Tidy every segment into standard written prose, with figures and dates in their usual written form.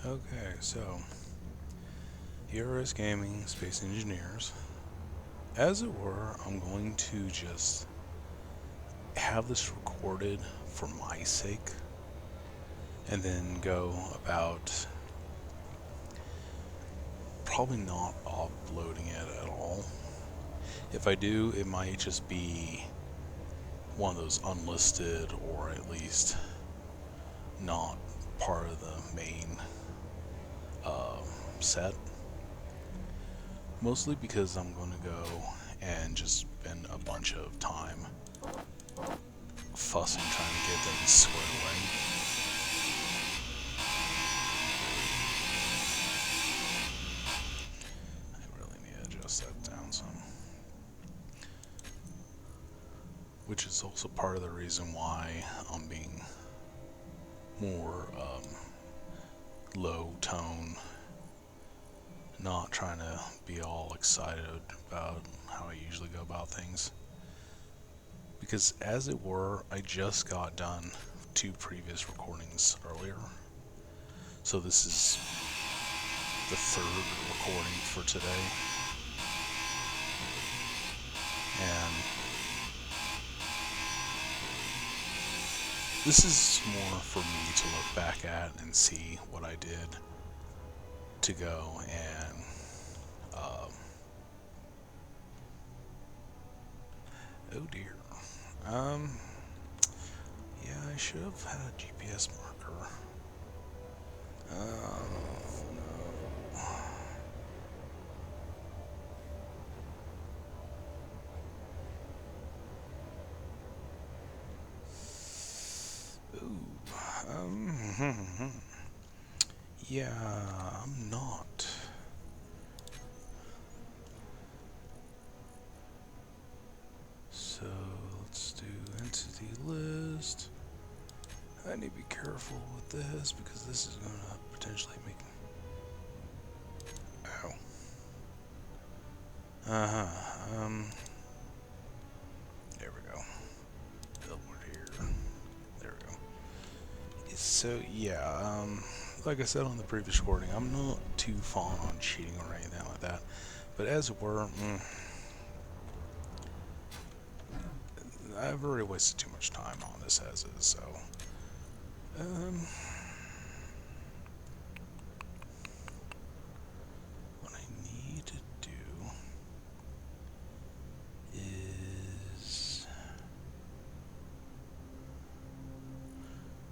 Okay, so E.R.S. Gaming Space Engineers. As it were, I'm going to just have this recorded for my sake and then go about probably not uploading it at all. If I do, it might just be one of those unlisted or at least not part of the main uh, set. Mostly because I'm going to go and just spend a bunch of time fussing trying to get things squared away. I really need to adjust that down some. Which is also part of the reason why I'm being more low tone, not trying to be all excited about how I usually go about things. Because as it were, I just got done 2 previous recordings earlier. So this is the 3rd recording for today. And this is more for me to look back at and see what I did to go and oh dear. Yeah, I should have had a GPS marker. No. Ooh, yeah, I'm not. So let's do entity list. I need to be careful with this because this is going to potentially make. Ow. There we go. Billboard here. There we go. So yeah, like I said on the previous recording, I'm not too fond on cheating or anything like that. But as it were, I've already wasted too much time on this as is, so. What I need to do is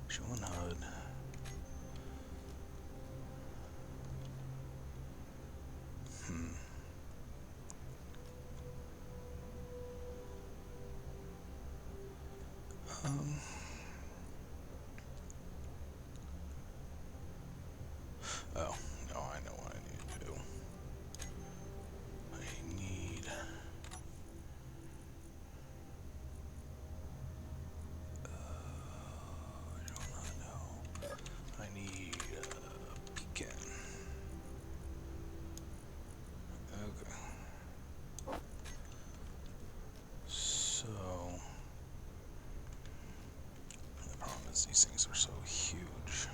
show an HUD. Oh, no, I know what I need to do. I need... I do not know. I need a beacon. Okay. So... The problem is these things are so huge.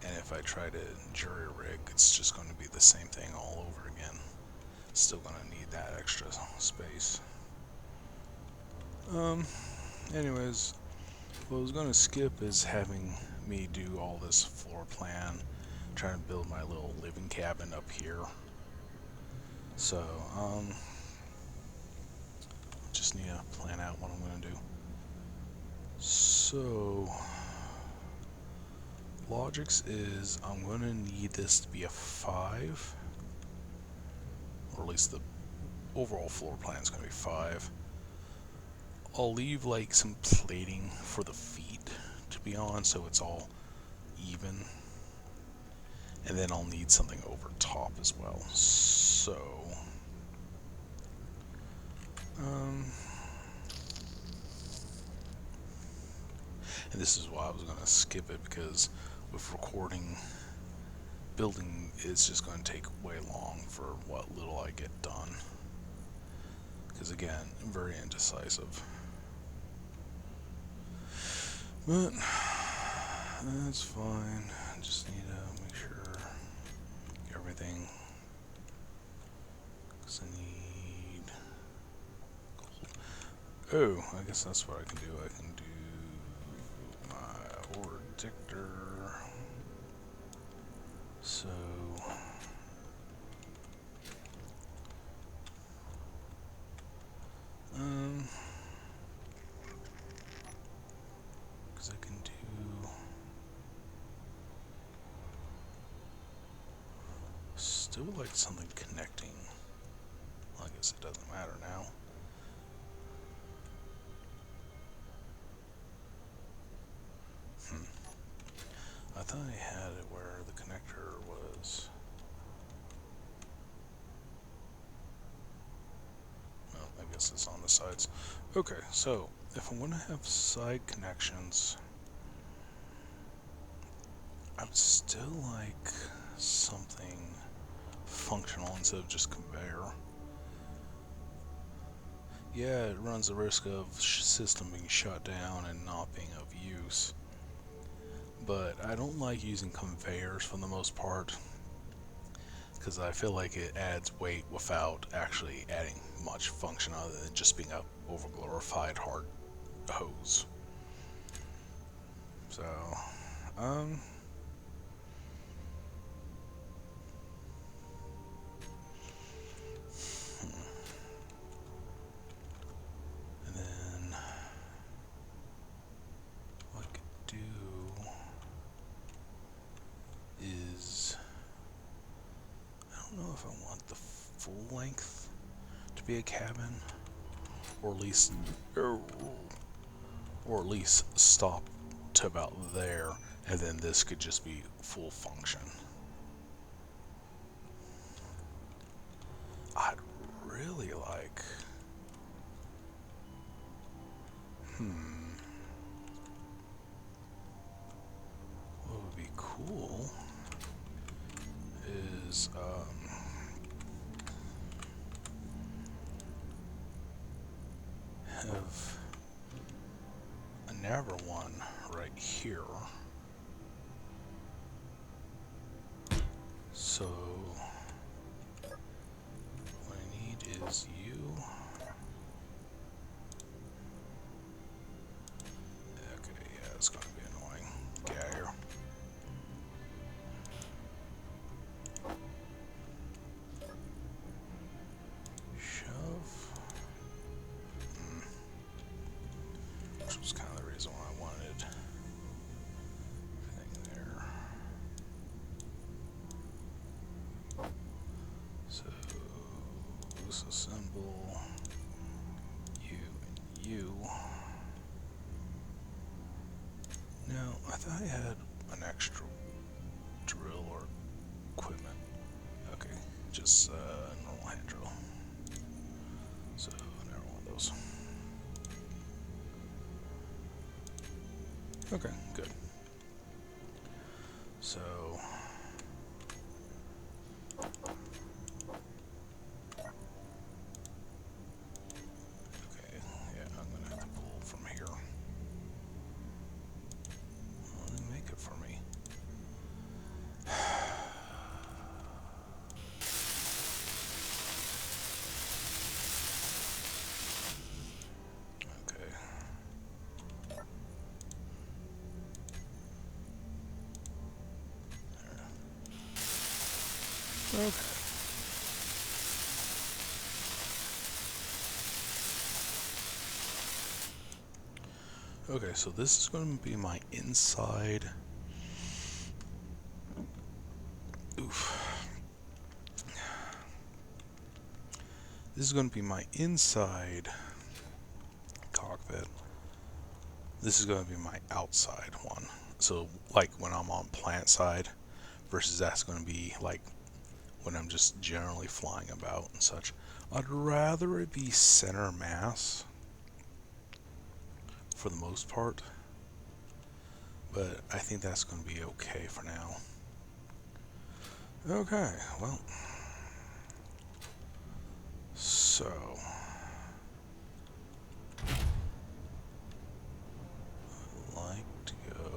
And if I try to jury rig, it's just going to be the same thing all over again. Still going to need that extra space. Anyways, what I was going to skip is having me do all this floor plan, trying to build my little living cabin up here. So, just need to plan out what I'm going to do. So, logics is I'm going to need this to be a 5, or at least the overall floor plan is going to be 5. I'll leave like some plating for the feet to be on so it's all even. And then I'll need something over top as well. So, and this is why I was going to skip it, because with recording, building is just going to take way long for what little I get done. Because again, I'm very indecisive. But That's fine. I just need to make sure everything. Because I need gold. Oh, I guess that's what I can do. I can do my ore detector. So because I can do still like something connecting. Well, I guess it doesn't matter now. I thought I had it where the connector was. Well, I guess it's on the sides. Okay, so if I'm going to have side connections, I would still like something functional instead of just conveyor. Yeah, it runs the risk of system being shut down and not being of use. But I don't like using conveyors for the most part, because I feel like it adds weight without actually adding much function other than just being a overglorified hard hose. So, and then what I could do is, I don't know if I want the full length to be a cabin, or at least, or at least stop to about there, and then this could just be full function. I'd really like, what would be cool is, have another one right here. So what I need is you. Okay, yeah, it's gonna be annoying. Get out of here. Shove. Which was kind of the reason why I wanted everything there. So disassemble you and you. Now, I thought I had an extra drill or equipment. Okay, just normal hand drill. So, never one of those. Okay, good. So, okay, yeah, I'm gonna have to pull from here. Well, they make it for me. Okay. There. Okay. Okay, so this is going to be my inside. Oof. This is going to be my inside cockpit. This is going to be my outside one. So, like when I'm on plant side, versus that's going to be like when I'm just generally flying about and such. I'd rather it be center mass for the most part, but I think that's going to be okay for now. Okay, well, so I'd like to go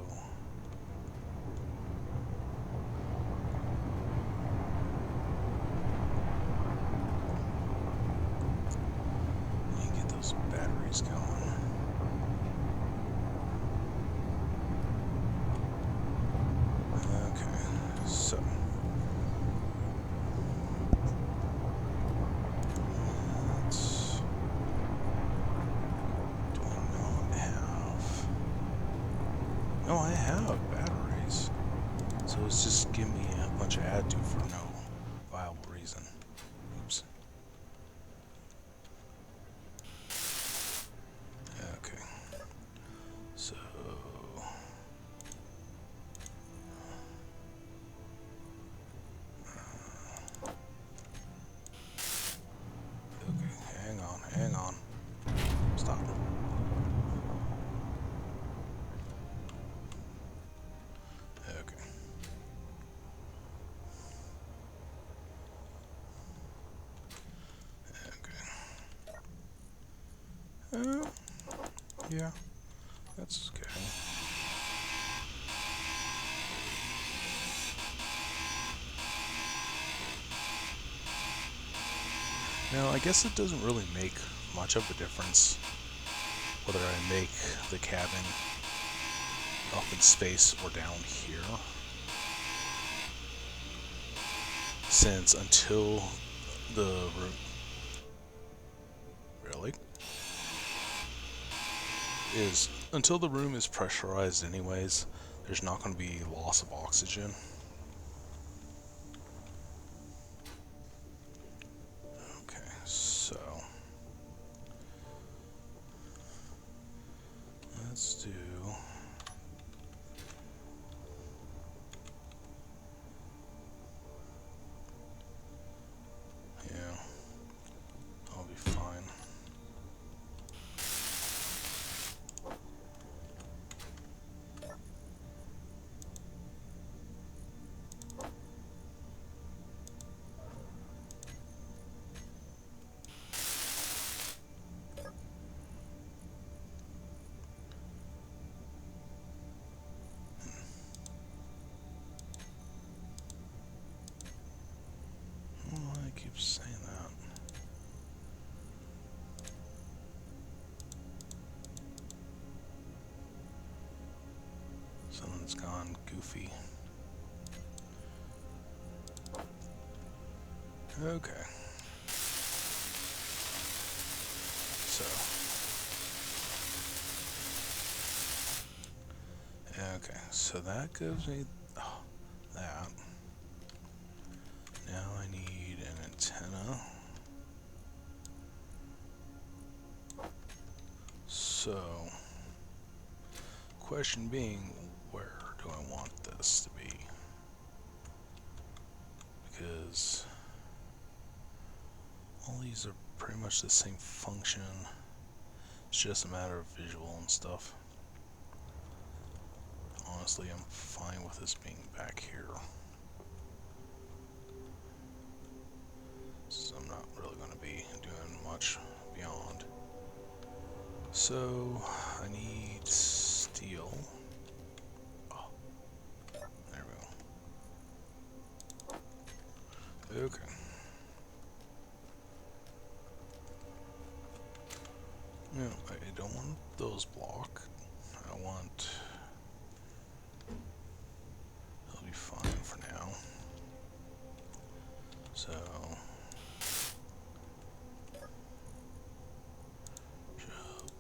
batteries going. Okay, so let's, do I not have? No, I have batteries. So it's just giving me a bunch of add to for no viable reason. Oops. Okay. So okay, hang on. Stop. Okay. Okay. Yeah, that's okay. Now, I guess it doesn't really make much of a difference whether I make the cabin up in space or down here, since until the room until the room is pressurized anyways, there's not going to be loss of oxygen. Okay, so let's do yeah, I'll be fine. I keep saying that. Something's gone goofy. Okay. So. Okay, so that gives me that. Now I need an antenna. So, question being, where do I want this to be? Because all these are pretty much the same function. It's just a matter of visual and stuff. Honestly, I'm fine with this being back here. So I'm not really going to be doing much beyond. So I need steel. Oh, there we go. Okay. No, I don't want those block. I want. They'll be fine for now. So.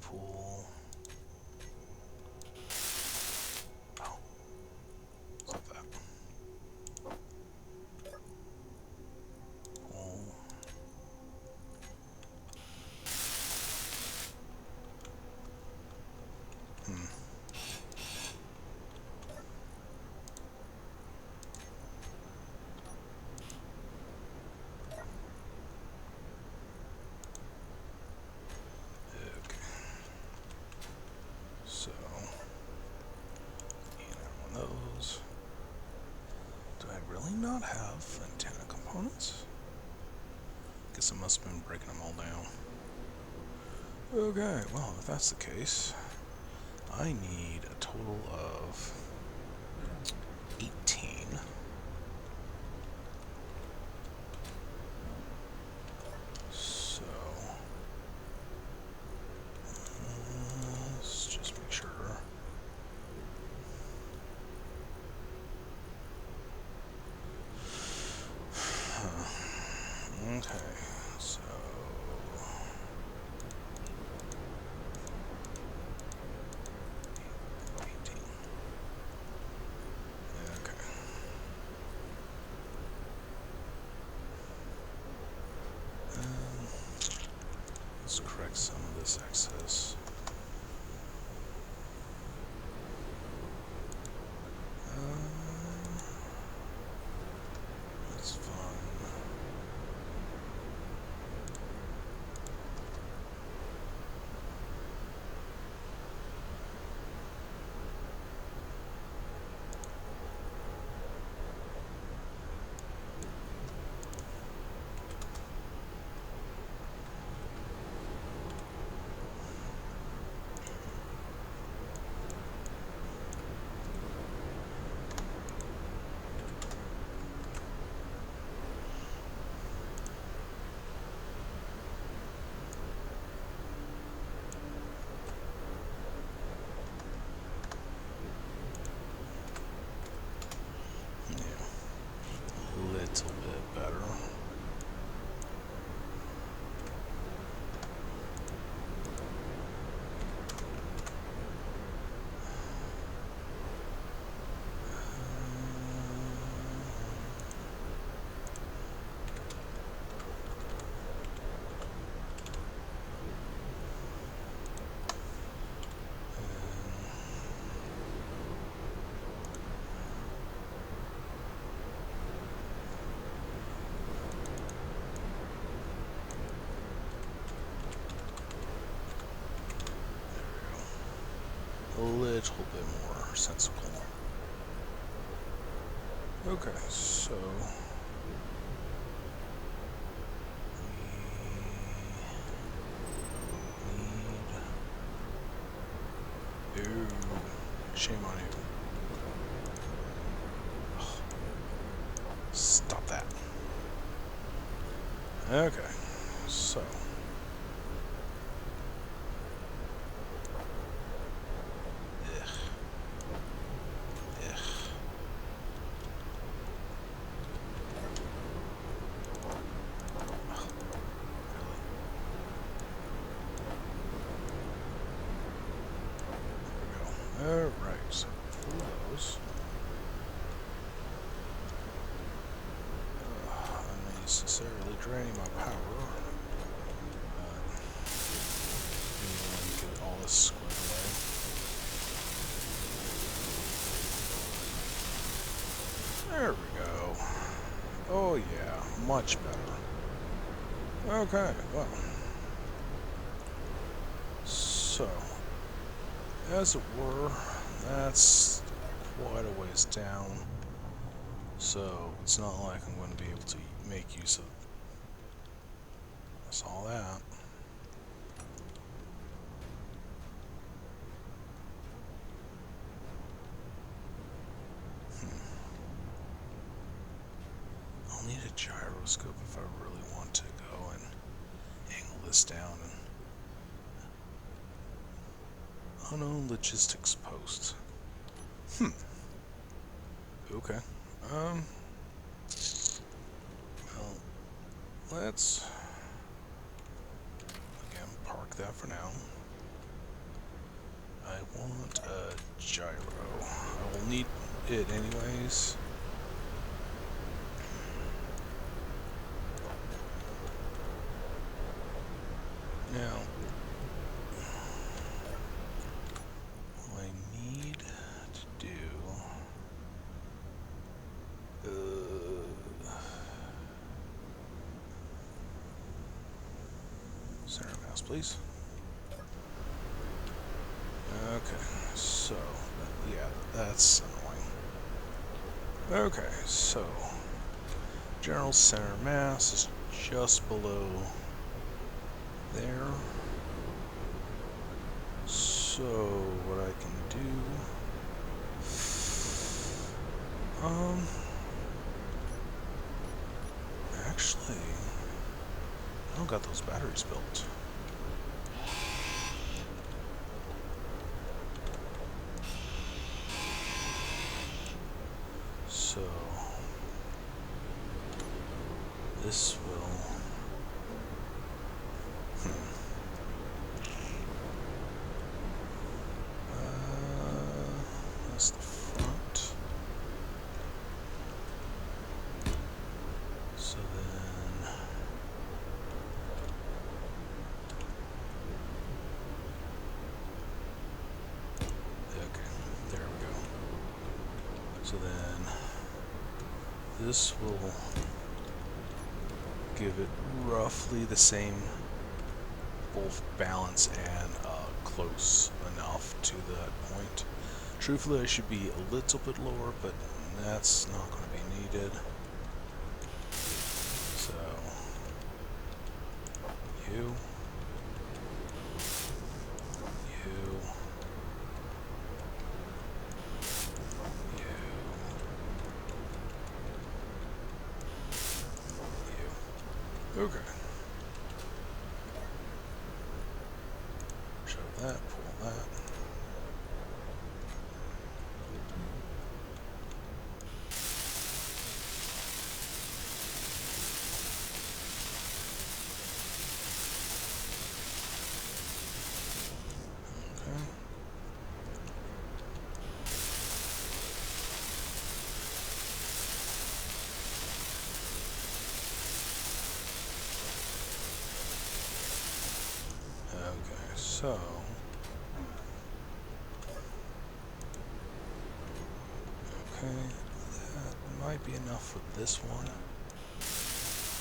Pool. Oh. Stop that. Pool. Okay. So, one of those. Do I really not have antenna components? Guess I must have been breaking them all down. Okay, well, if that's the case, I need a total of 18. So, this excess. That's fine. Little bit better. A little bit more sensible. Okay, so we need. Ooh, shame on you. Oh, stop that. Okay, so. Alright, so for those, unnecessarily draining my power, but get all this squared away. There we go. Oh yeah, much better. Okay, well, so, as it were, that's quite a ways down, so it's not like I'm going to be able to make use of all that. I'll need a gyroscope if I really want to go and angle this down. And unknown logistics post. Okay. Well, let's again park that for now. I want a gyro. I will need it anyways. Now, what I need to do. Center mouse, please. Okay, so, yeah, that's annoying. Okay, so, general center mass is just below there. So, what I can do, actually, I don't got those batteries built. So, this will, that's the front. So then, So then this will give it roughly the same both balance and close enough to that point. Truthfully, I should be a little bit lower, but that's not going to be needed. So you, okay. Show that, pull that. Okay. Okay, so okay, that might be enough for this one.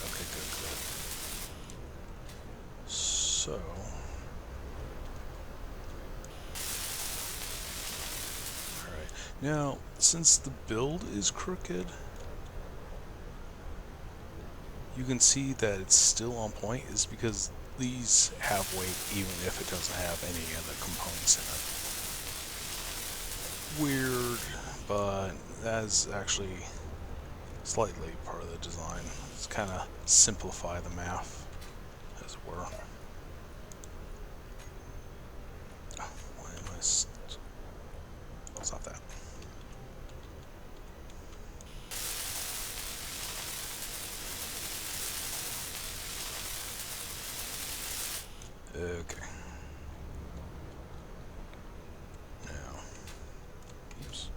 Okay, good, good. So alright. Now, since the build is crooked, you can see that it's still on point is because these have weight even if it doesn't have any of the components in it. Weird, but that is actually slightly part of the design. It's kind of simplify the math, as it were. Oh, why am I stop that. Okay. Now, oops.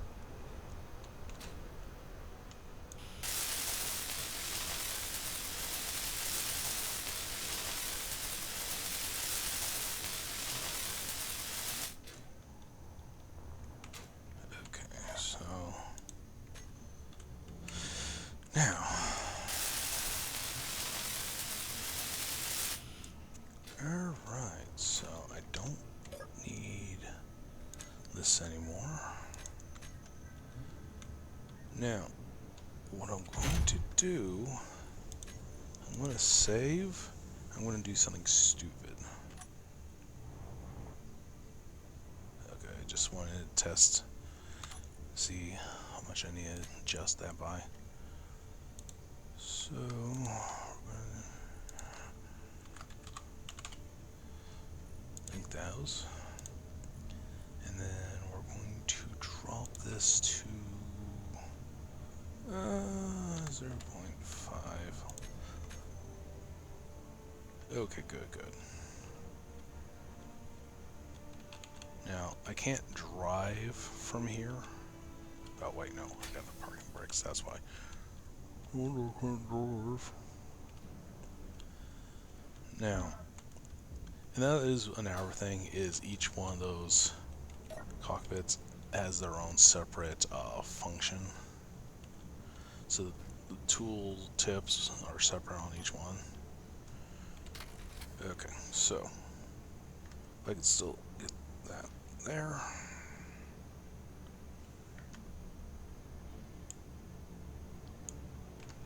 Okay, so now, all right. So I don't need this anymore. Now, what I'm going to do, I'm going to save. I'm going to do something stupid. Okay, I just wanted to test, see how much I need to adjust that by. So, link those. And then we're going to drop this to 0.5. Okay, good, good. Now, I can't drive from here. Oh, wait, no. I got the parking brakes, that's why. Now, and that is another thing, is each one of those cockpits has their own separate function. So the tool tips are separate on each one. Okay, so I can still get that there.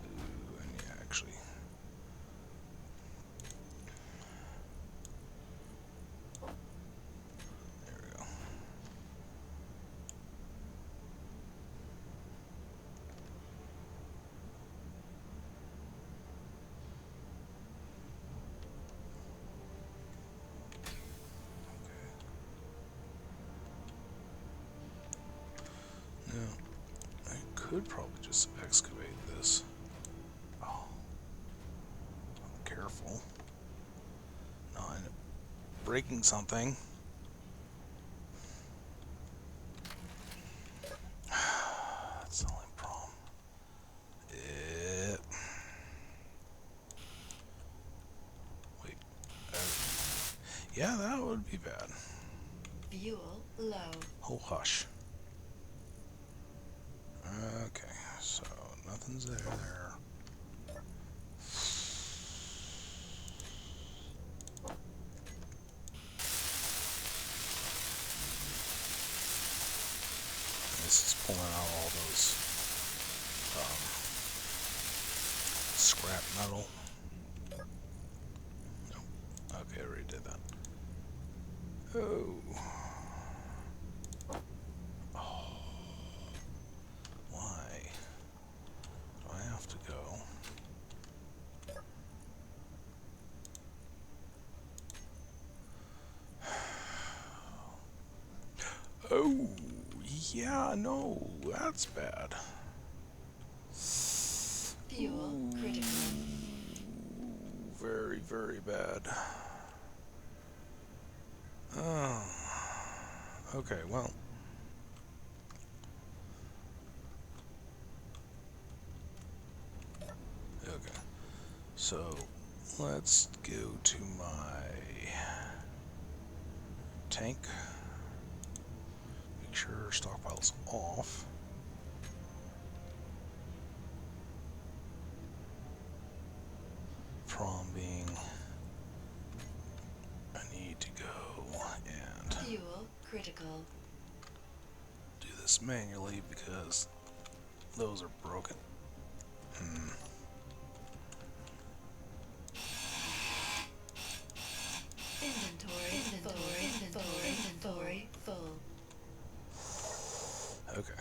Ooh, and yeah, actually. There we go. Now, I could probably just excavate this. Oh, careful. Not end up breaking something. That's the only problem. Wait. Yeah, that would be bad. Fuel low. Oh, hush. Nothing's there. This is pulling out all those scrap metal. Nope. Okay, I already did that. Oh. Why do I have to go? Oh, yeah, no, that's bad. Fuel critical. Very, very bad. Oh. Okay, well. Okay. So, let's go to my tank. Make sure stockpile's off. Problem being, I need to go and Fuel critical. do this manually because those are broken. Inventory full. Okay.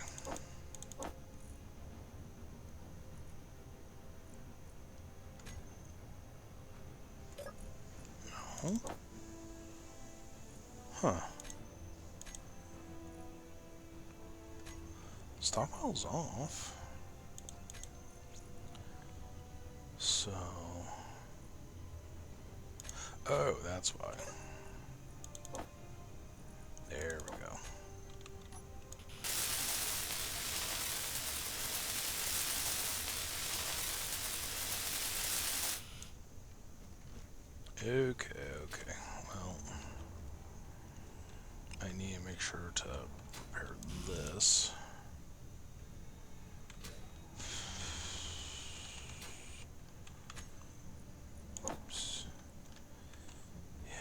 No. Huh. Stockpile's off. So... Oh, that's why. There we go. Okay. Well, I need to make sure to prepare this. Oops. Yeah.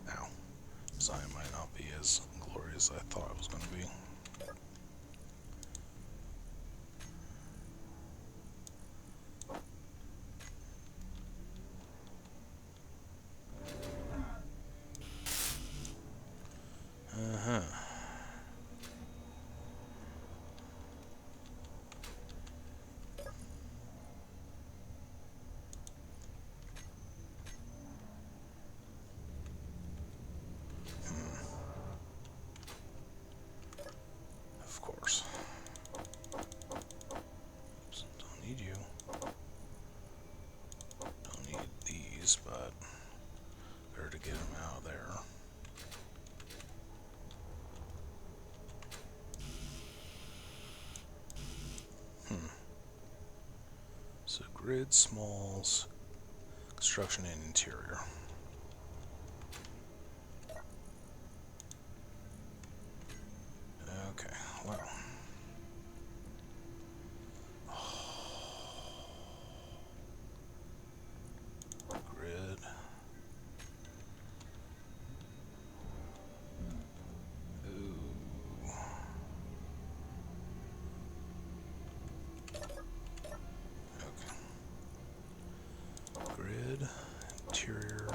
Ow. Design might not be as glorious as I thought it was going to be. Uh-huh. Of course. Oops, don't need you. Don't need these, but better to get them out of there. So grid, smalls, construction, and interior. Okay, well. Grid. Ooh. Okay. Grid, interior.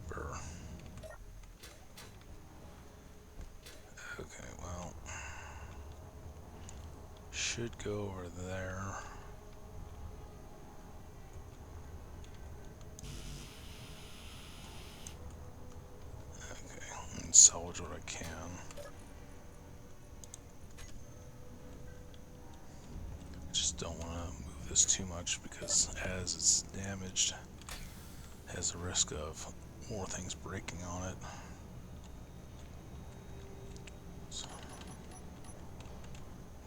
Burr. Okay, well. Should go over there. Okay, and salvage what I can. Just don't want to move this too much because as it's damaged, it has the risk of more things breaking on it. So,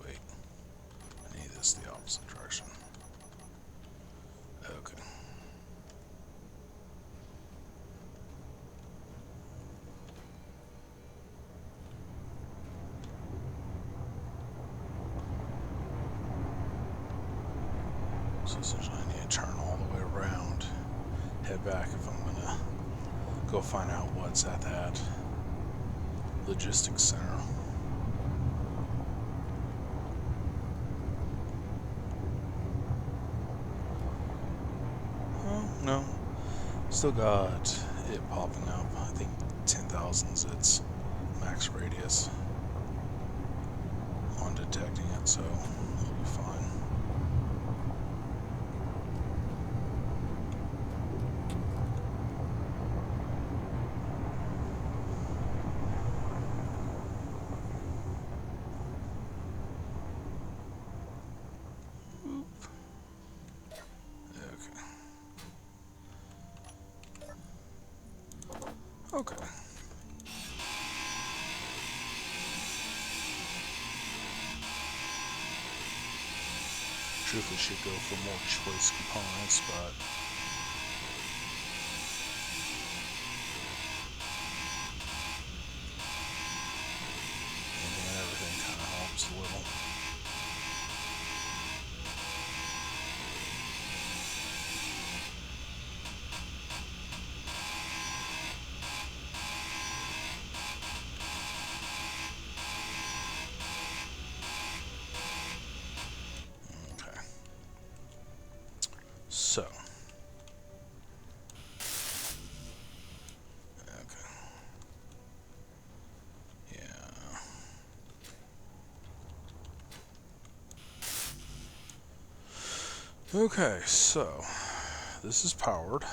wait, I need this the opposite direction. So essentially I need to turn all the way around, head back if I'm gonna go find out what's at that logistics center. Oh, no. Still got it popping up. I think 10,000 is its max radius on detecting it, so it'll be fine. Okay. Okay. Truthfully, should go for more choice components, but and everything kind of helps a little. Okay. So. Okay. Yeah. Okay, so this is powered.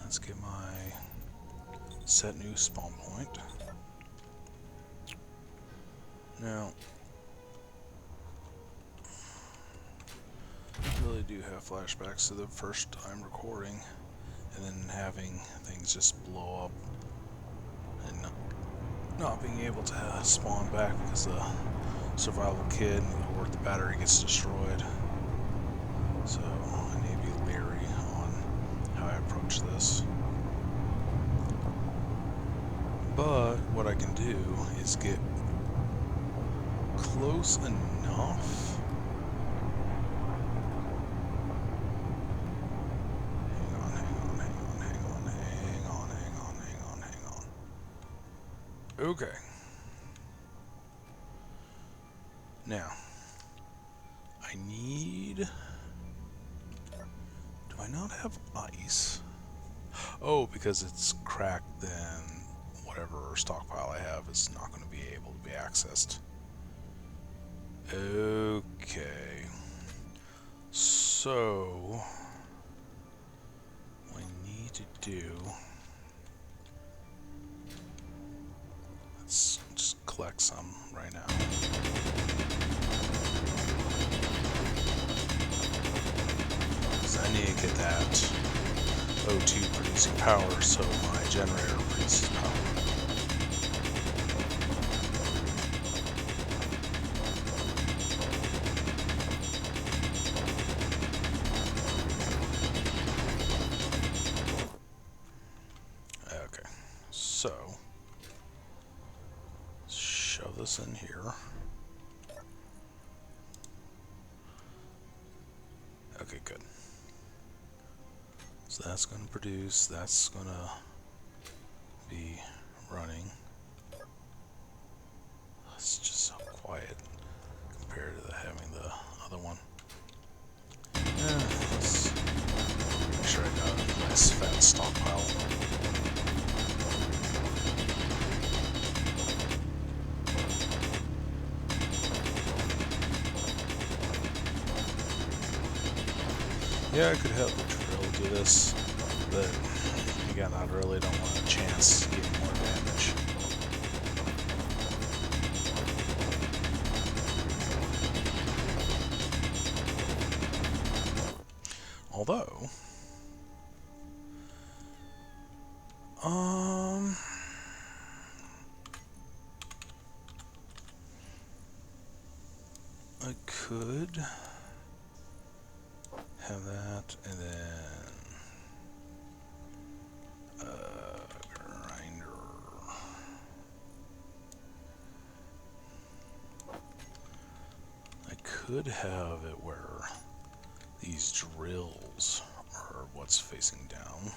Let's get my set new spawn point. Now, I really do have flashbacks to the first time recording and then having things just blow up and not being able to spawn back because the survival kit or the battery gets destroyed. So I need to be leery on how I approach this. But what I can do is get close enough. Hang on. Okay. Now, I need... Do I not have ice? Oh, because it's cracked, then whatever stockpile I have is not going to be able to be accessed. Okay. So, what I need to do... Let's just collect some right now. Because I need to get that O2 producing power so my generator produces power. Okay, so shove this in here. Okay, good. So that's going to produce, that's going to be running. It's just so quiet compared to having the other one. Let's make sure I got a nice fat stockpile. Yeah, I could have the drill do this, but again, I really don't want a chance to get more damage. Although, I could have that, and then grinder. I could could have it where these drills are what's facing down.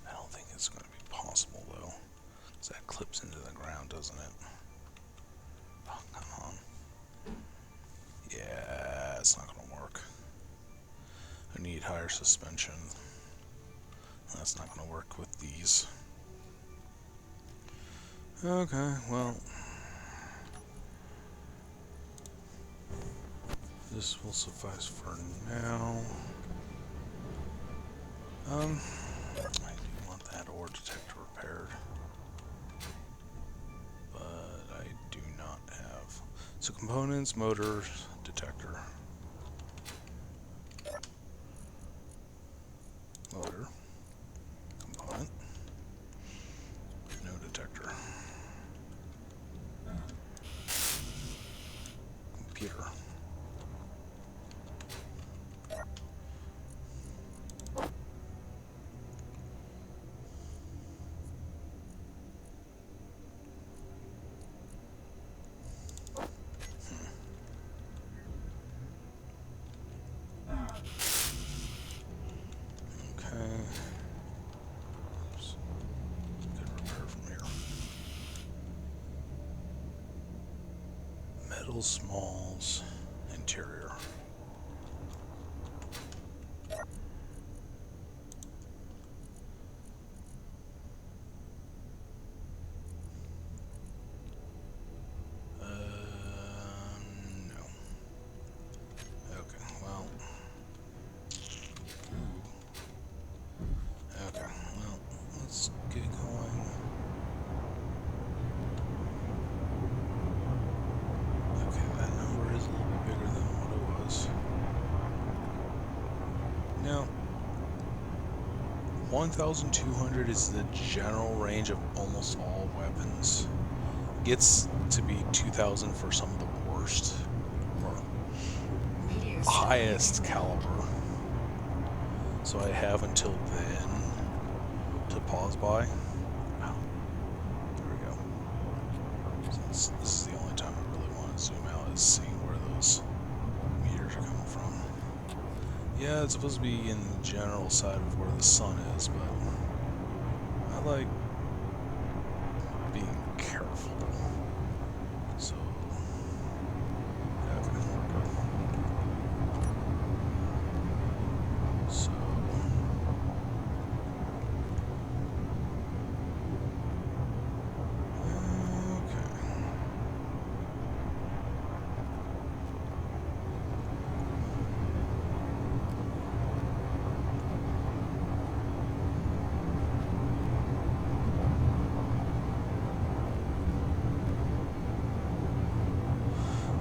I don't think it's going to be possible though, because that clips into the ground, doesn't it? Oh, come on. Yeah, it's not going to work. I need higher suspension. That's not going to work with these. Okay, well, this will suffice for now. I do want that ore detector repaired, but I do not have. So components, motor, detector. Motor, component, no detector. Computer. Okay. Oops. Could repair from here. Metal smalls, interior. No. Okay, well. Okay, well, let's get going. Okay, that number is a little bit bigger than what it was. Now, 1,200 is the general range of almost all weapons. Gets to be 2,000 for some of the worst or Meteor highest caliber. So I have until then to pause by. Wow. There we go. Since this is the only time I really want to zoom out, is seeing where those meters are coming from. Yeah, it's supposed to be in the general side of where the sun is, but I like being careful. So, okay, we're good. So, okay.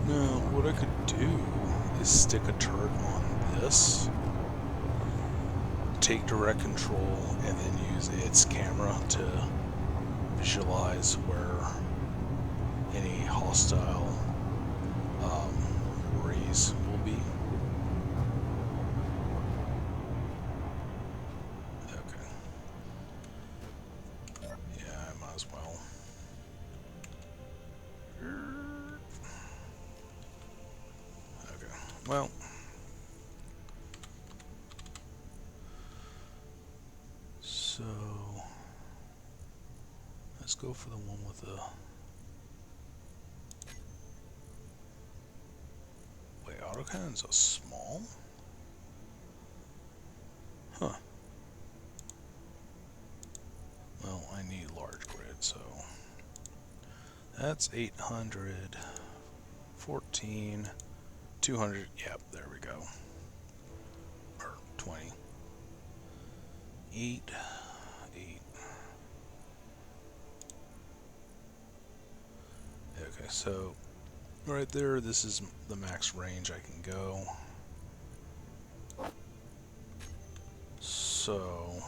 Now, what I could do is stick a turret on this, take direct control, and then use its camera to visualize where any hostile rays will be. Okay. Yeah, I might as well. Okay. Well. So let's go for the one with the. Wait, autocannons are small? Huh. Well, I need large grid, so that's 800, 14, 200. Yep, there we go. Or 20. 8, 8. Okay, so right there, this is the max range I can go. So,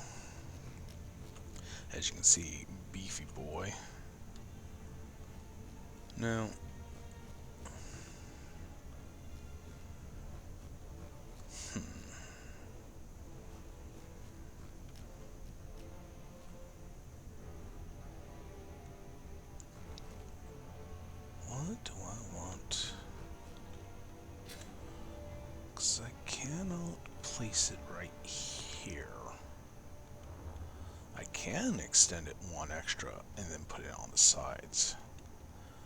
as you can see, beefy boy. Now, what place it right here. I can extend it one extra and then put it on the sides,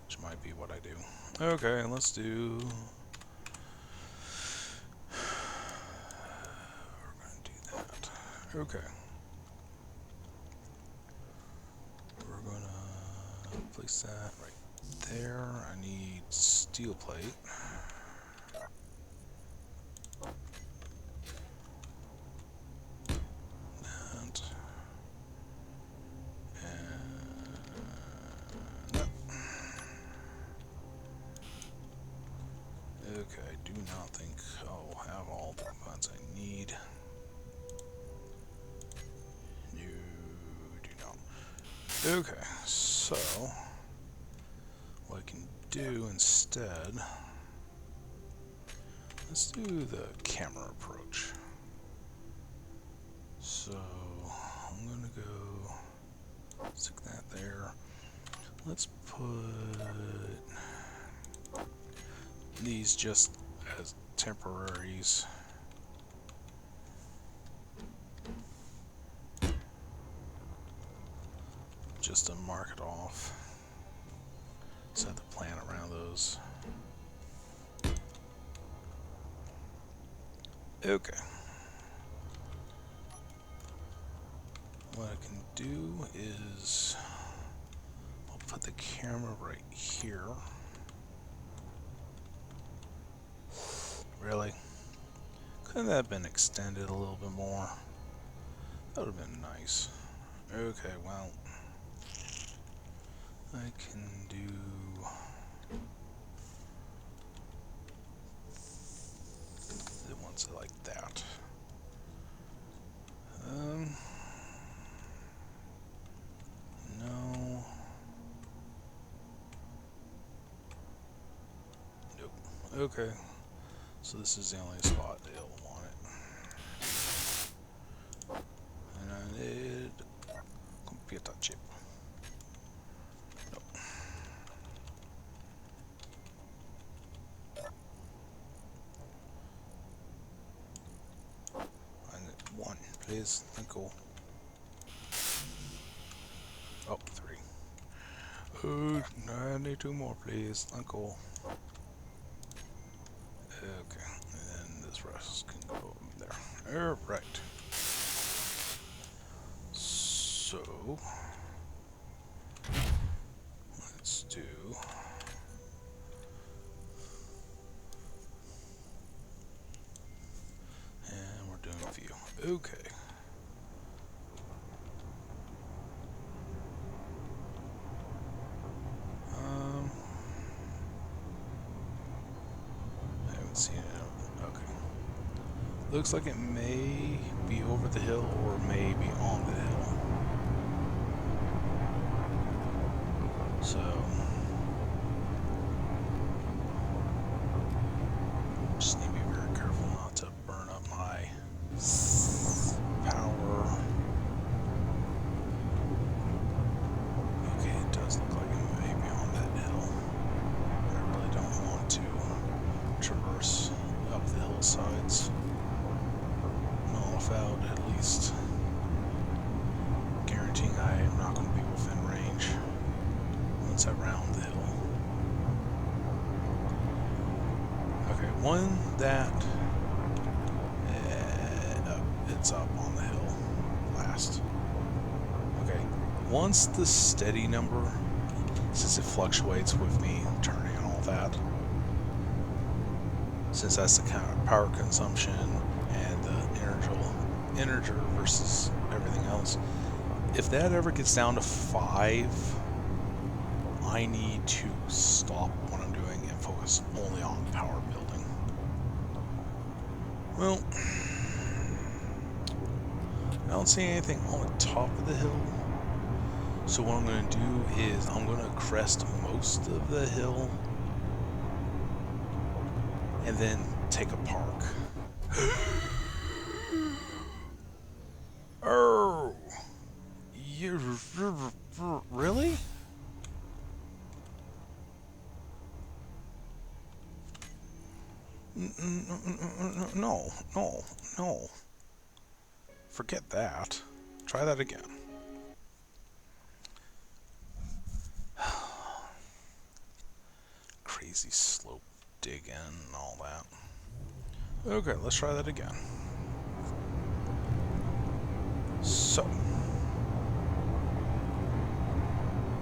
which might be what I do. Okay, let's do... We're going to do that. Okay. We're going to place that right there. I need steel plate. Okay, I do not think I'll have all the components I need. You do not. Okay, so what I can do instead, let's do the camera approach. So I'm gonna go stick that there. Let's put these just as temporaries. Just to mark it off. Set the plan around those. Okay. What I can do is I'll put the camera right here. Really? Couldn't that have been extended a little bit more? That would have been nice. Okay, well, I can do the ones like that. No. Nope. Okay. So this is the only spot they'll want it. And I need computer chip. Nope. I need one, please. Thank you. Oh, 3. Oh, I need 2 more, please. Thank you. Okay, and then this rest can go there. Alright. So, let's do... And we're doing view. Okay. I haven't seen it. Okay. Looks like it may be over the hill or may be on the hill. So, just need to be very careful not to burn up my power. Okay, it does look like it may be on that hill. I really don't want to traverse up the hillsides. Without at least guaranteeing I am not going to be within range once I round the hill. Okay, one that it's up on the hill last. Okay, once the steady number, since it fluctuates with me turning and all that, since that's the kind of power consumption and the integer versus everything else, if that ever gets down to 5, I need to stop what I'm doing and focus only on power building. Well, I don't see anything on the top of the hill, so what I'm going to do is I'm going to crest most of the hill and then take a park. Oh, you really? No, no, no. Forget that. Try that again. Crazy slope dig in and all that. Okay, let's try that again. So,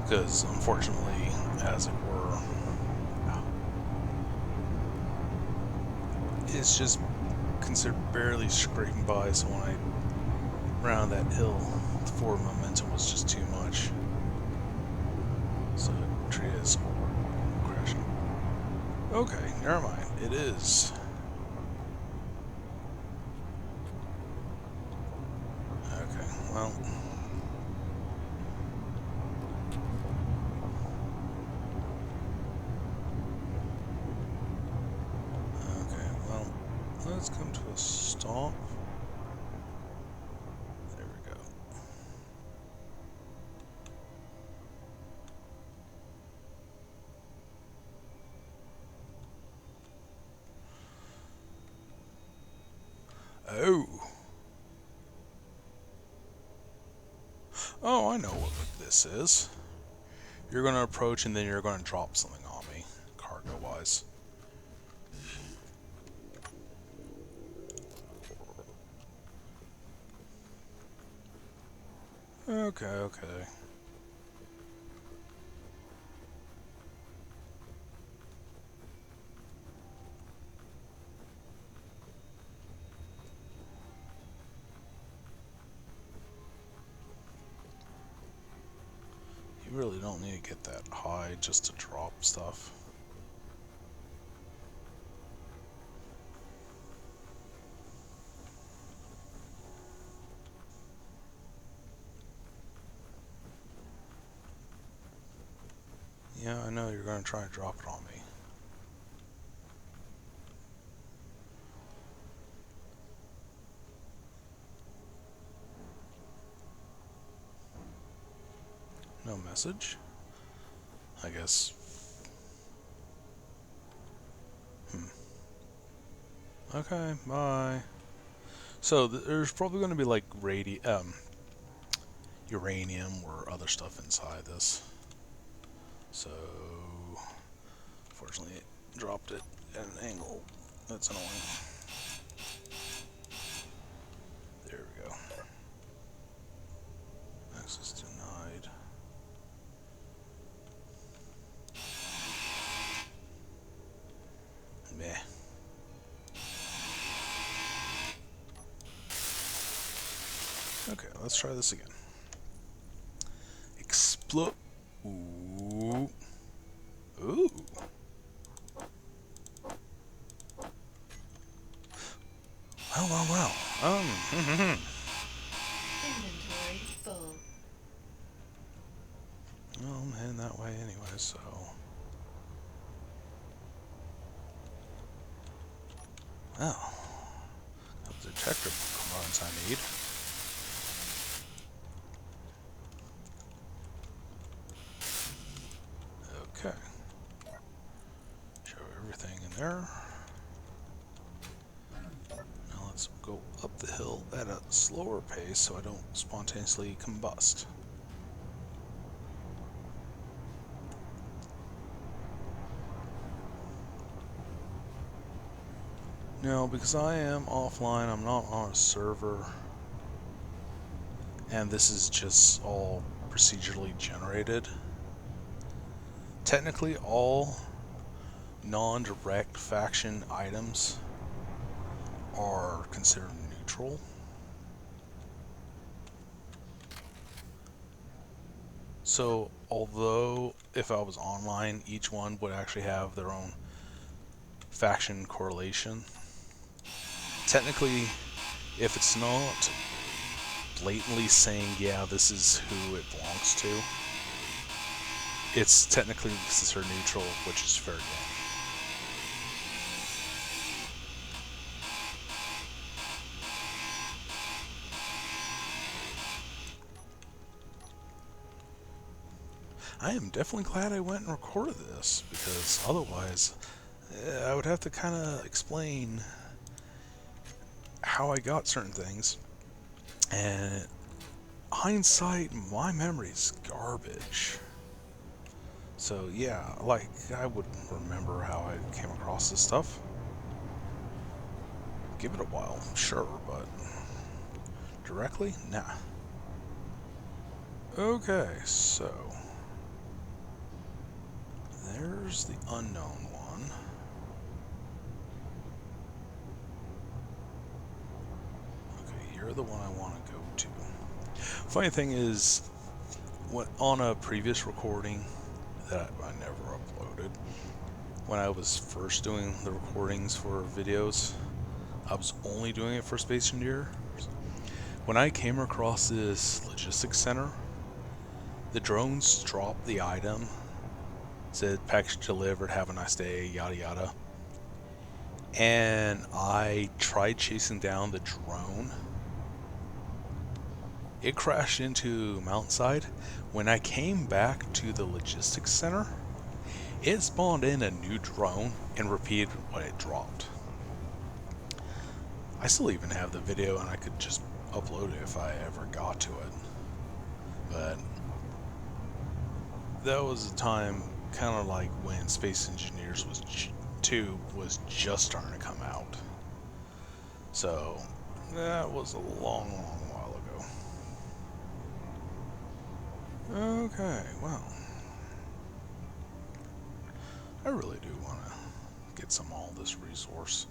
because unfortunately, as it were, it's just considered barely scraping by, so when I round that hill, the forward momentum was just too much. So the tree is crashing. Okay, never mind. It is. Okay, well. Okay, well, let's come to a stop. There we go. Oh. Oh, I know what this is. You're going to approach and then you're going to drop something on me, cargo-wise. Okay, okay. You really don't need to get that high just to drop stuff. Yeah, I know you're going to try and drop it on me. No message? I guess. Okay, bye. So there's probably going to be like uranium or other stuff inside this. So, fortunately, it dropped it at an angle. That's annoying. There we go. Access denied. Meh. Okay, let's try this again. Explode. Ooh. Ooh. Wow, wow, wow. Inventory full. Well, I'm heading that way anyway, so. Well, the detector components I need. Okay. Show everything in there. Now let's go up the hill at a slower pace so I don't spontaneously combust. Now, because I am offline, I'm not on a server, and this is just all procedurally generated. Technically, all non-direct faction items are considered neutral. So, although if I was online, each one would actually have their own faction correlation, technically, if it's not blatantly saying, yeah, this is who it belongs to, it's technically considered neutral, which is fair game. I am definitely glad I went and recorded this, because otherwise I would have to kind of explain how I got certain things. And hindsight, my memory's garbage. So yeah, like I would remember how I came across this stuff. Give it a while, sure, but directly, nah. Okay, so there's the unknown one. Okay, you're the one I want to go to. Funny thing is, what on a previous recording that I never uploaded, when I was first doing the recordings for videos, I was only doing it for Space Engineer. When I came across this logistics center, the drones dropped the item, said package delivered, have a nice day, yada yada. And I tried chasing down the drone. It crashed into mountainside. When I came back to the logistics center, it spawned in a new drone and repeated what it dropped. I still even have the video and I could just upload it if I ever got to it. But that was a time kind of like when Space Engineers 2 was just starting to come out. So that was a long, long while ago. Okay, well, I really do want to get some all this resource.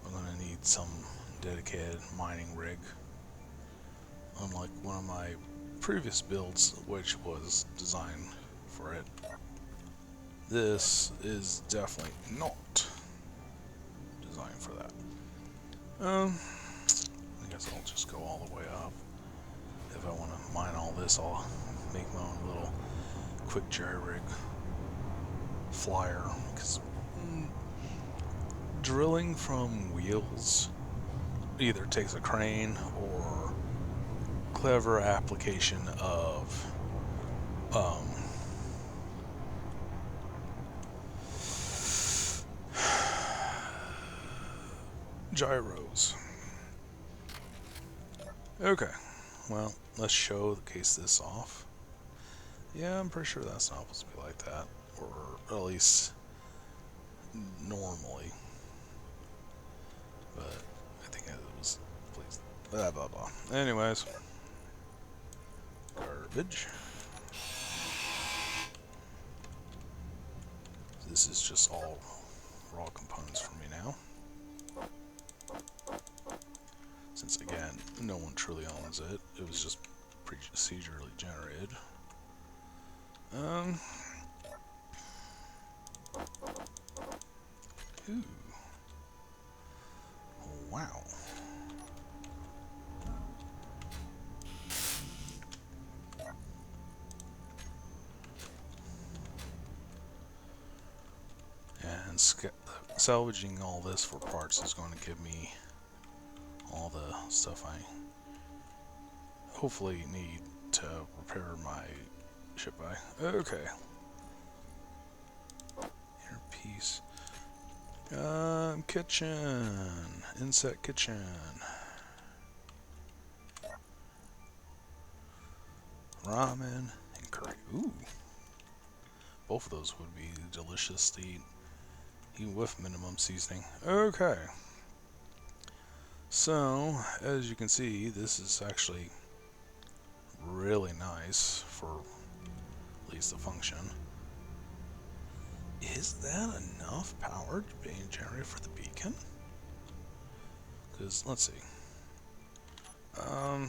I'm going to need some dedicated mining rig. Unlike one of my previous builds, which was designed for it. This is definitely not designed for that. I guess I'll just go all the way up. If I want to mine all this, I'll make my own little quick jerry rig flyer. Because drilling from wheels either takes a crane or clever application of gyros. Okay, well, let's showcase this off. Yeah, I'm pretty sure that's not supposed to be like that, or at least normally. But I think it was, please, blah blah blah. Anyways, garbage. This is just all raw components for me now. Since again, no one truly owns it. It was just procedurally generated. Ooh. Wow. And salvaging all this for parts is going to give me all the stuff I hopefully need to repair my ship by. Okay. Inner piece. Kitchen. Insect kitchen. Ramen and curry. Ooh. Both of those would be delicious to eat, even with minimum seasoning. Okay. So, as you can see, this is actually really nice for at least the function. Is that enough power being generated for the beacon? Because, let's see. I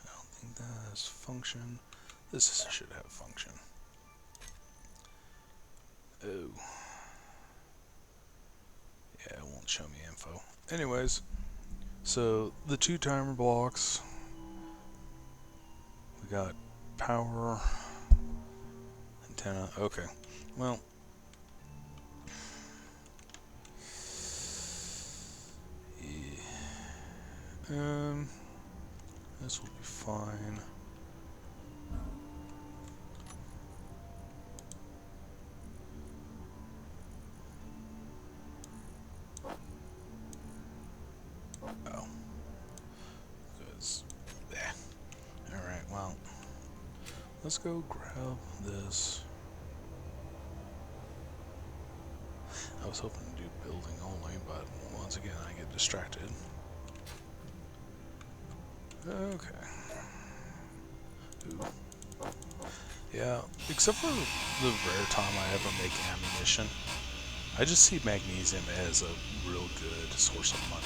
don't think that has function. This should have function. Oh. Yeah, it won't show me info. Anyways, so the 2 timer blocks. We got power, antenna. Okay, well, yeah. This will be fine. let's go grab this. I was hoping to do building only, but once again I get distracted. Okay. Ooh. Yeah, except for the rare time I ever make ammunition, I just see magnesium as a real good source of money.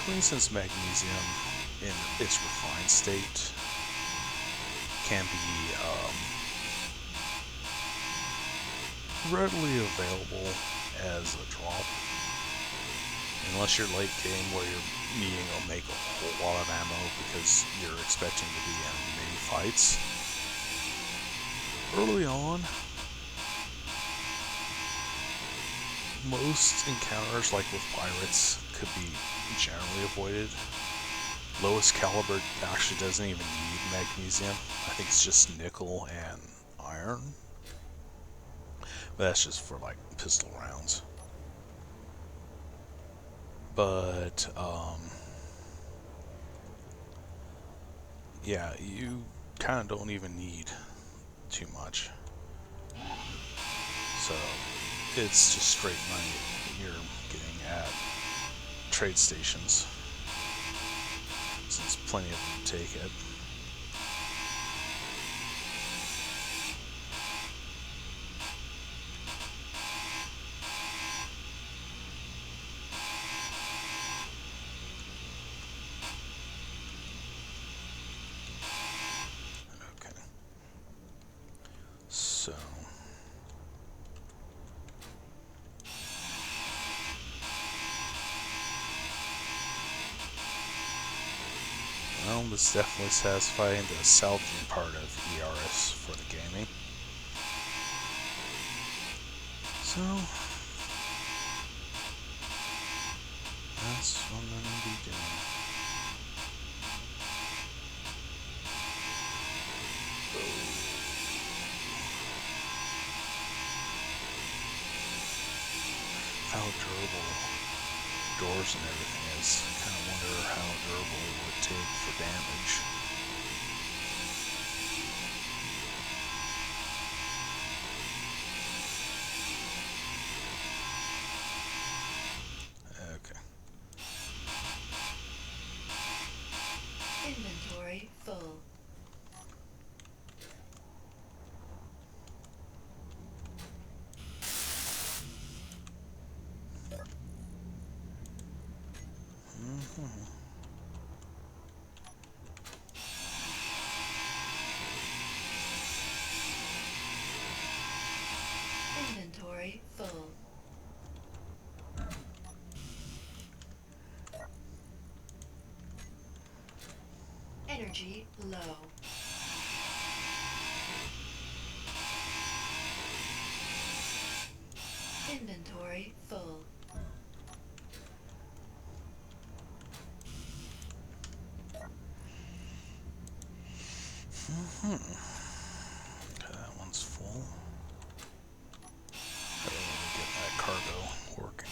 For instance, magnesium in its refined state can be readily available as a drop. Unless you're late game where you're needing to make a whole lot of ammo because you're expecting to be in many fights. Early on, most encounters, like with pirates, could be generally avoided. Lowest caliber actually doesn't even need magnesium. I think it's just nickel and iron. But that's just for like pistol rounds. But yeah, you kind of don't even need too much. So it's just straight money you're getting at trade stations, since plenty of them take it. Okay. So well, this is definitely satisfying the salvaging part of E.R.S. for the gaming. So that's what I'm going to be doing. How durable doors and everything is. I kind of wonder how durable it would take for damage. Okay. Inventory full. Inventory full. Energy low. Inventory full. Okay, that one's full. I really need to get that cargo working.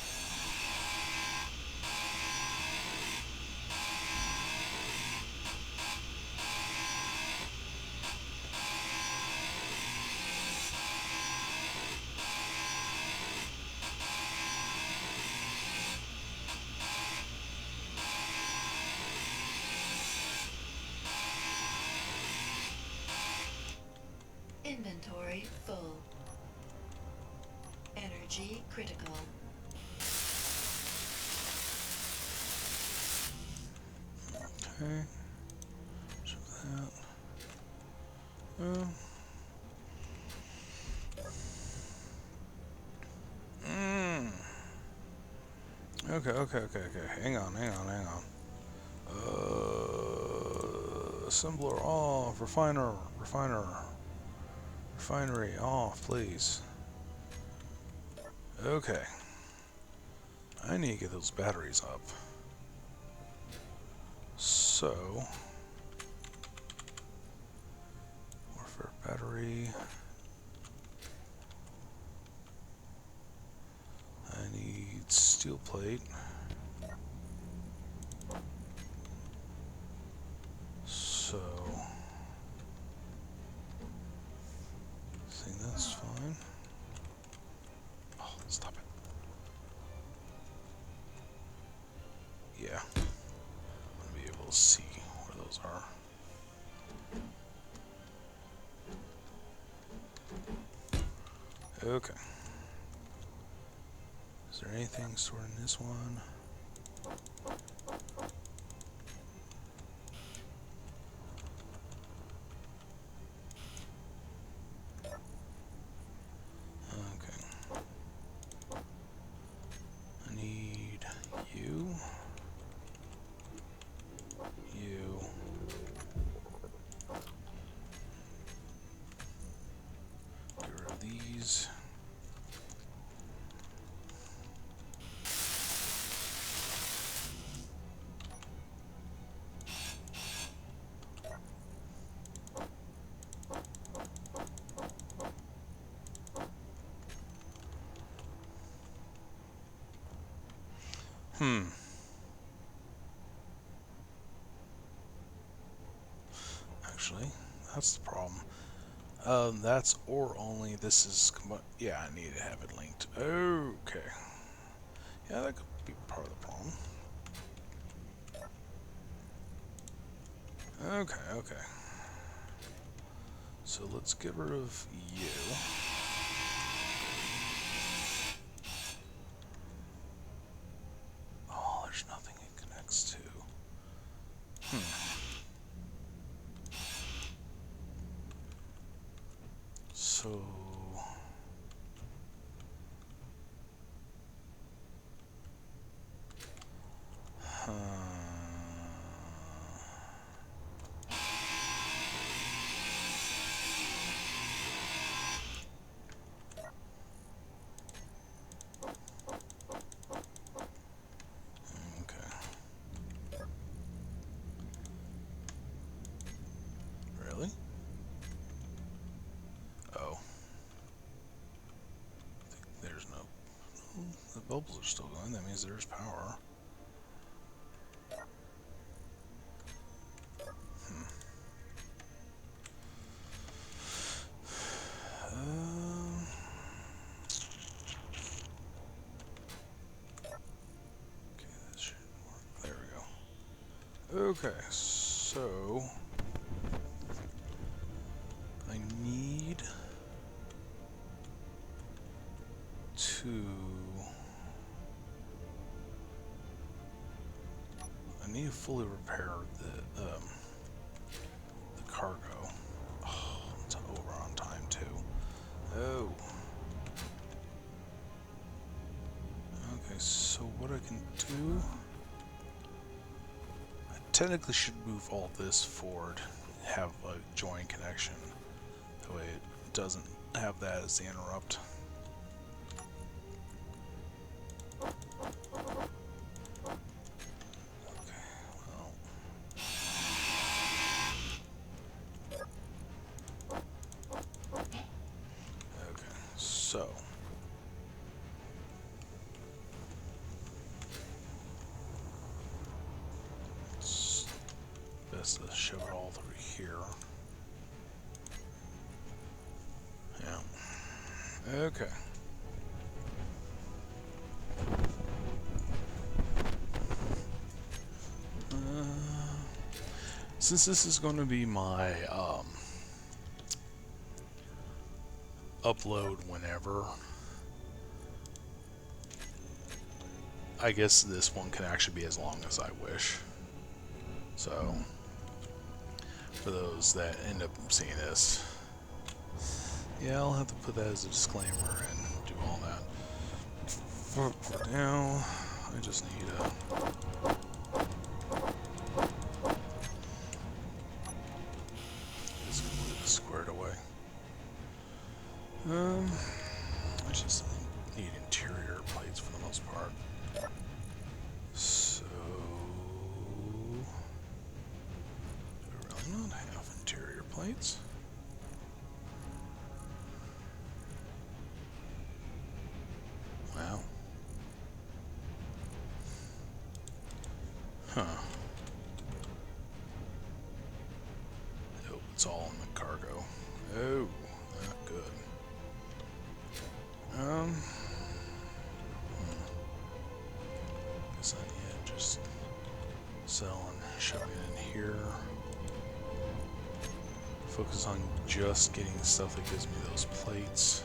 Inventory full. Energy critical. Okay. So that. Okay. Hang on. Assembler off. Refinery off, please. Okay. I need to get those batteries up. So, warfare battery. I need steel plate. Okay. Is there anything stored in this one? Okay. I need you. You. Get rid of these. Actually, that's the problem. That's or only. This is. Yeah, I need to have it linked. Okay. Yeah, that could be part of the problem. Okay, okay. So let's get rid of you. Oh, there's nothing it connects to. So... okay. Really? Oh. There's no... The bubbles are still going. That means there's power. Okay, that should work. There we go. Okay, so... I need... to... I need to fully repair the cargo. Oh, it's over on time too. Oh. Okay, so what I can do... I technically should move all this forward, have a join connection. That way it doesn't have that as the interrupt. So, it's best to shove it all through here. Yeah. Okay. Since this is going to be my upload whenever, I guess this one can actually be as long as I wish. So, for those that end up seeing this, yeah, I'll have to put that as a disclaimer and do all that. For now, I just need a... It's completely squared away. I just need interior plates for the most part. So... do I really not have interior plates? Wow. Huh. Nope, it's all in the cargo. Oh, not good. Guess I need to just sell and shove it in here. Focus on just getting stuff that gives me those plates.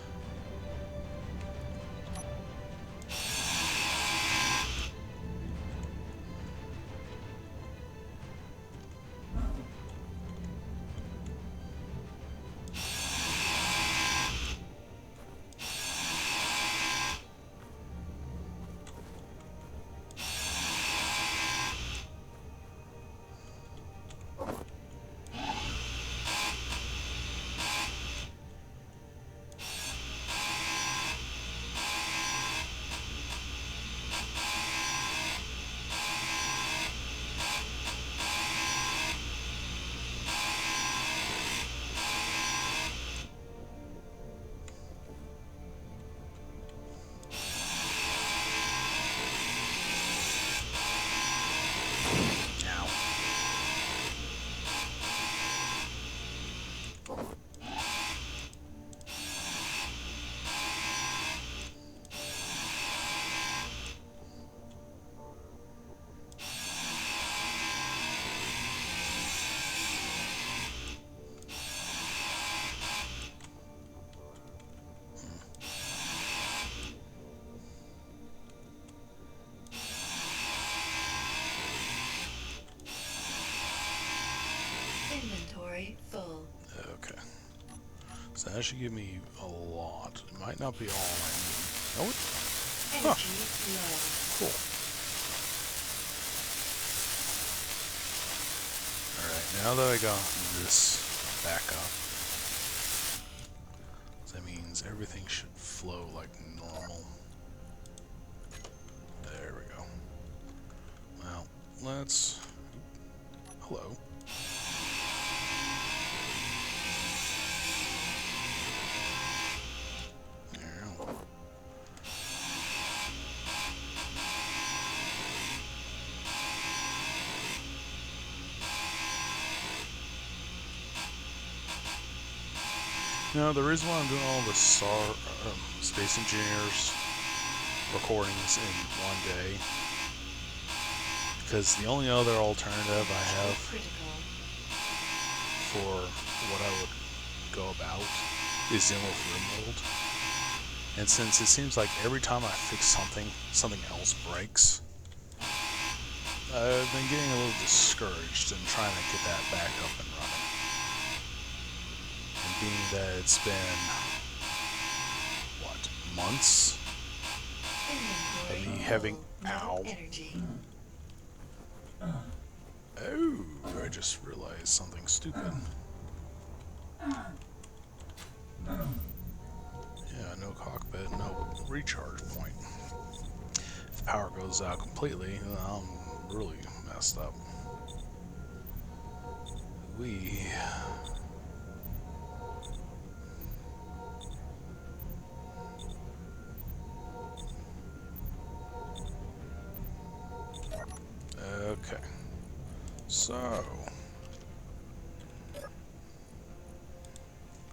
Inventory full. Okay. So that should give me a lot. It might not be all I need. Oh, Energy low. cool. Alright, now that I got this back up, that means everything should flow like normal. There we go. Well, let's... Hello. There. Now, the reason why I'm doing all the Space Engineers recordings in one day, because the only other alternative I have Critical. for what I would go about is dealing with room mold. And since it seems like every time I fix something, something else breaks, I've been getting a little discouraged and trying to get that back up and running. And being that it's been, what, months of Inventory me having, full. No ow. energy. Oh, I just realized something stupid. Yeah, no cockpit, no recharge point. If the power goes out completely, then I'm really messed up. Okay. So,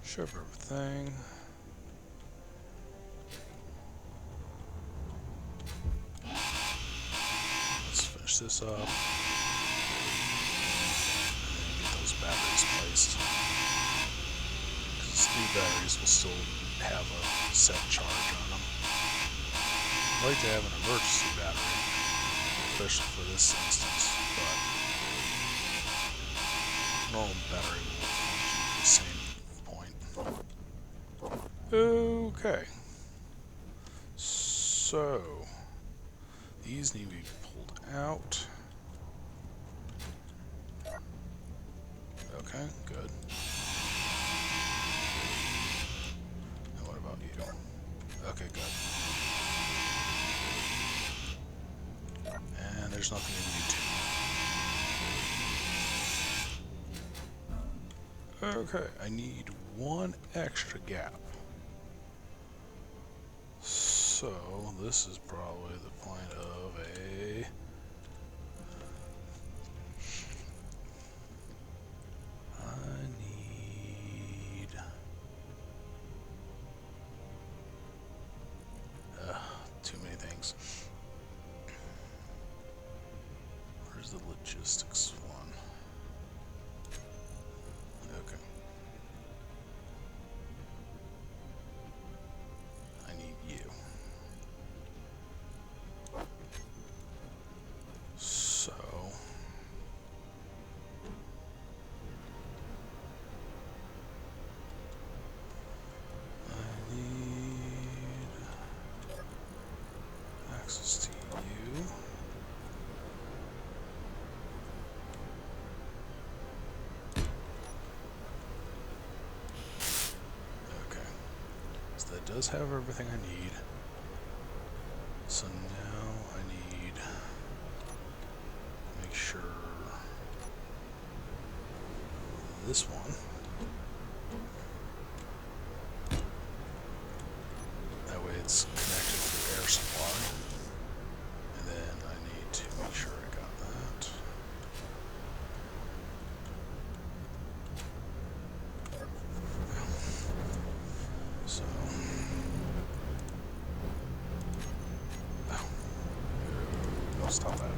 shove everything. Let's finish this up. And then get those batteries placed. Because new batteries will still have a set charge on them. I like to have an emergency battery, especially for this instance, but normal battery will function at the same point. Okay. So, these need to be pulled out. Okay, good. And what about you? Okay, good. And there's nothing in you too. Okay, I need one extra gap. So, this is probably the point of a... I need... too many things. Where's the logistics one? Okay. I need you. So... I need access to you. Okay. So that does have everything I need. So now I need to make sure this one. That way it's connected to air supply. And then I need to make sure I got that. So, oh, stop that.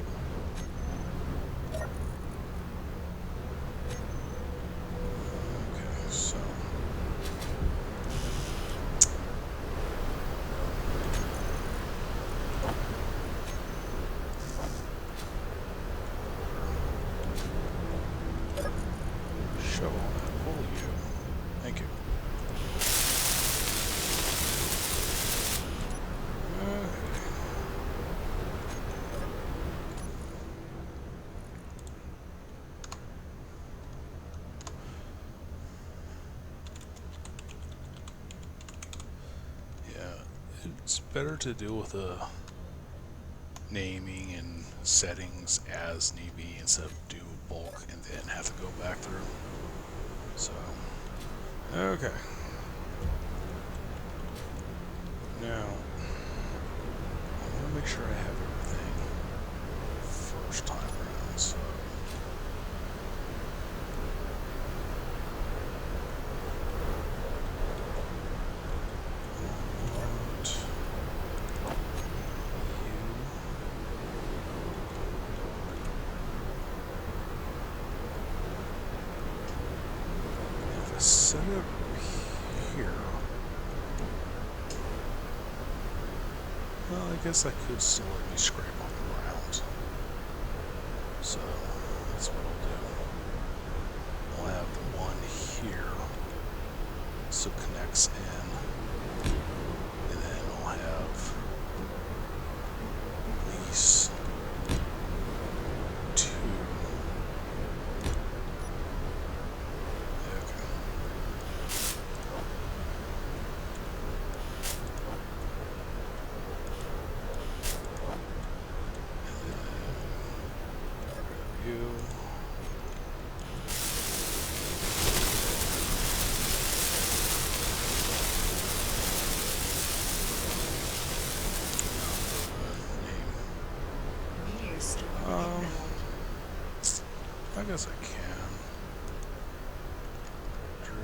shovel that pull you. Thank you. Yeah, it's better to deal with the naming and settings as need be instead of do bulk and then have to go back through. So, okay. Now, I want to make sure I have everything first time around, so. Set it here. Well, I guess I could still let me scrape on the ground. So that's what I'll do. I'll have one here, so it connects in, and then I'll have at least two. I guess I can. Drill.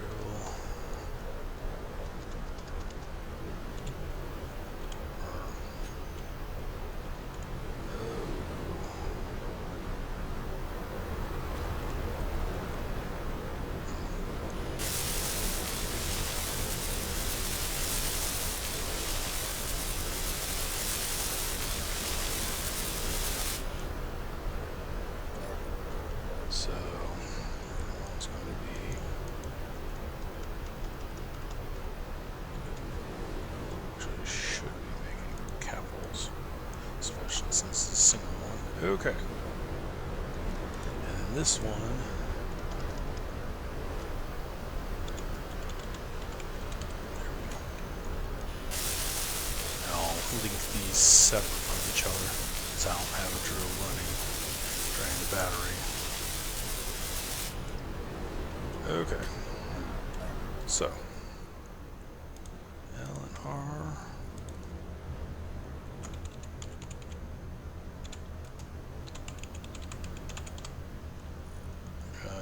So, it's going to be actually should be making capitals, especially since it's a single one. Okay. And then this one, there we go. And I'll link these separate from each other, so I don't have a drill running, draining the battery. Okay, so L and R.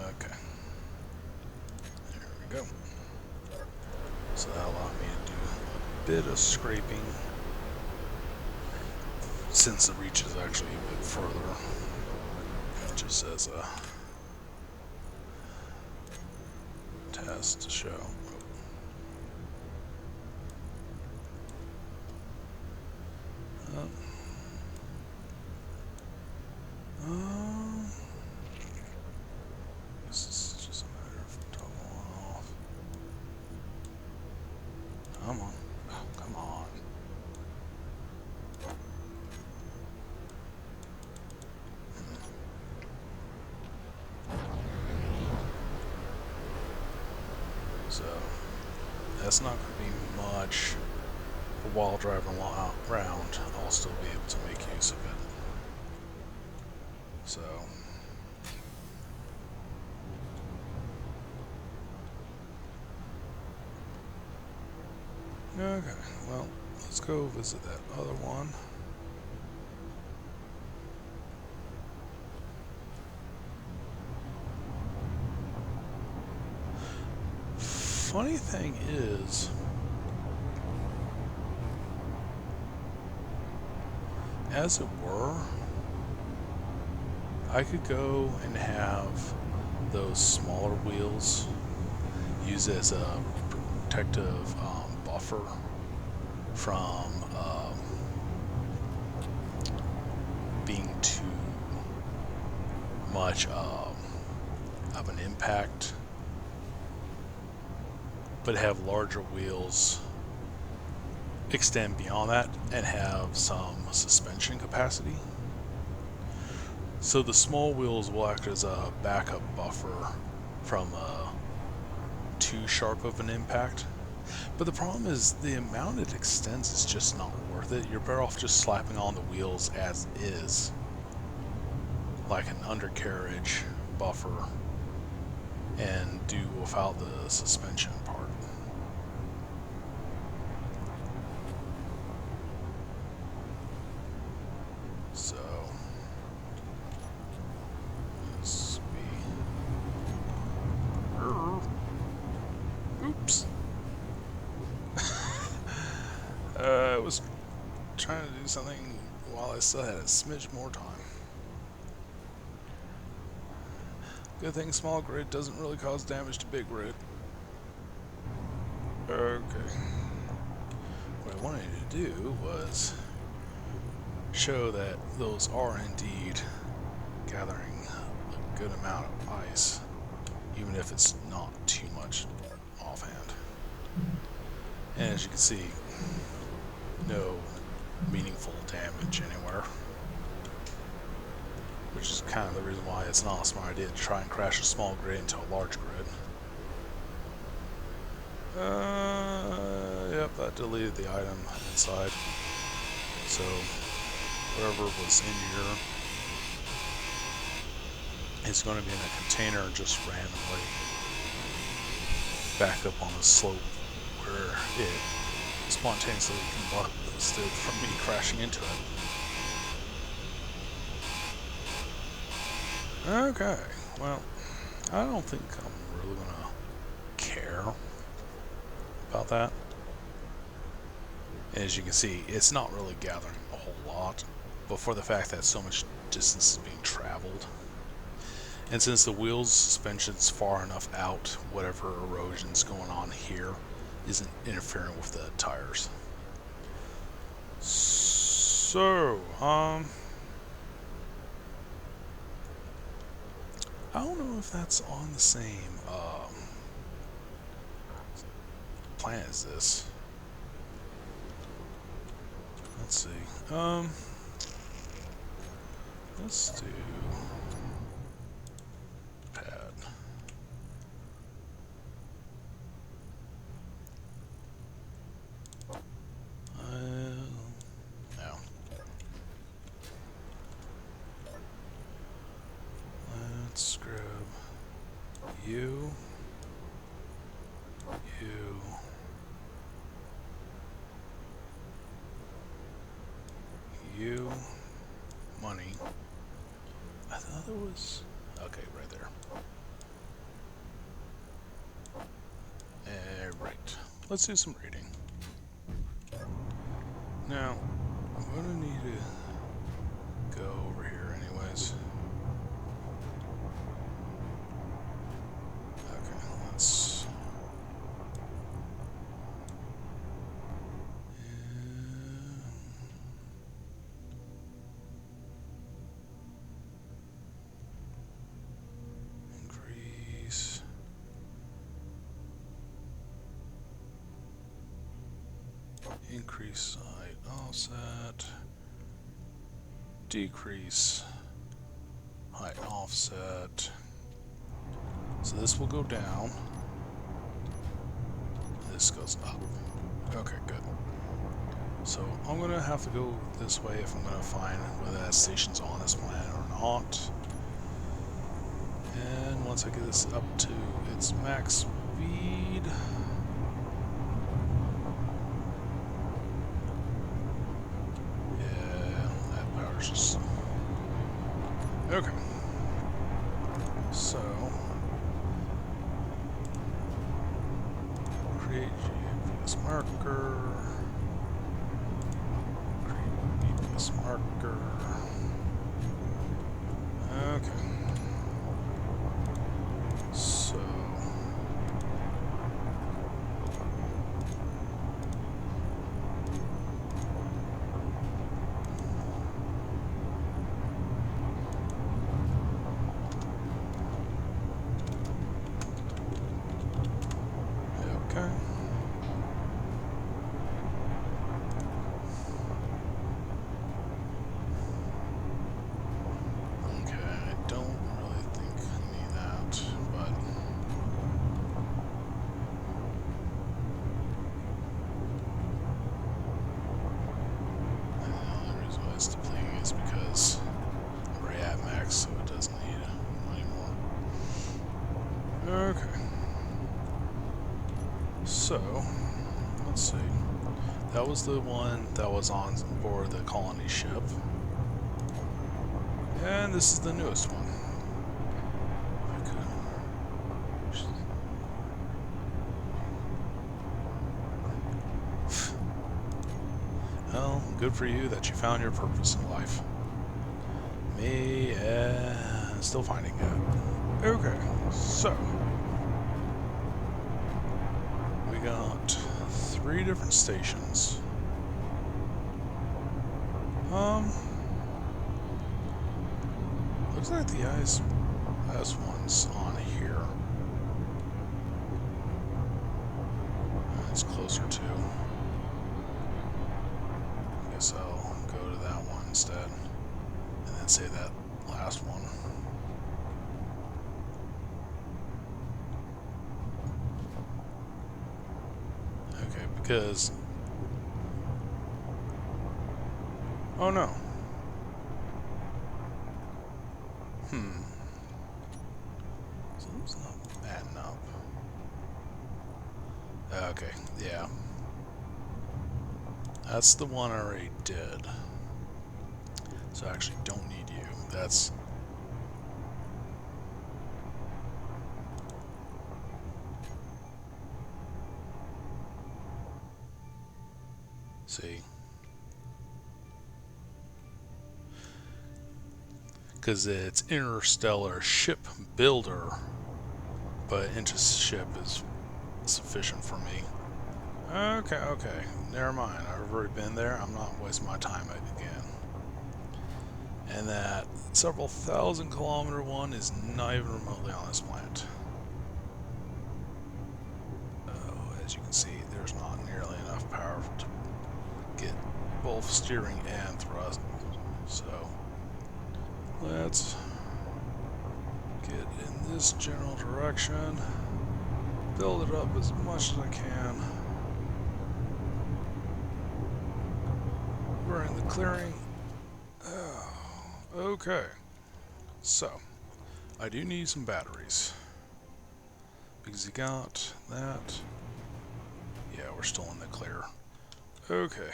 Okay, there we go. So that allowed me to do a bit of scraping since the reach is actually a bit further, just as a test to show. This is just a matter of toggling off. Come on. Oh, come on. So, that's not going to be much, but while driving around, I'll still be able to make use of it. So, okay, well, let's go visit that other one. Funny thing is, as it were, I could go and have those smaller wheels used as a protective buffer from being too much of an impact but have larger wheels extend beyond that and have some suspension capacity. So the small wheels will act as a backup buffer from too sharp of an impact. But the problem is the amount it extends is just not worth it. You're better off just slapping on the wheels as is, like an undercarriage buffer, and do without the suspension part. So let's be. Oops. I was trying to do something while I still had a smidge more time. Good thing small grid doesn't really cause damage to big grid. Okay. What I wanted to do was show that those are indeed gathering a good amount of ice, even if it's not too much offhand. And as you can see, no meaningful damage anywhere, which is kind of the reason why it's not a smart idea to try and crash a small grid into a large grid. Yep, that deleted the item inside. So whatever was in here is going to be in a container just randomly back up on the slope where it spontaneously combusted from me crashing into it. Okay, well, I don't think I'm really going to care about that. As you can see, it's not really gathering a whole lot, but for the fact that so much distance is being traveled, and since the wheel's suspension's far enough out, whatever erosion's going on here isn't interfering with the tires. So, I don't know if that's on the same planet as this. Let's see. Let's do pad. No. Let's grab you, you, money. I thought there was, okay, right there. Right. Let's do some reading. Now, I'm gonna need to go over here anyways. Okay, let's... increase... increase height offset, decrease height offset. So this will go down, this goes up. Okay, good. So I'm gonna have to go this way if I'm gonna find whether that station's on this planet or not. And once I get this up to its max speed, just... okay. So create GPS marker. Create GPS marker. Okay. So okay. Okay. So, let's see. That was the one that was on board the colony ship. And this is the newest one. Well, good for you that you found your purpose in life. Me, still finding it. Okay, so we got 3 different stations. Looks like the ice one's on here. It's closer to. I guess I'll go to that one instead, and then say that last one. Okay, because... Oh no. Something's not adding up. Okay, yeah. That's the one I already did. So I actually don't need you. That's... See? Because it's interstellar ship builder, but intership is sufficient for me. Okay, never mind. I've already been there. I'm not wasting my time again. And that several thousand kilometer one is not even remotely on this planet. Oh, as you can see, there's not nearly enough power to get both steering and thrust. So let's get in this general direction, build it up as much as I can. We're in the clearing. Oh, okay, so I do need some batteries because you got that. Yeah, we're still in the clear. Okay.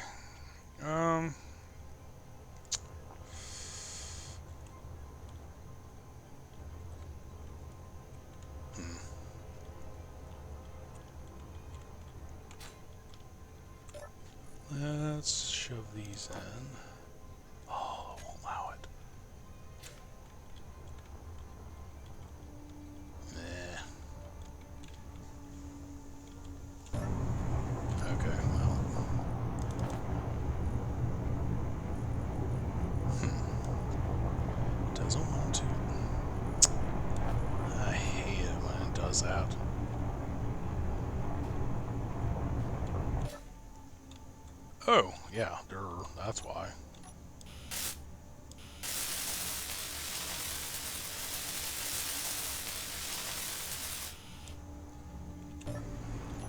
Let's shove these in. Oh, it won't allow it. Nah. Okay, well. Doesn't want to. I hate it when it does that. Oh, yeah, that's why.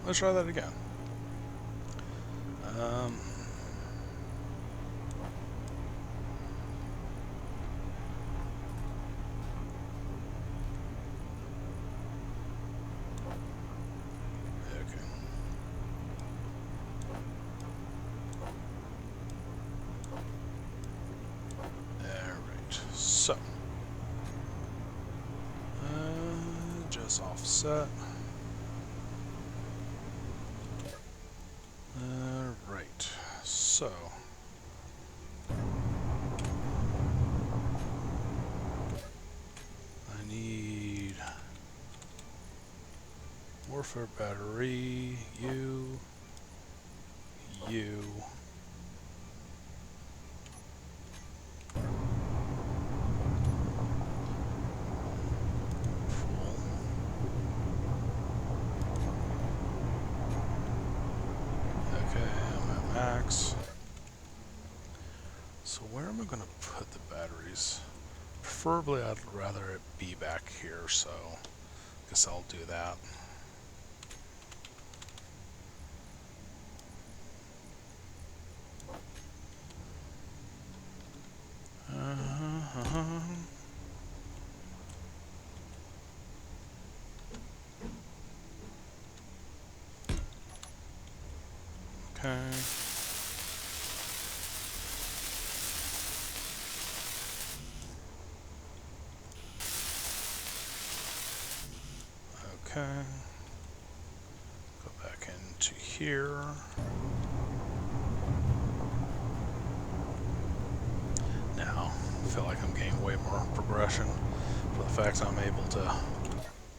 Let's try that again. Okay. Alright, so. Just offset. Alright, so. I need warfare battery, you. Okay, I'm at max. So where am I going to put the batteries? Preferably I'd rather it be back here, so I guess I'll do that. Okay. Okay. Go back into here. Now, I feel like I'm getting way more progression for the fact I'm able to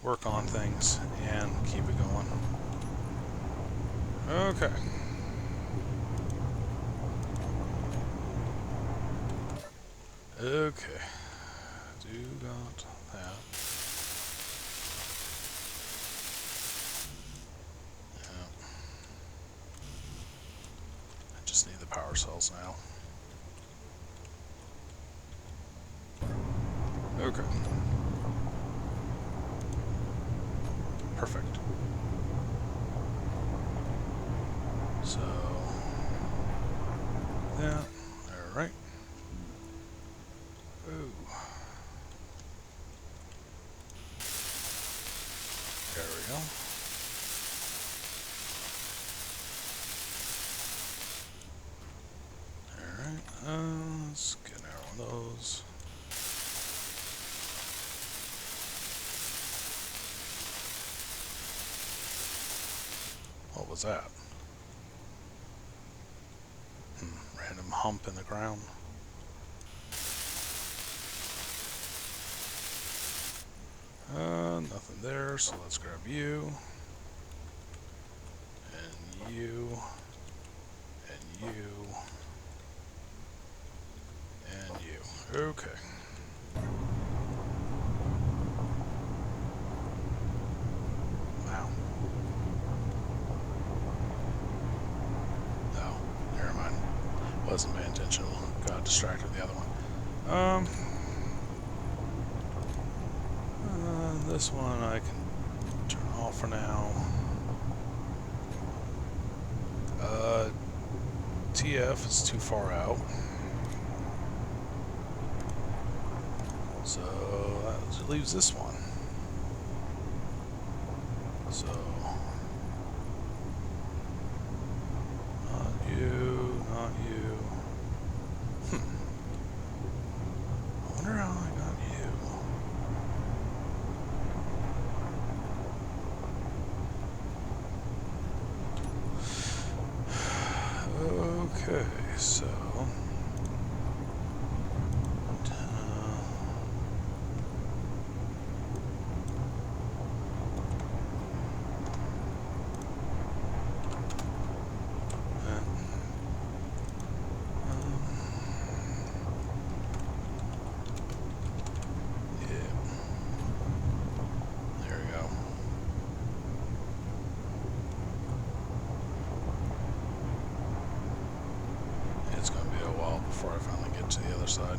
work on things and keep it going. Okay. Okay. Do got that. Yeah. I just need the power cells now. Okay. Perfect. So, yeah, alright. Ooh. There we go. Alright, let's get another one of those. What was that? Random hump in the ground. Nothing there, so let's grab you. And you. And you. And you. Okay. Wow. No, never mind. Wasn't paying attention. Got distracted with the other one. This one I can turn off for now. TF is too far out. So that leaves this one. So not you, not you. I wonder how I got you. Okay, so it's going to be a while before I finally get to the other side.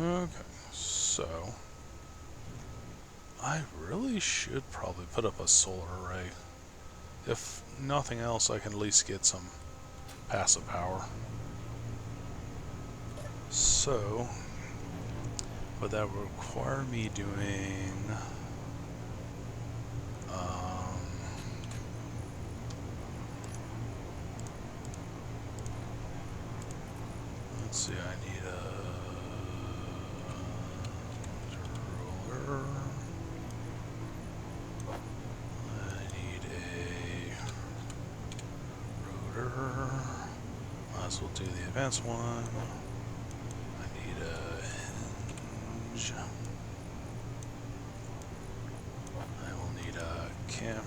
Okay, so I really should probably put up a solar array. If nothing else, I can at least get some passive power. So, but that would require me doing let's see, I need a roller. I need a rotor. Might as well do the advanced one. I need a hinge. I will need a camera.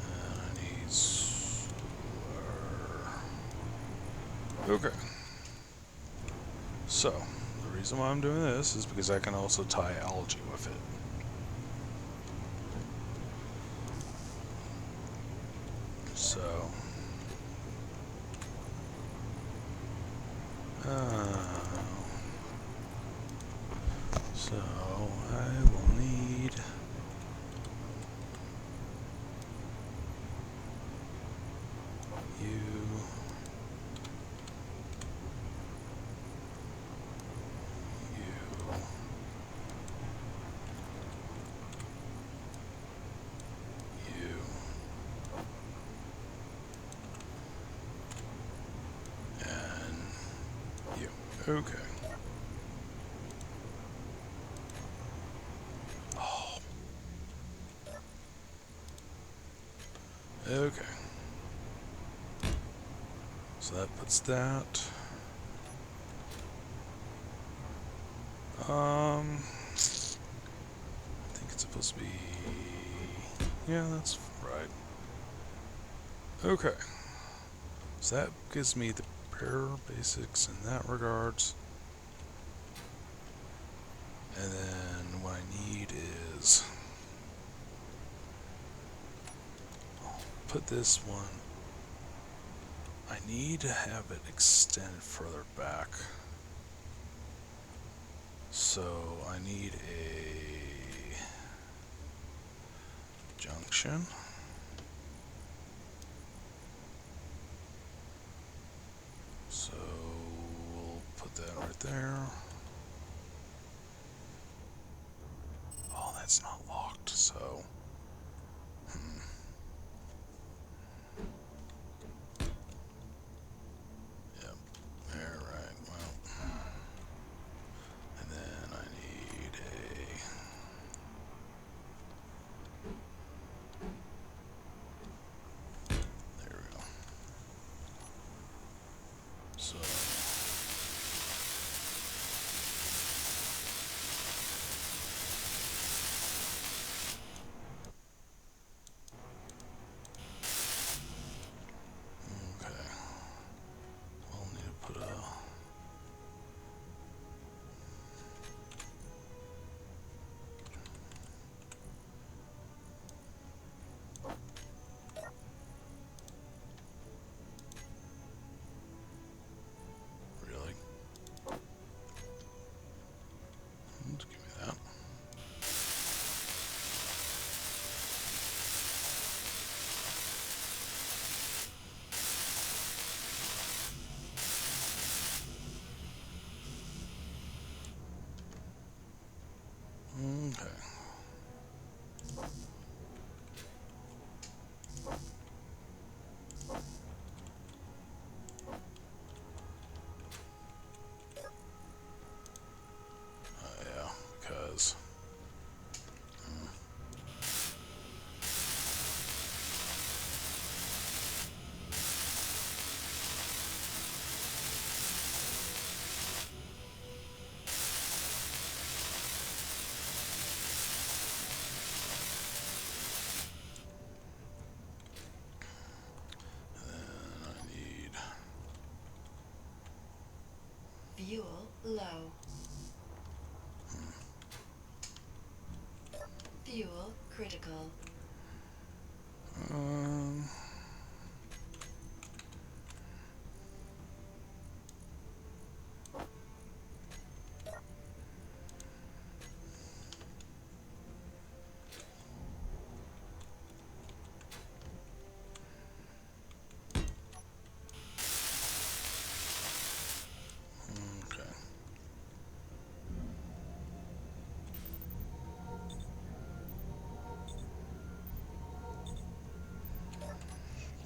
And I need solar. Okay. So, the reason why I'm doing this is because I can also tie algae with it. So, so I will need Okay. Oh. Okay. So that puts that. I think it's supposed to be. Yeah, that's right. Okay. So that gives me the bare basics in that regards. And then what I need is I'll put this one. I need to have it extend further back. So I need a junction. So we'll put that right there. Oh, that's not locked, so. Yep. There, right. Well. And then I need a. There we go. So. Okay. I'll need to put a. Really? Just give me that. Okay. Yeah, because. Then I need. Fuel low. Fuel critical. Um. Okay.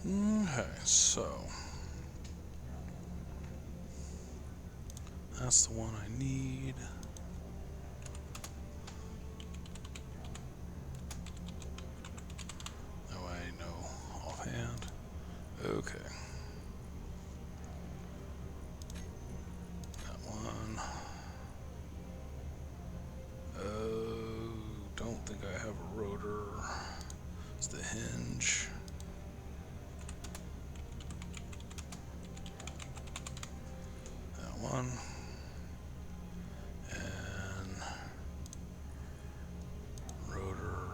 Okay, so that's the one I need. That way I know offhand. Okay. That one. Oh, don't think I have a rotor. It's the hinge. That one. And rotor.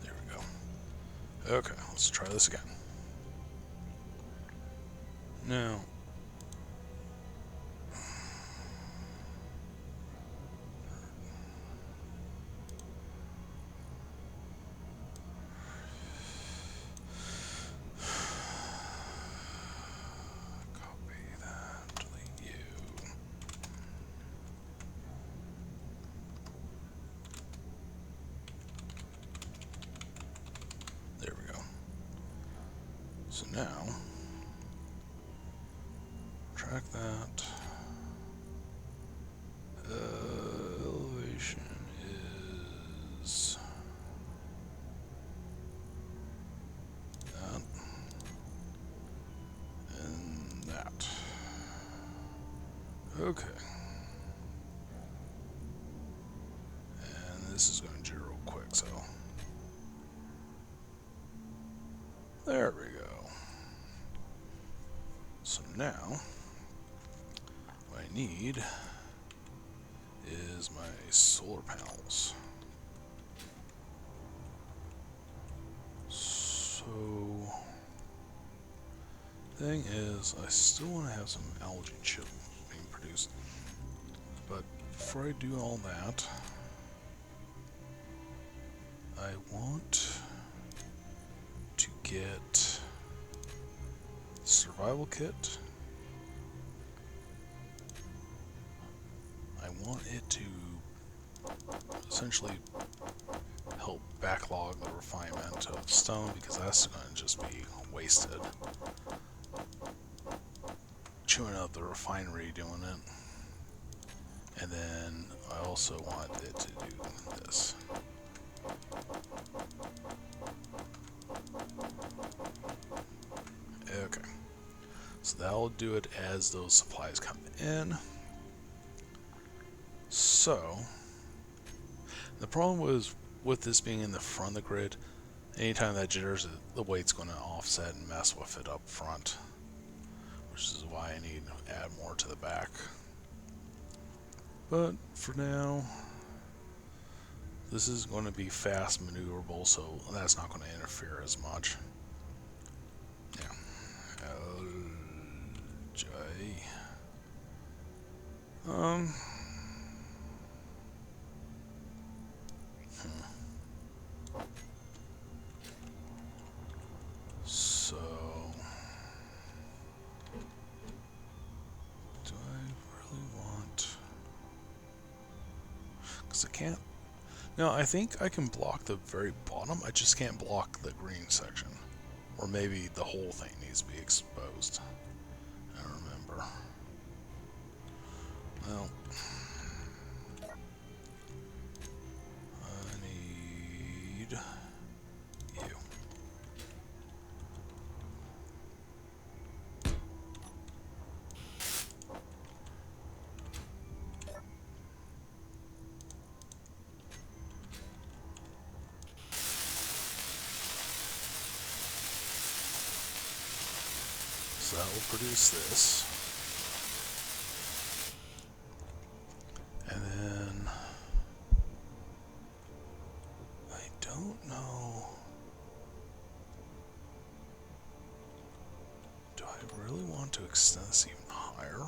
There we go. Okay, let's try this again. Now, copy that, delete you. now, track that. Elevation is that and that. Okay. And this is going to do real quick, so there we go. So now, what I need is my solar panels. So, thing is, I still want to have some algae chip being produced. But before I do all that, I want to get survival kit. I want it to essentially help backlog the refinement of stone, because that's going to just be wasted chewing out the refinery doing it. And then I also want it to do this. Okay, so that'll do it as those supplies come in. So the problem was with this being in the front of the grid, anytime that jitters, the weight's going to offset and mess with it up front, which is why I need to add more to the back. But for now, this is going to be fast maneuverable, so that's not going to interfere as much. Yeah. LJ. So, do I really want? Because I can't. No, I think I can block the very bottom. I just can't block the green section, or maybe the whole thing needs to be exposed. I don't remember. Well, I need you. So that will produce this. And then I don't know. Do I really want to extend this even higher?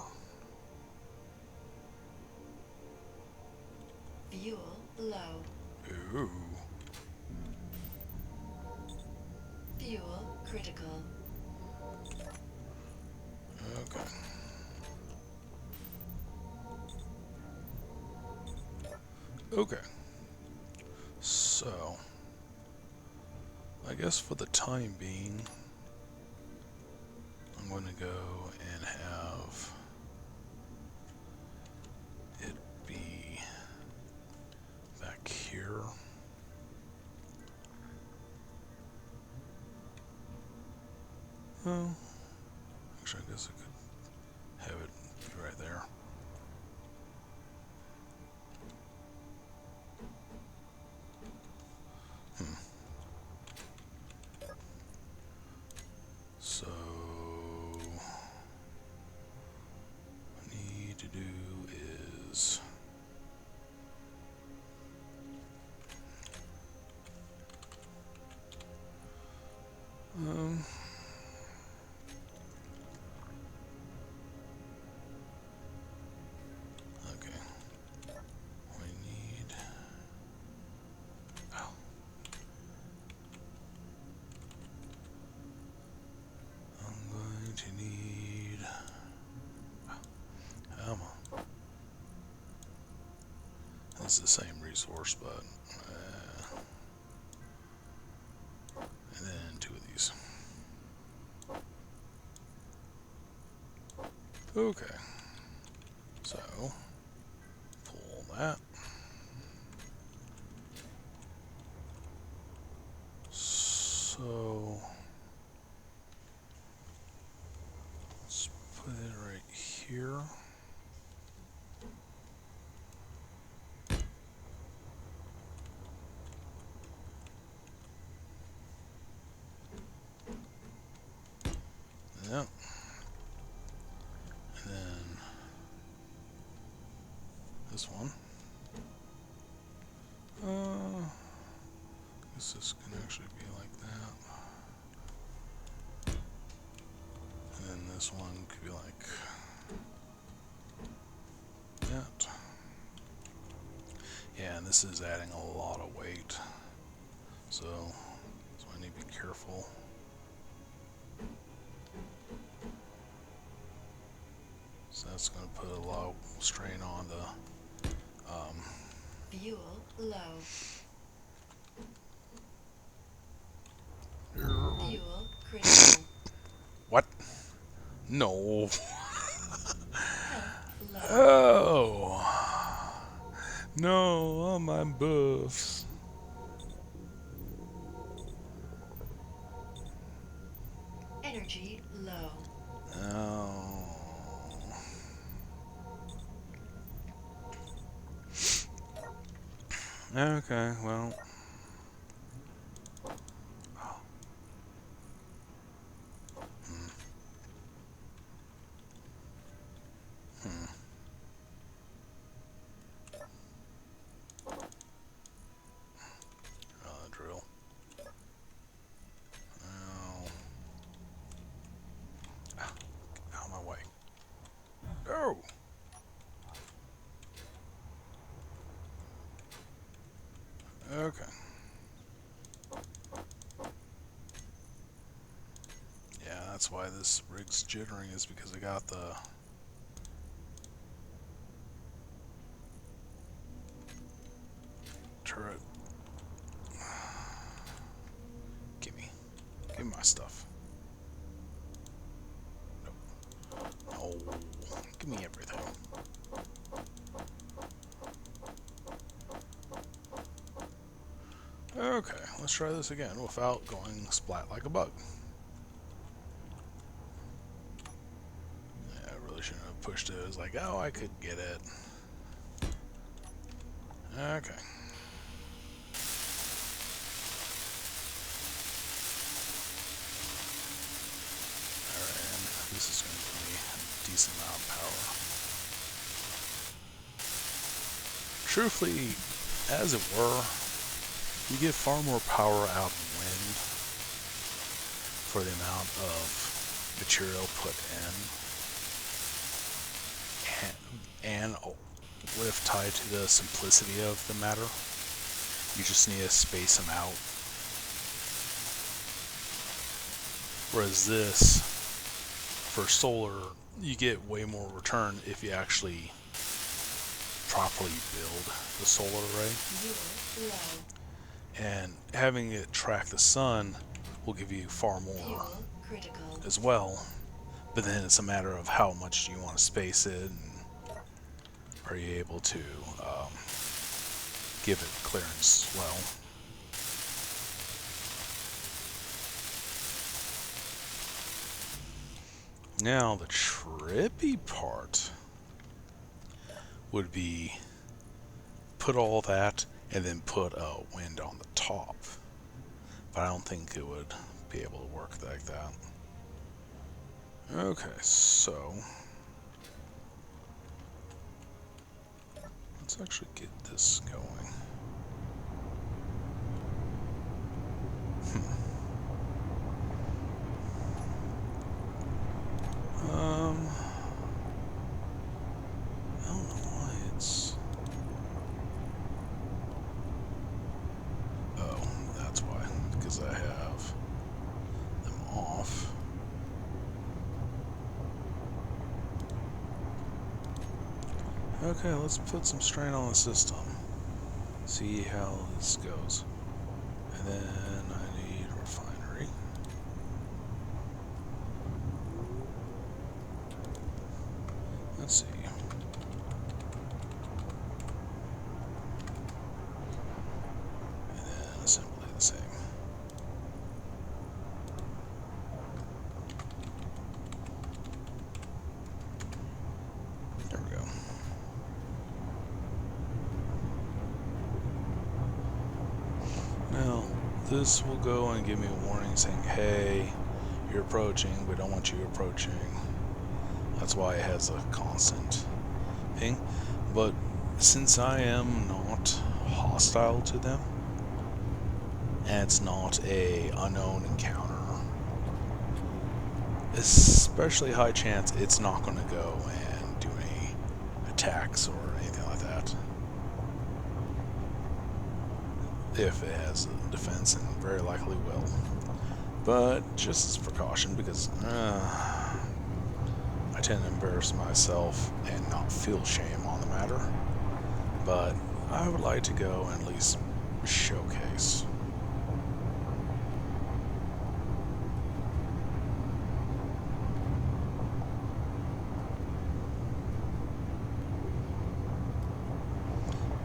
Fuel low. Ooh. Fuel critical. Okay. Okay. So, I guess for the time being, I'm going to go and have it be back here. Oh, actually, I guess I could have it be right there. So, what I need to do is okay. We need. Oh. I'm going to need. Come on. It's the same resource, but. And then two of these. Okay. So, pull that. So, let's put it right here. Yep. And then this one. This can actually be like that. And then this one could be like that. Yeah, and this is adding a lot of weight. So I need to be careful. So that's going to put a lot of strain on the Fuel low. Fuel critical. What? No. Health low. Oh. No, all my buffs. Energy low. Oh. Okay, well. Drill. Oh. Out of my way. Oh. Okay. Yeah, that's why this rig's jittering, is because I got the turret. Give me my stuff. No, give me everything. Okay, let's try this again without going splat like a bug. Yeah, I really shouldn't have pushed it. It was like, oh, I could get it. Okay. Alright, and this is going to give me a decent amount of power. Truthfully, as it were, you get far more power out of wind for the amount of material put in. And with tied to the simplicity of the matter, you just need to space them out. Whereas this, for solar, you get way more return if you actually properly build the solar array. And having it track the sun will give you far more as well. But then it's a matter of how much do you want to space it, and are you able to give it clearance well. Now the trippy part would be put all that and then put a wind on the top. But I don't think it would be able to work like that. Okay, so let's actually get this going. I don't know why it's... Oh, that's why. Because I have them off. Okay, let's put some strain on the system. See how this goes. And then I need refinery. this will go and give me a warning saying, hey, you're approaching, we don't want you approaching. That's why it has a constant ping. But since I am not hostile to them, and it's not a unknown encounter, especially high chance it's not going to go and do any attacks or anything like that. If it has a defense, and very likely will. But just as precaution, because I tend to embarrass myself and not feel shame on the matter. But I would like to go and at least showcase.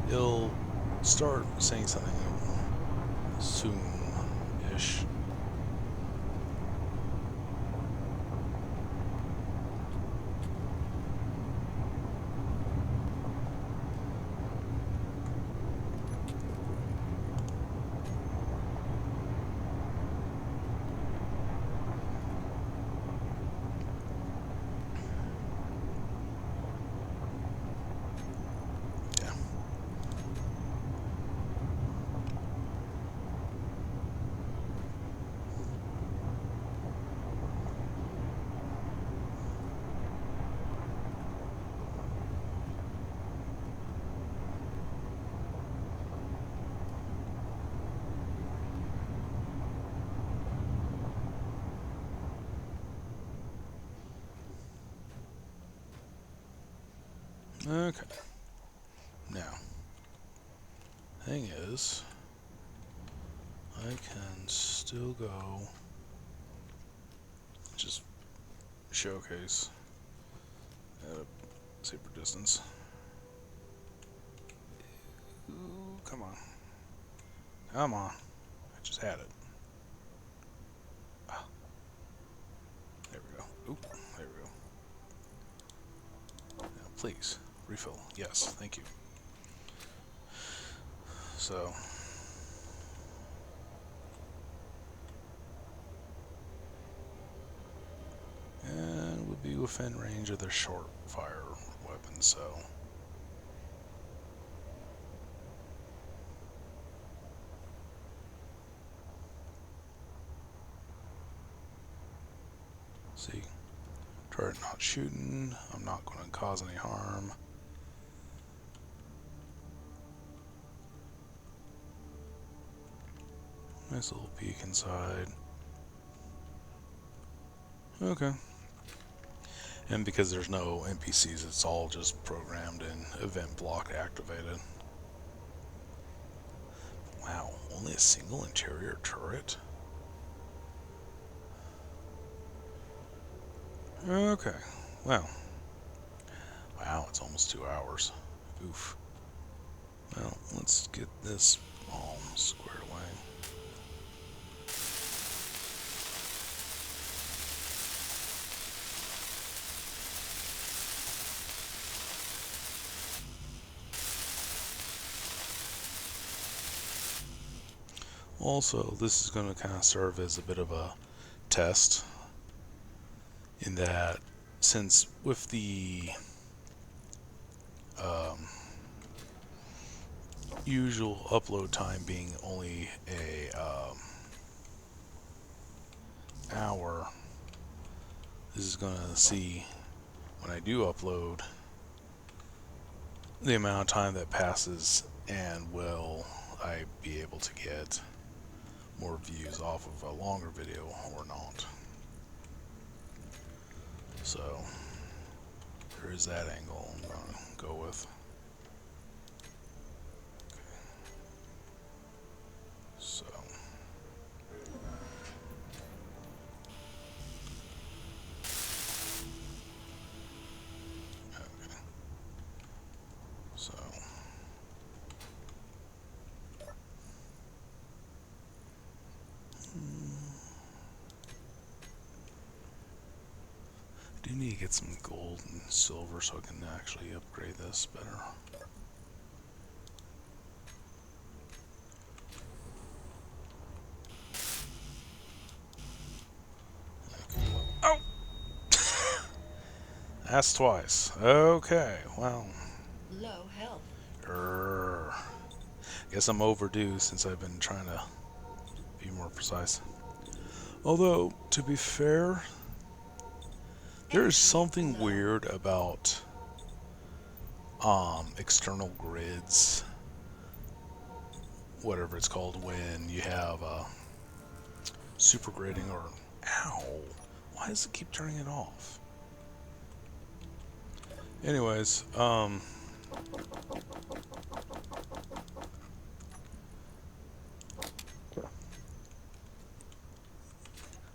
He'll start saying something soon-ish. Okay. Now, thing is, I can still go just showcase at a safer distance. Ooh, come on. Come on. I just had it. Ah, there we go. Oop, there we go. Now, please, refill. Yes, thank you. So, and would be within range of their short fire weapons, so. See, turret not shooting. I'm not going to cause any harm. Nice little peek inside. Okay. And because there's no NPCs, it's all just programmed and event block activated. Wow, only a single interior turret? Okay, well. Wow, it's almost 2 hours. Oof. Well, let's get this all squared away. Also, this is going to kind of serve as a bit of a test in that since with the usual upload time being only a hour, this is going to see when I do upload the amount of time that passes and will I be able to get more views off of a longer video or not. So there is that angle I'm going to go with. Okay. So okay. So I do need to get some gold and silver so I can actually upgrade this better. Ask twice. Okay, well. Low health. Guess I'm overdue since I've been trying to be more precise. Although, to be fair, there's Energy something low. weird about external grids, whatever it's called, when you have super gridding or ow, why does it keep turning it off? Anyways,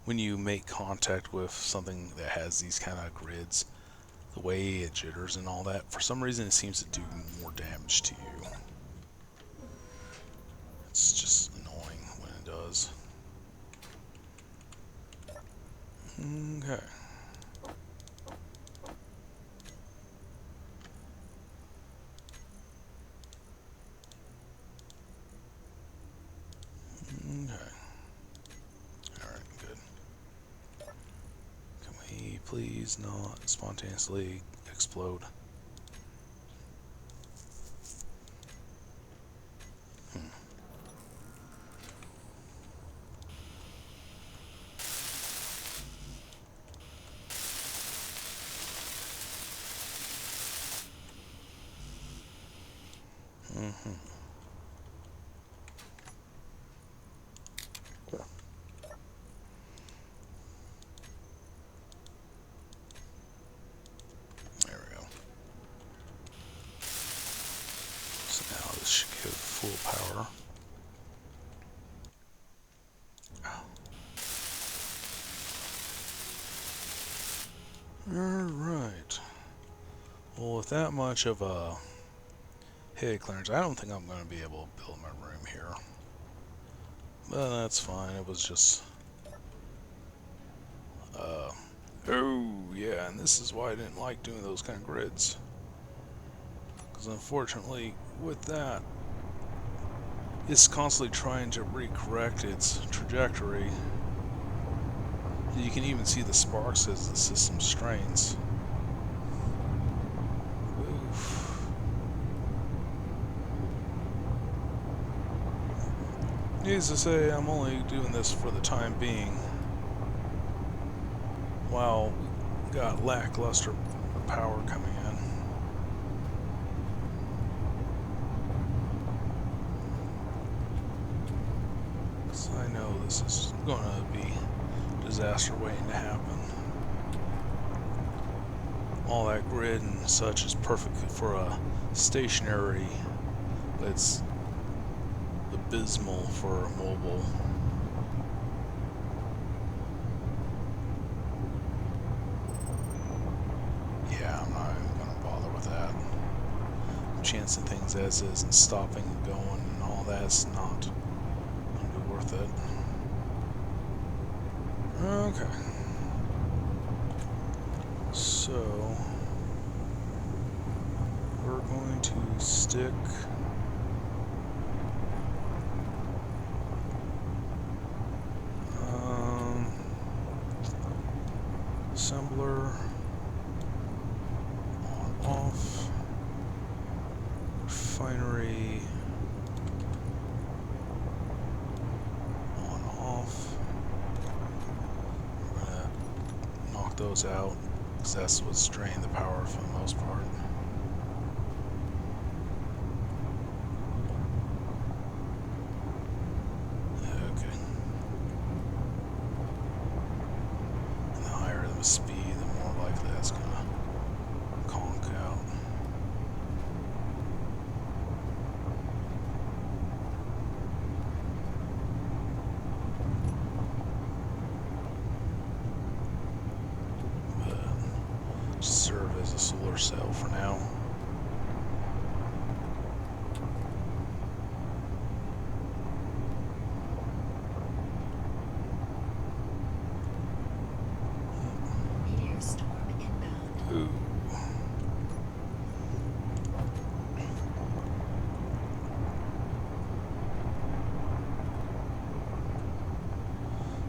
when you make contact with something that has these kind of grids, the way it jitters and all that, for some reason it seems to do more damage to you. It's just annoying when it does. Okay. Okay. Alright, good. Can we please not spontaneously explode? Mm-hmm. There we go. So now this should give full power. Alright. Well, with that much of a hit clearance, I don't think I'm going to be able to build my room here. But that's fine. It was just... oh, yeah, and this is why I didn't like doing those kind of grids. Because unfortunately, with that, it's constantly trying to recorrect its trajectory. You can even see the sparks as the system strains. Oof. Needless to say, I'm only doing this for the time being. While we got lackluster power coming in. So I know this is going to be a disaster waiting to happen. All that grid and such is perfect for a stationary, but it's abysmal for a mobile. Yeah, I'm not even going to bother with that. Chancing things as is and stopping and going and all that's not going to be worth it. Okay. So we're going to stick assembler on off, refinery on off. We're gonna knock those out because that's what's draining the power for the most part. Okay. And the higher the speed, the more likely that's gonna conk out. But just serve as a solar cell for now. Meteor storm inbound. Ooh.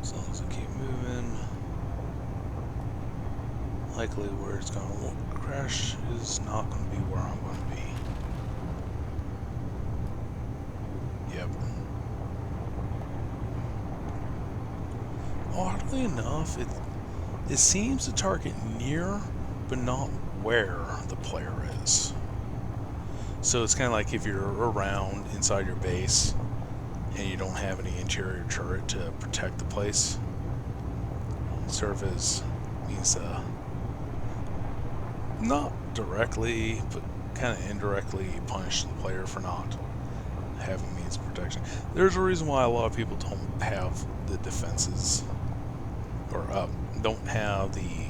As long as I keep moving. likely where it's going to crash is not going to be where I'm going to be. Yep. Oddly enough, it seems to target near, but not where the player is. So it's kind of like if you're around inside your base and you don't have any interior turret to protect the place. Surface means not directly, but kind of indirectly punish the player for not having means of protection. There's a reason why a lot of people don't have the defenses, or don't have the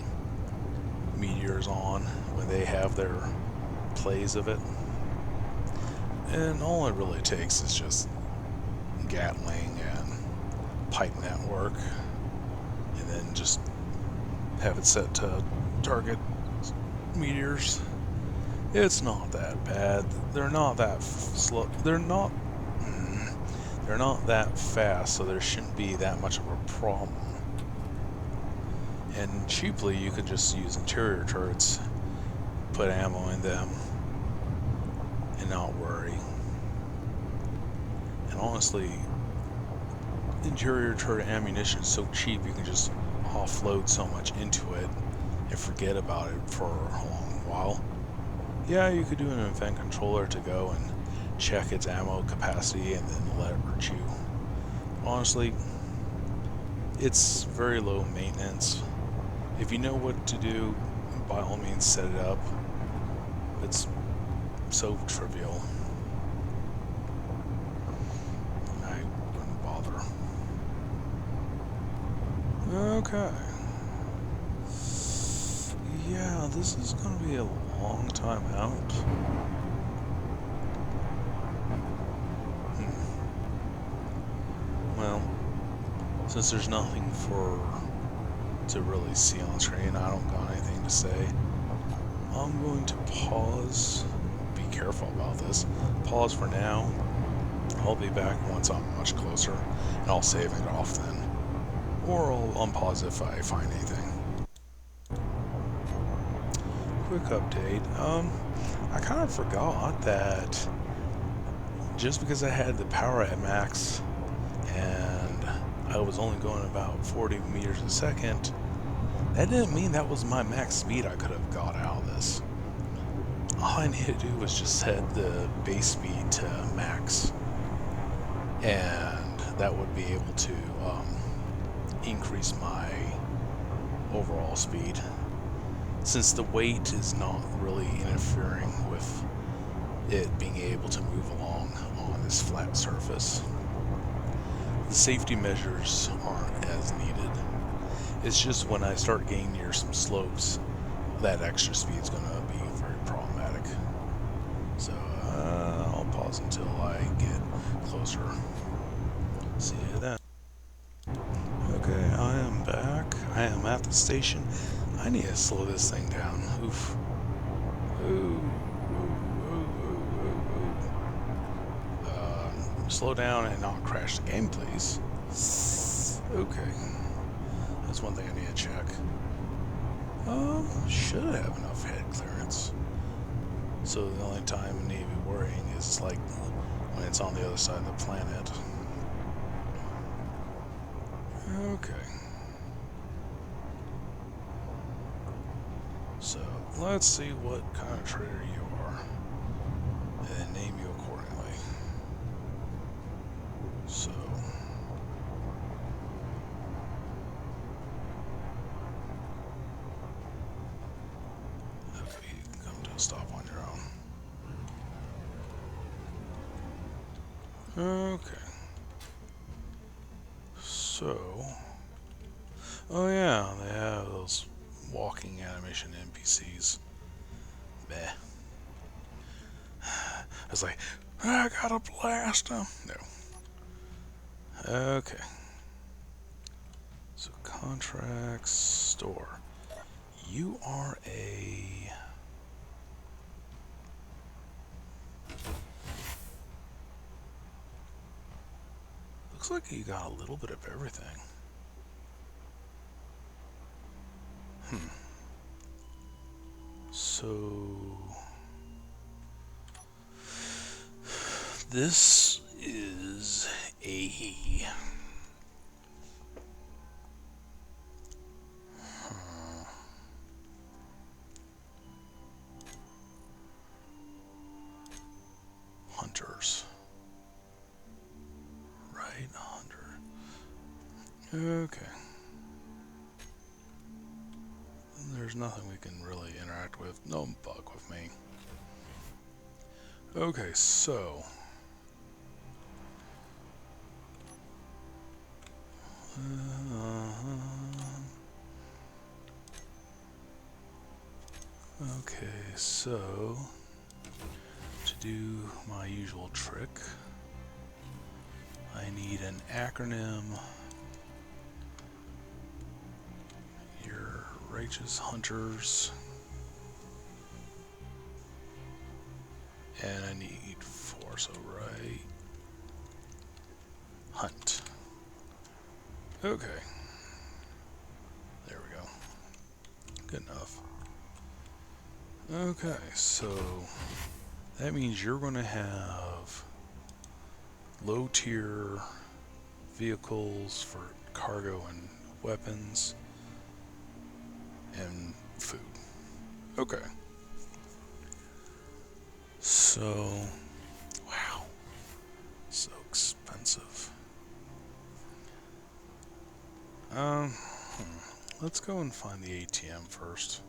meteors on when they have their plays of it. And all it really takes is just Gatling and pipe network, and then just have it set to target meteors. It's not that bad. They're not that slow. They're not that fast, so there shouldn't be that much of a problem. And cheaply, you could just use interior turrets, put ammo in them, and not worry. And honestly, interior turret ammunition is so cheap, you can just offload so much into it and forget about it for a long while. Yeah, you could do an event controller to go and check its ammo capacity and then let it hurt you. Honestly, it's very low maintenance. If you know what to do, by all means set it up. It's so trivial. I wouldn't bother. Okay. Yeah, this is going to be a long time out. Well, since there's nothing to really see on screen, I don't got anything to say. I'm going to pause. Be careful about this. Pause for now. I'll be back once I'm much closer, and I'll save it off then. Or I'll unpause if I find anything. Quick update. I kind of forgot that just because I had the power at max and I was only going about 40 meters a second, that didn't mean that was my max speed I could have got out of this. All I needed to do was just set the base speed to max, and that would be able to increase my overall speed, since the weight is not really interfering with it being able to move along on this flat surface. The safety measures aren't as needed. It's just when I start getting near some slopes, that extra speed is going to be very problematic. So I'll pause until I get closer. See you then. Okay, I am back. I am at the station. I need to slow this thing down. Oof. Slow down and not crash the game, please. Okay. That's one thing I need to check. Should have enough head clearance. So the only time I need to be worrying is like when it's on the other side of the planet. Okay. So let's see what kind of trader you are, and then name you accordingly. So okay, you can come to a stop on your own. Okay. So, oh yeah, they have those walking animation NPCs. Meh. I was like, I gotta blast them. No. Okay. So contracts, store. You are a... Looks like you got a little bit of everything. So this is a hunters, right? Hunter. Okay. There's nothing we can really interact with. No bug with me. Okay, so okay, so to do my usual trick, I need an acronym. Your righteous hunters, and I need 4. So right, hunt. Okay, there we go. Good enough. Okay, so that means you're going to have low tier vehicles for cargo and weapons and food. Okay. So, wow, so expensive. Let's go and find the ATM first.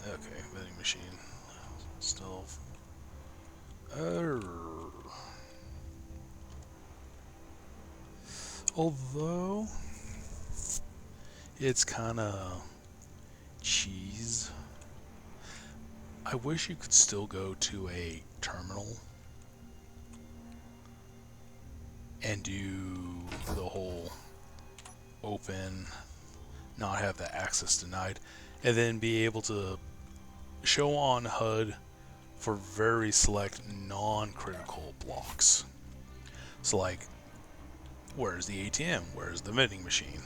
Okay, vending machine. Still. Although it's kind of cheese. I wish you could still go to a terminal and do the whole open, not have the access denied, and then be able to show on HUD for very select non-critical blocks. So like, where's the ATM? Where's the vending machine?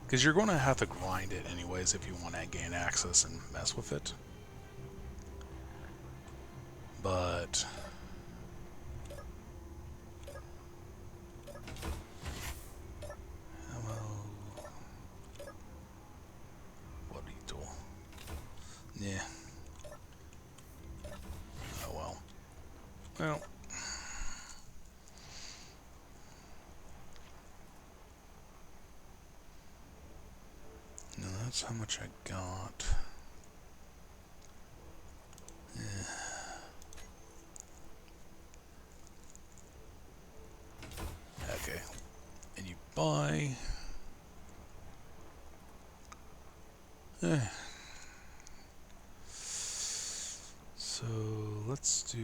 Because you're going to have to grind it anyways if you want to gain access and mess with it. But what do you do? Yeah. Oh well. Well. No, that's how much I got. Yeah. Okay. And you buy. So let's do.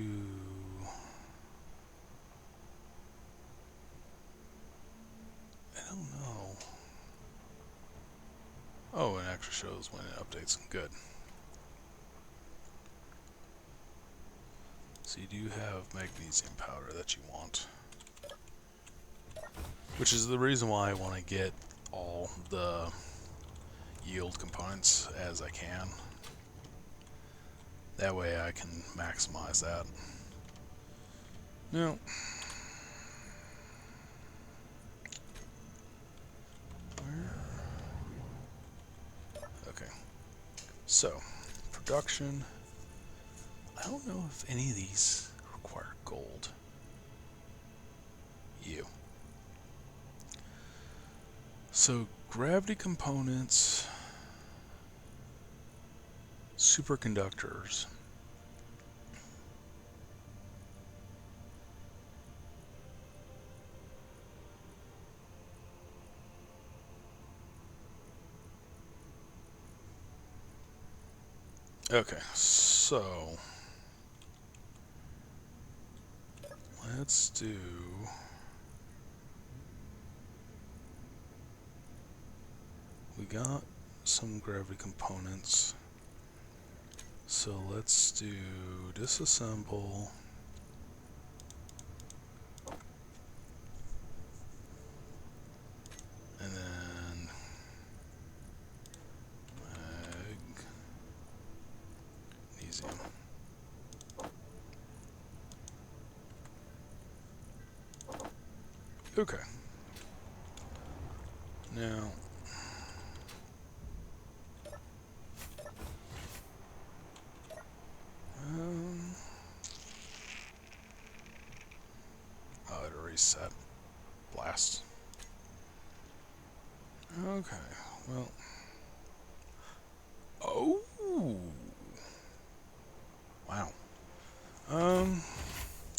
I don't know. Oh, it actually shows when it updates. Good. So you do have magnesium powder that you want. Which is the reason why I want to get all the yield components as I can. That way I can maximize that. Now, okay. So, production. I don't know if any of these require gold. You. So, gravity components, superconductors. Okay, so let's do. We got some gravity components. So let's do disassemble. Okay. Now... oh, it reset. Blast. Okay, well... Oh! Wow.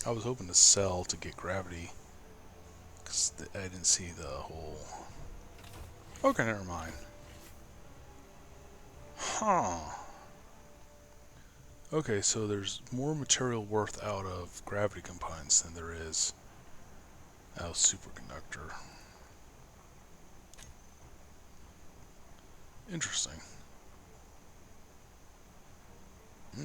I was hoping to sell to get gravity, because I didn't see the whole... Okay, never mind. Huh. Okay, so there's more material worth out of gravity components than there is out of superconductor. Interesting. Hmm.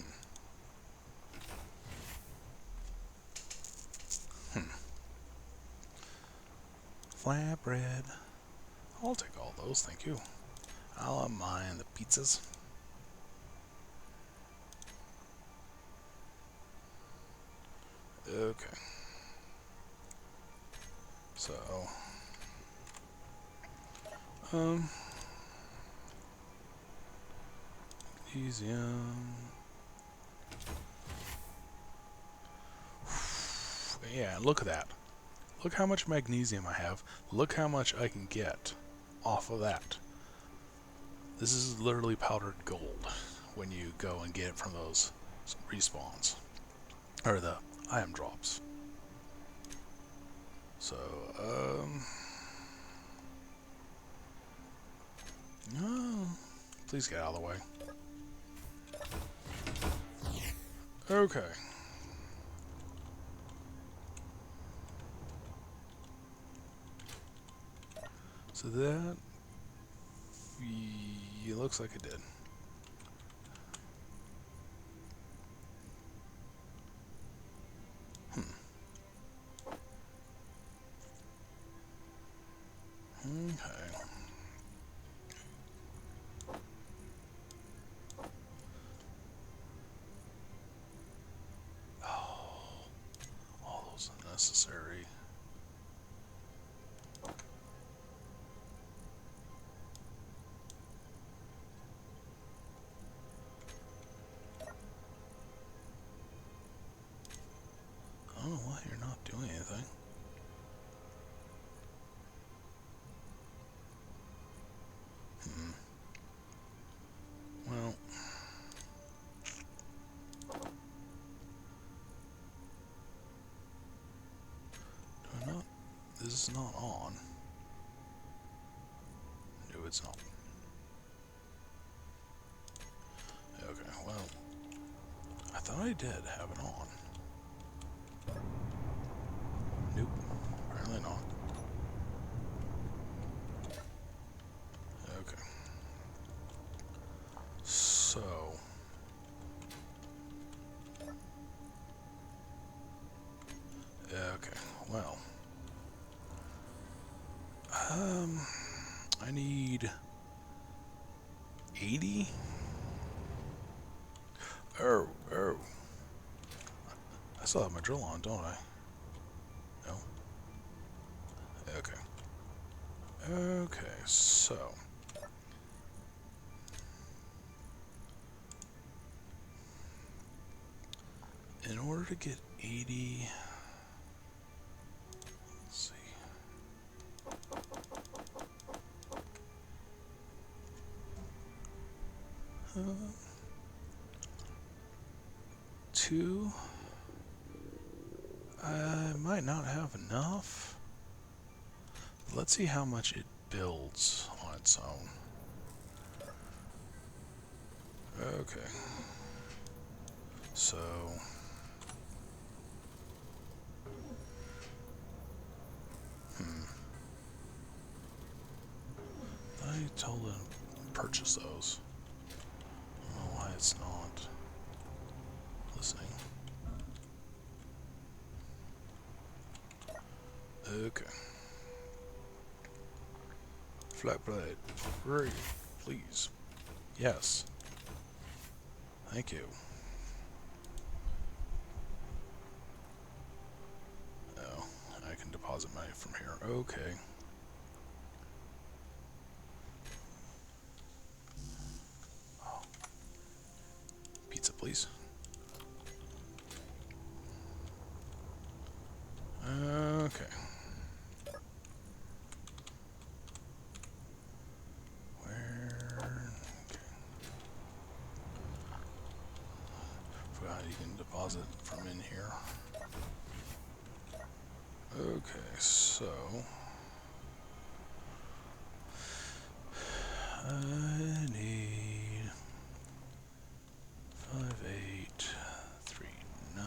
Flatbread. I'll take all those, thank you. I'll mind the pizzas. Okay. So, magnesium. Yeah, look at that. Look how much magnesium I have. Look how much I can get off of that. This is literally powdered gold when you go and get it from those respawns. Or the item drops. So, no, please get out of the way. Okay. So that... it looks like it did. Okay. Oh, all those unnecessary. I don't know why you're not doing anything. Well, do I not? This is not on. No, it's not. Okay, well, I thought I did have it on. Nope, apparently not. Okay. So... okay, well... I need... 80? Oh. I still have my drill on, don't I? No? Okay. Okay, so... in order to get 80... let's see... 2... I might not have enough. Let's see how much it builds on its own. Okay. So... I told him to purchase those. I don't know why it's not listening. Okay. Flatblade. Great. Please. Yes. Thank you. Oh, I can deposit money from from here. Okay. Oh. Pizza, please. Okay. Where? Okay. Forgot you can deposit from in here. Okay, so I need 5839.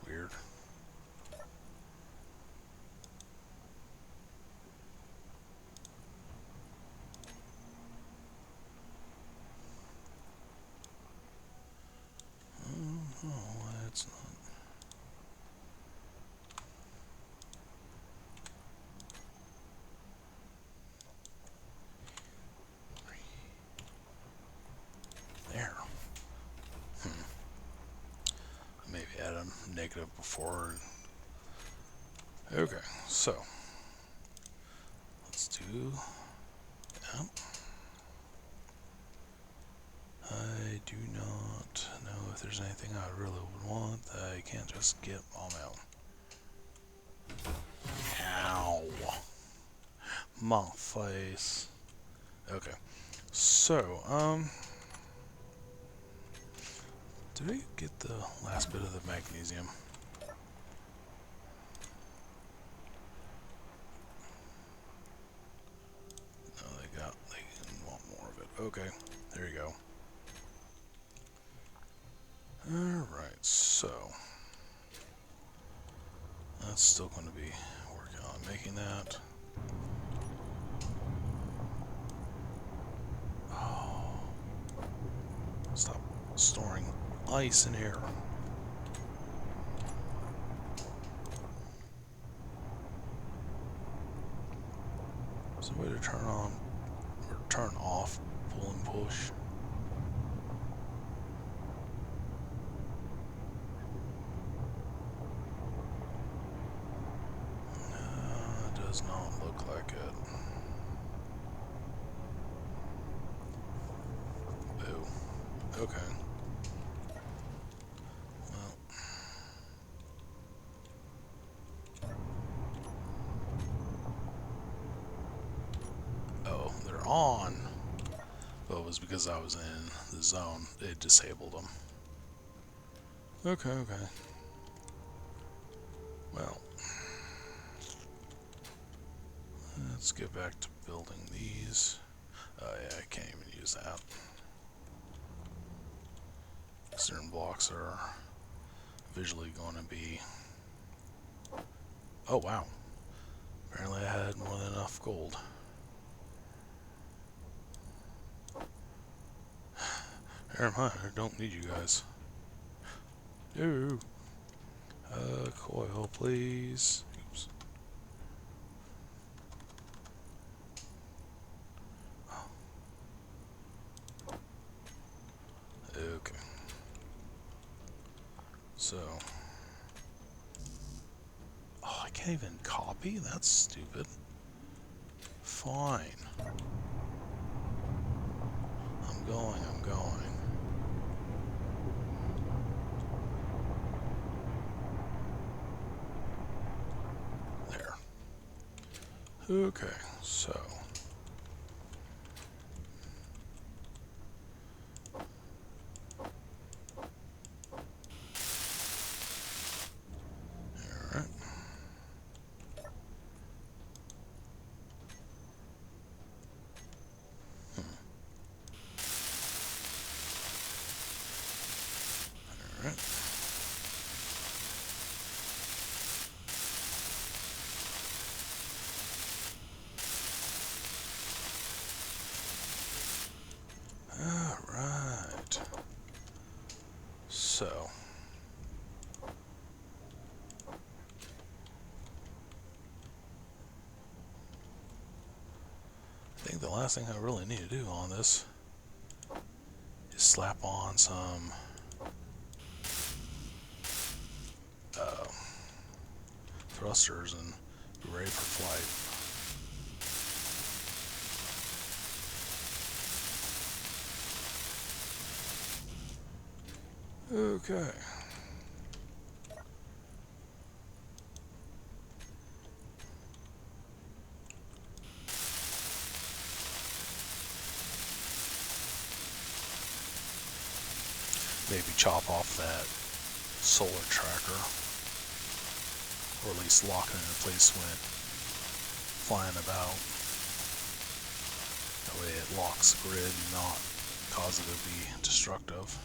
Weird. Oh, that's not. There. Maybe add a negative before. Okay, so let's do. Yep. I do not know if there's anything I really would want that I can't just get on my own. Ow. My face. Okay. So, did I get the last bit of the magnesium? No, they want more of it. Okay, there you go. Alright, so that's still going to be working on making that. Oh, stop storing ice in here. Is there a way to turn on or turn off pull and push? It does not look like it. Boo. Okay. Well. Oh, they're on. But it was because I was in the zone. It disabled them. Okay, okay. Well. Let's get back to building these. Oh yeah, I can't even use that. Certain blocks are visually going to be... Oh wow. Apparently I had more than enough gold. Never mind, I don't need you guys. No. Coil, please. Oops. Okay. So. Oh, I can't even copy? That's stupid. Fine. I'm going. There. Okay, so. Alright. Alright. I think the last thing I really need to do on this is slap on some thrusters and be ready for flight. Okay. Maybe chop off that solar tracker, or at least lock it in place when flying about. That way it locks the grid and not cause it to be destructive.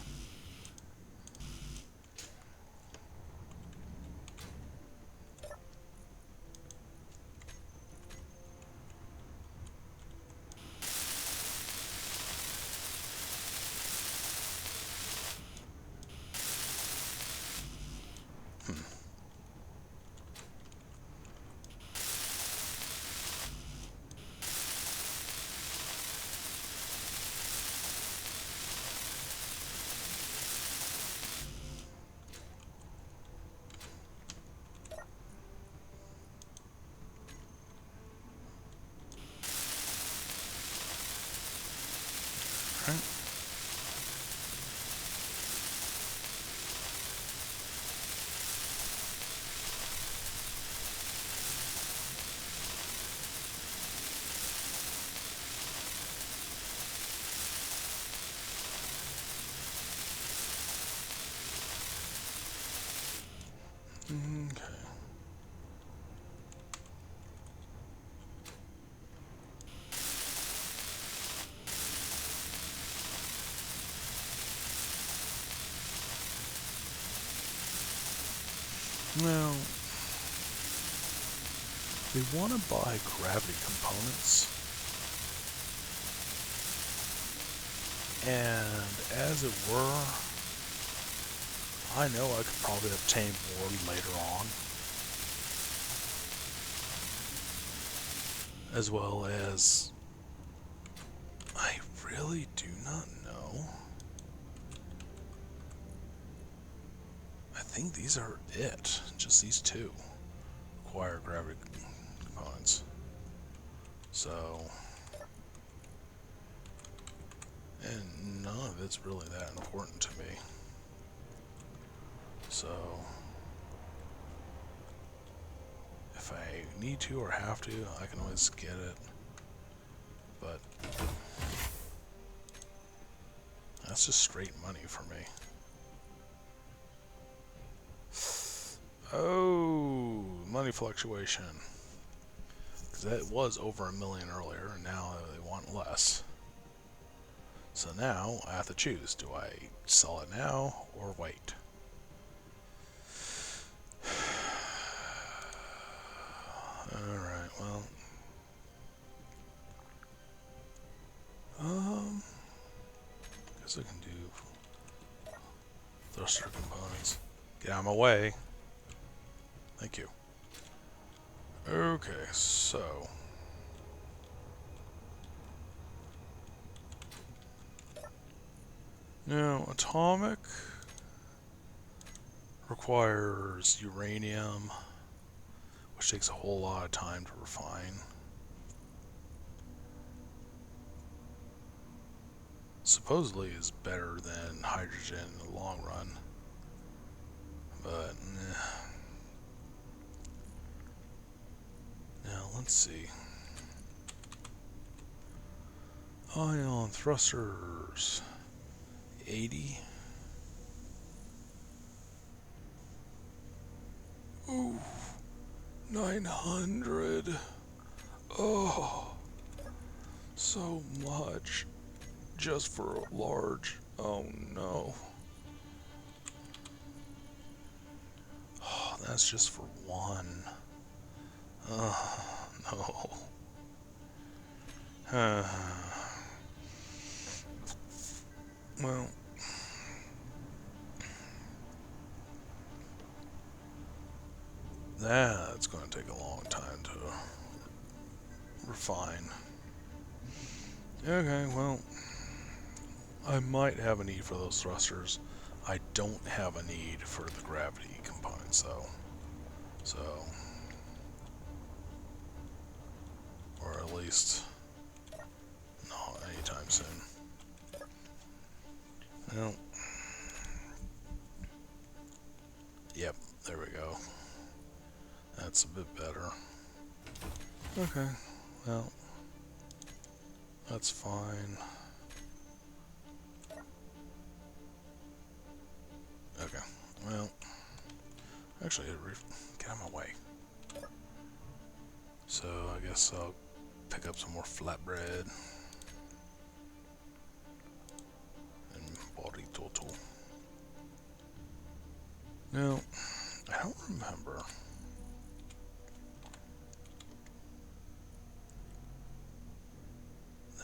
Right. Okay. Now, they want to buy gravity components, and as it were, I know I could probably obtain more later on, as well as I really do not know. I think these are it, just these two require gravity components. So, and none of it's really that important to me. So, if I need to or have to, I can always get it. But that's just straight money for me. Oh, money fluctuation. Because that was over $1 million earlier, and now they want less. So now I have to choose. Do I sell it now or wait? Alright, well. Guess I can do thruster components. Get out of my way. Thank you. Okay, so. Now, atomic requires uranium, which takes a whole lot of time to refine. Supposedly is better than hydrogen in the long run, but now let's see. Ion thrusters, 80. Ooh, 900. Oh, so much just for a large. Oh no. Oh, that's just for one. Oh no. Well, that's going to take a long time to refine. Okay, well, I might have a need for those thrusters. I don't have a need for the gravity components, though. So, or at least not anytime soon. Well, yep, there we go. That's a bit better. Okay, well, that's fine. Okay, well, actually, get out of my way. So, I guess I'll pick up some more flatbread and body total. Now, I don't remember.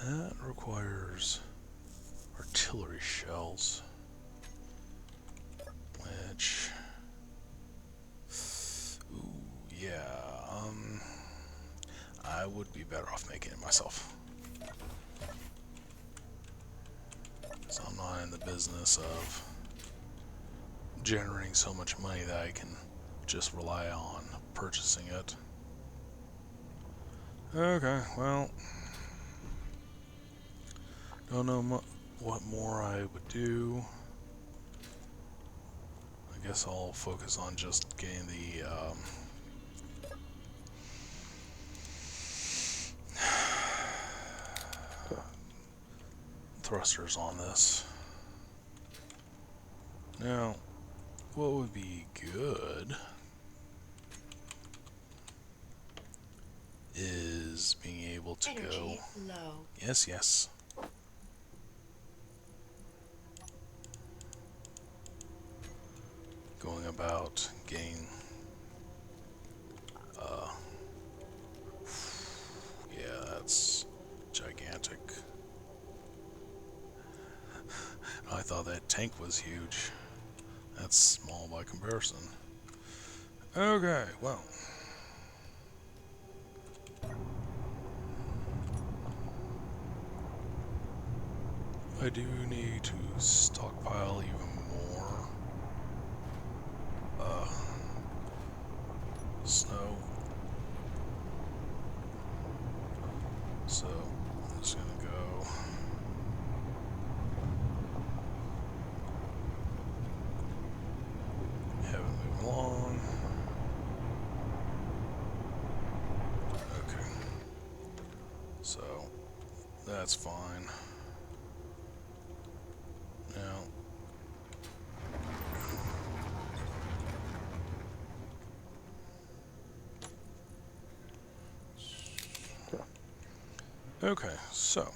That requires artillery shells, which, ooh, yeah, I would be better off making it myself. So I'm not in the business of generating so much money that I can just rely on purchasing it. Okay, well, don't know what more I would do. I guess I'll focus on just getting the thrusters on this. Now, what would be good is being able to Energy go... low. Yes, yes. Going about getting... yeah, that's gigantic. I thought that tank was huge. That's small by comparison. Okay, well. I do need to stockpile even more snow. So, I'm just gonna go. Have it move along. Okay. So, that's fine. Now, okay, so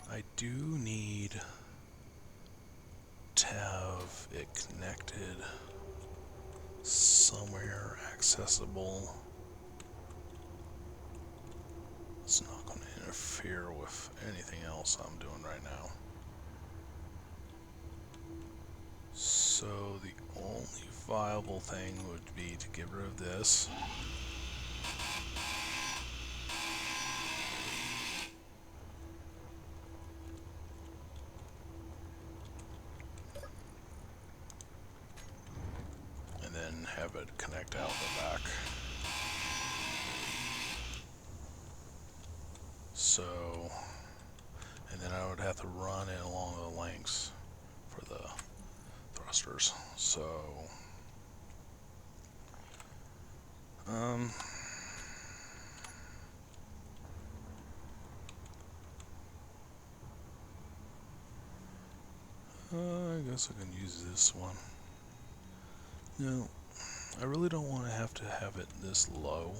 I do need to have it connected somewhere accessible. It's not going to interfere with anything else I'm doing right now. So the only viable thing would be to get rid of this. And then have it connect out the back. So, and then I would have to run it along the lengths for the thrusters. So, I guess I can use this one. No, I really don't want to have it this low.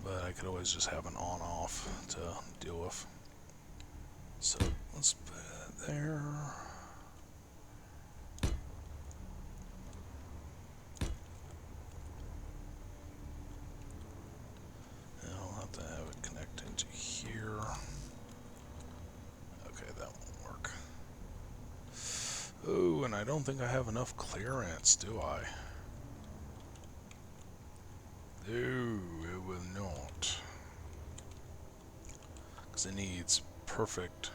But I could always just have an on-off to deal with. So let's put it there. And I'll have to have it connect into here. Okay, that won't work. Oh, and I don't think I have enough clearance, do I? No, it will not. Because it needs a perfect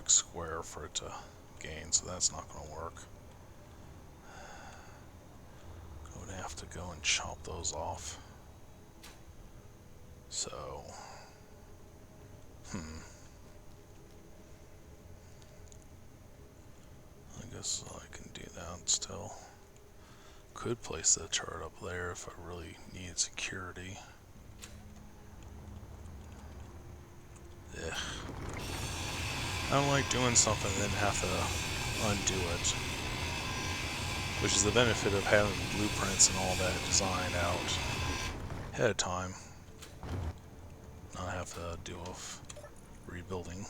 square for it to gain, so that's not going to work. I'm going to have to go and chop those off. So, I guess I can do that still. Could place the chart up there if I really needed security. Ugh. I don't like doing something and then have to undo it. Which is the benefit of having blueprints and all that designed out ahead of time. Not have to deal with rebuilding.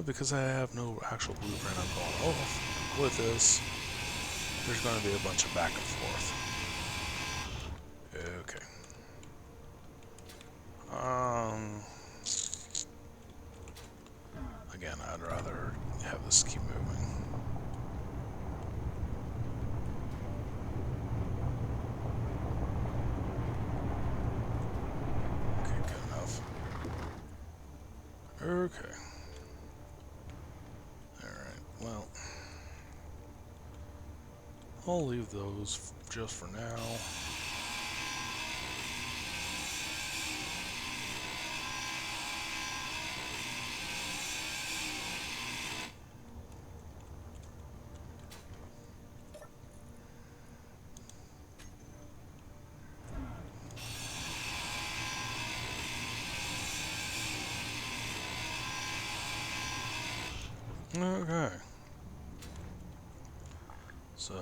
Because I have no actual blueprint I'm going off with this, there's going to be a bunch of back and forth. Okay. Again, I'd rather have this keep moving. Okay, good enough. Okay. Alright, well, I'll leave those just for now. Okay. So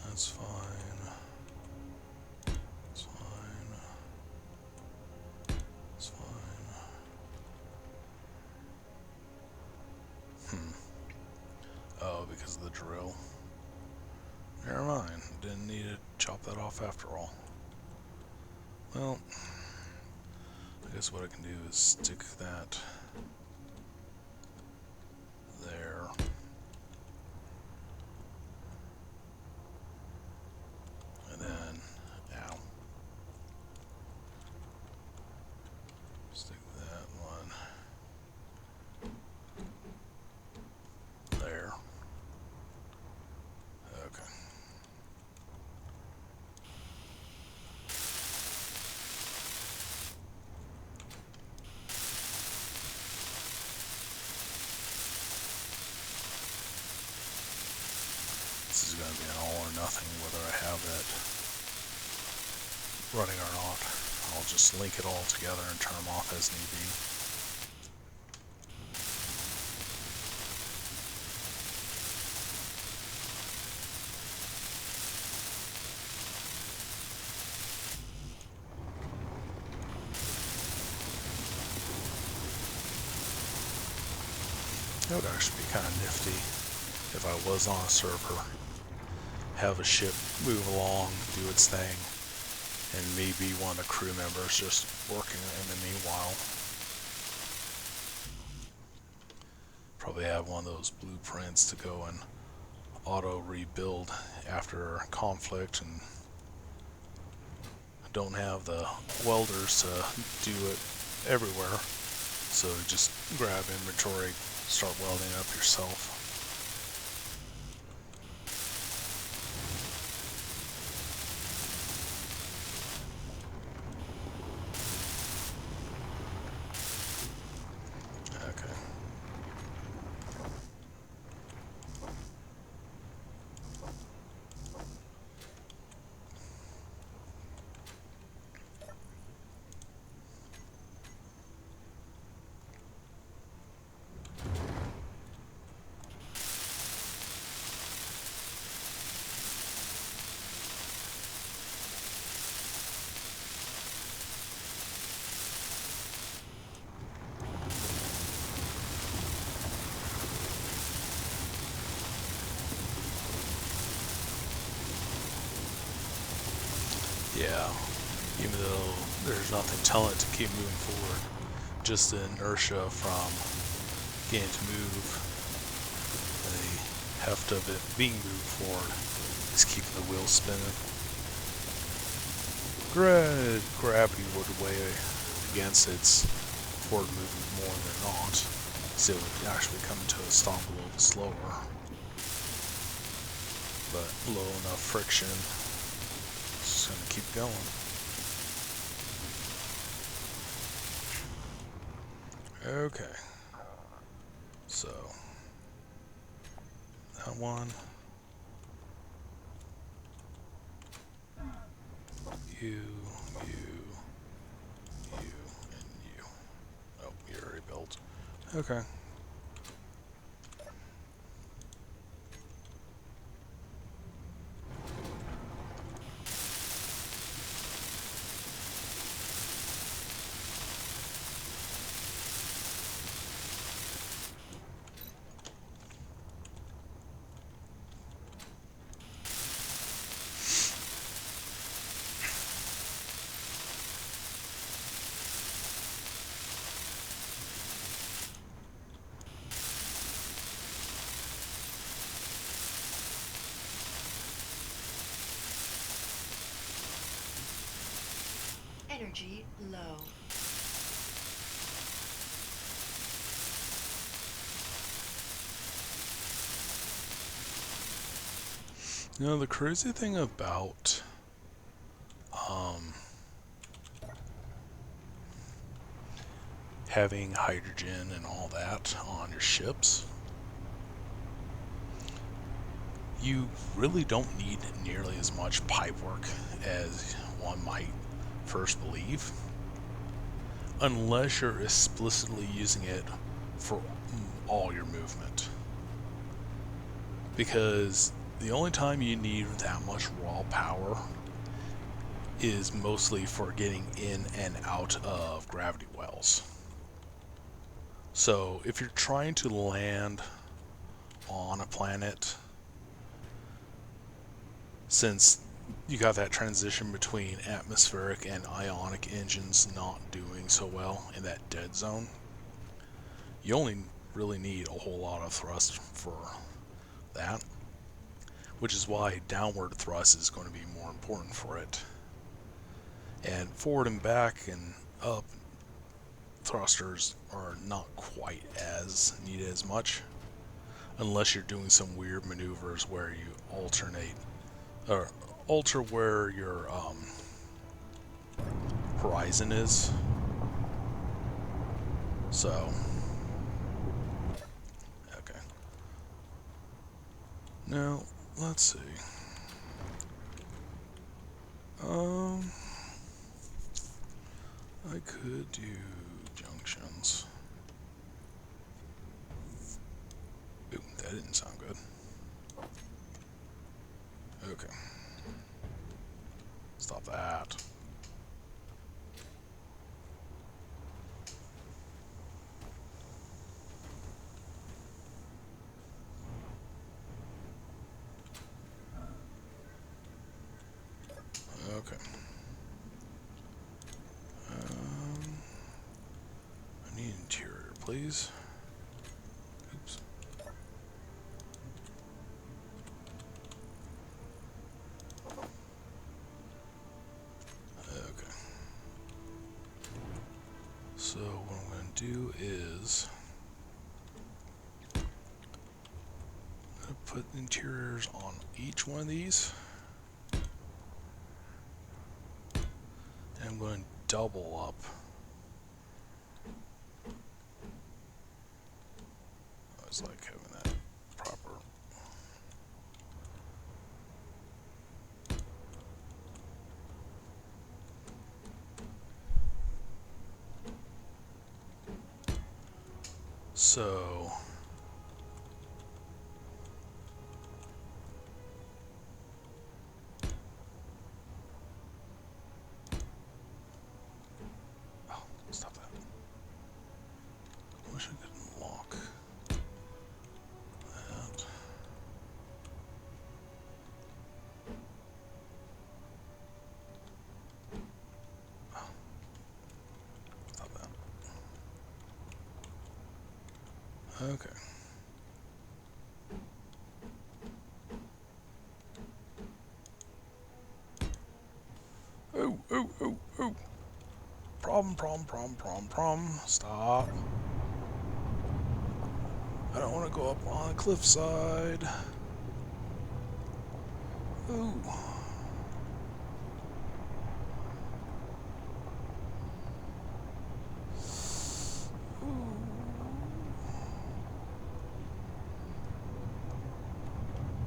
that's fine. That's fine. That's fine. Oh, because of the drill. Never mind. Didn't need to chop that off after all. Well, I guess what I can do is stick that there. And then, ow. Stick that one there. Okay. This is going to be an all or nothing whether I have that running or not. I'll just link it all together and turn them off as need be. It would actually be kind of nifty if I was on a server, have a ship move along, do its thing, and me be one of the crew members just working in the meanwhile. Probably have one of those blueprints to go and auto rebuild after conflict, and don't have the welders to do it everywhere, so just grab inventory, start welding up yourself. Yeah, even though there's nothing telling it to keep moving forward, just the inertia from getting to move heft of it being moved forward is keeping the wheels spinning. Gravity would weigh against its forward movement more than not, so it would actually come to a stop a little slower. But low enough friction, it's just going to keep going. Okay, so that one, you, and you. Oh, you already built. Okay. Energy low. You know, the crazy thing about having hydrogen and all that on your ships, you really don't need nearly as much pipework as one might first believe, unless you're explicitly using it for all your movement. Because the only time you need that much raw power is mostly for getting in and out of gravity wells. So if you're trying to land on a planet, since you got that transition between atmospheric and ionic engines not doing so well in that dead zone, you only really need a whole lot of thrust for that, which is why downward thrust is going to be more important for it. And forward and back and up thrusters are not quite as needed as much, unless you're doing some weird maneuvers where you alternate or alter where your horizon is. So, okay. Now, let's see. I could do junctions. Ooh, that didn't sound good. Okay. Stop that. Okay. I need interior, please. Oops. Okay. So what I'm going to do is I'm going to put interiors on each one of these. And I'm going to double up. I was like having that proper. So stop that. I wish I could lock that. Stop that. Okay. Problem. Stop. I don't want to go up on a cliffside. Ooh.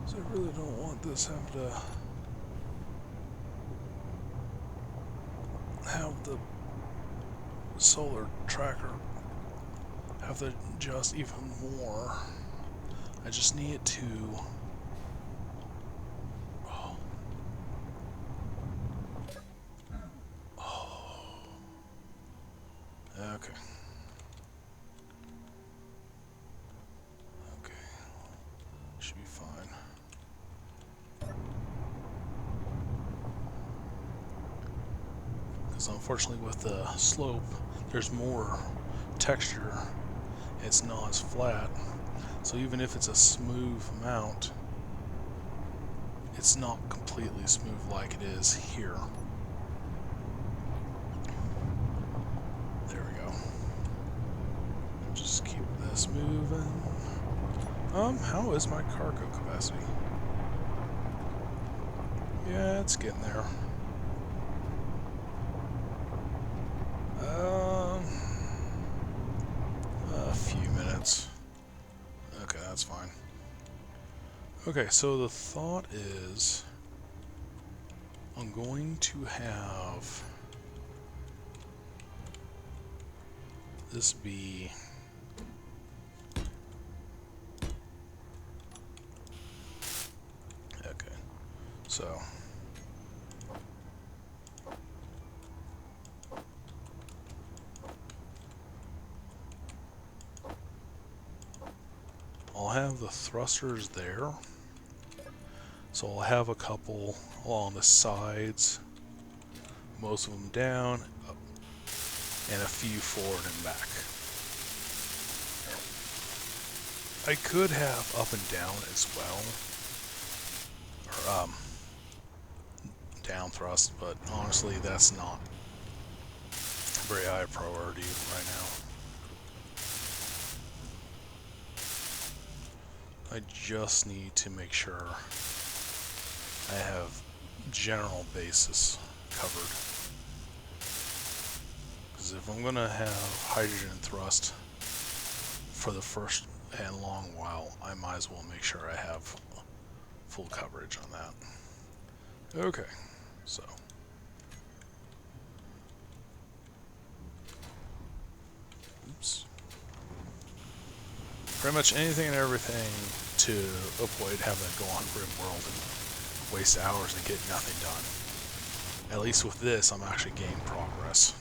So I really don't want this have the solar tracker have to adjust even more. I just need it to. Oh. Oh. Okay. Okay. Should be fine. Because unfortunately with the slope, there's more texture. It's not as flat. So even if it's a smooth mount, it's not completely smooth like it is here. There we go. Just keep this moving. How is my cargo capacity? Yeah, it's getting there. A few minutes. Okay, that's fine. Okay, so the thought is I'm going to have this be okay. So I'll have the thrusters there. So I'll have a couple along the sides, most of them down, and a few forward and back. I could have up and down as well, or down thrust, but honestly that's not very high priority right now. I just need to make sure I have general basis covered. Because if I'm going to have hydrogen thrust for the first and long while, I might as well make sure I have full coverage on that. Okay, so. Oops. Pretty much anything and everything to avoid having to go on RimWorld and waste hours and get nothing done. At least with this, I'm actually gaining progress.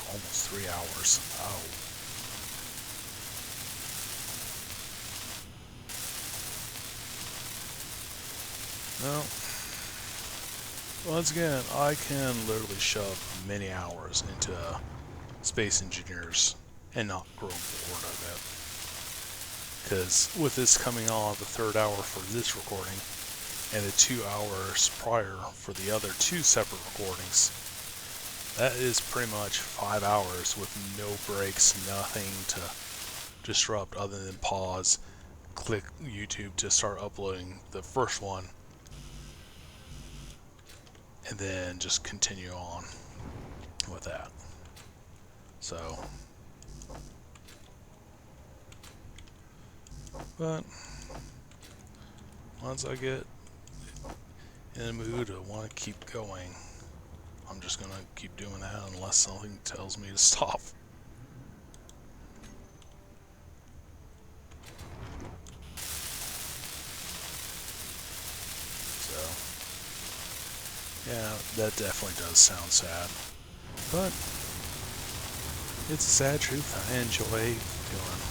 Almost 3 hours. Oh. No. Once again, I can literally shove many hours into Space Engineers and not grow bored of it. Because with this coming on the 3rd hour for this recording, and the 2 hours prior for the other 2 separate recordings, that is pretty much 5 hours with no breaks, nothing to disrupt other than pause, click YouTube to start uploading the first one, and then just continue on with that. So, but once I get in the mood to want to keep going, I'm just gonna keep doing that unless something tells me to stop. So, yeah, that definitely does sound sad, but it's a sad truth I enjoy doing.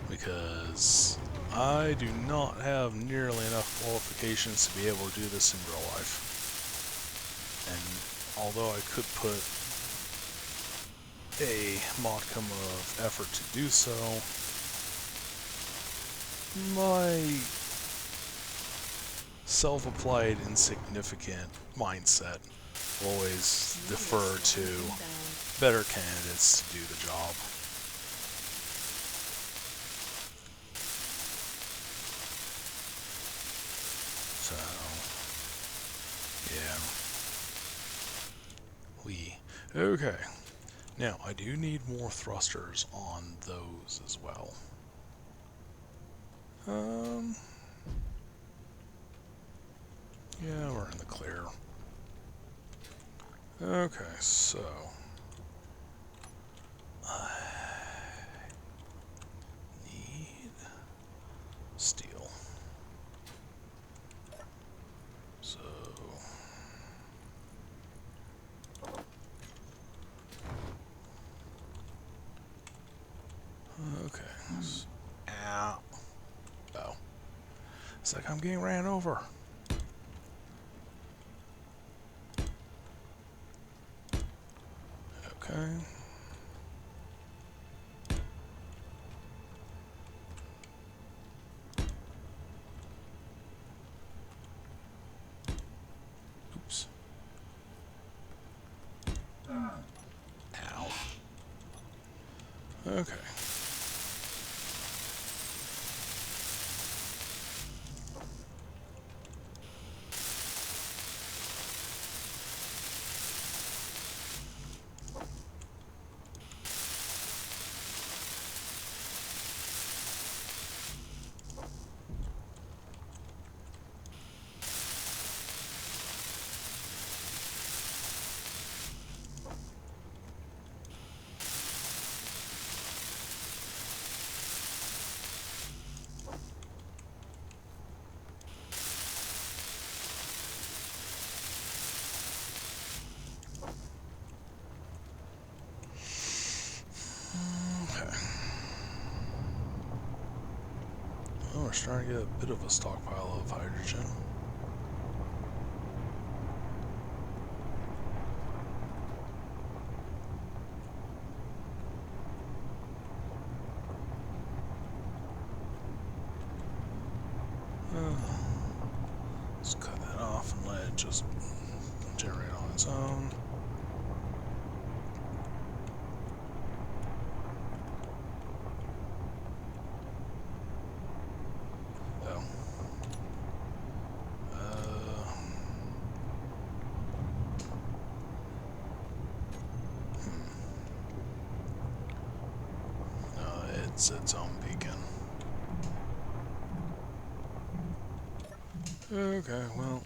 Because I do not have nearly enough qualifications to be able to do this in real life. And although I could put a modicum of effort to do so, my self-applied insignificant mindset. Always defer to better candidates to do the job. So, yeah. Okay. Now, I do need more thrusters on those as well. Yeah, we're in the clear. Okay, so I need steel. So okay. Ow. Oh. It's like I'm getting ran over. Okay. Oops. Ow. Okay. Oh, we're starting to get a bit of a stockpile of hydrogen. Let's cut that off and let it just generate on its own. Oh. No, it's its own beacon. Okay, well.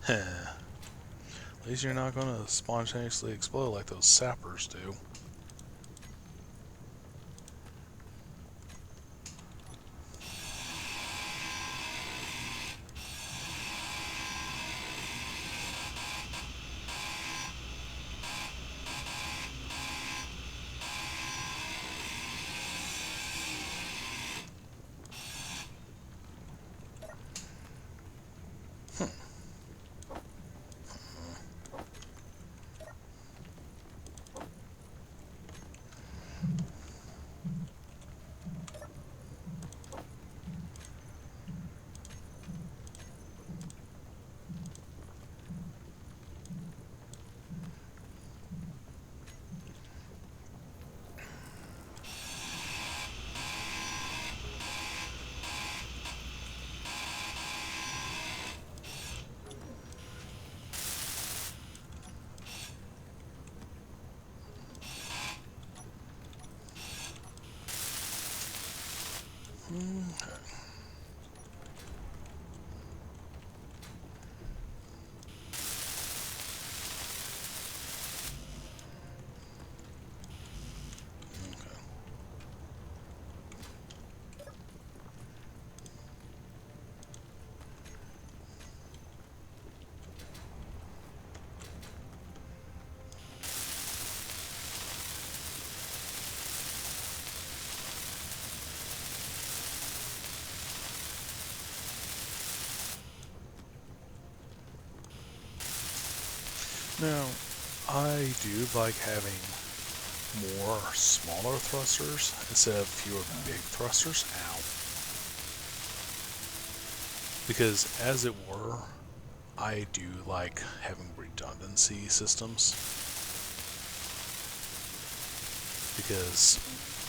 At least you're not going to spontaneously explode like those sappers do. Okay. Now, I do like having more smaller thrusters instead of fewer big thrusters. Ow. Because, as it were, I do like having redundancy systems. Because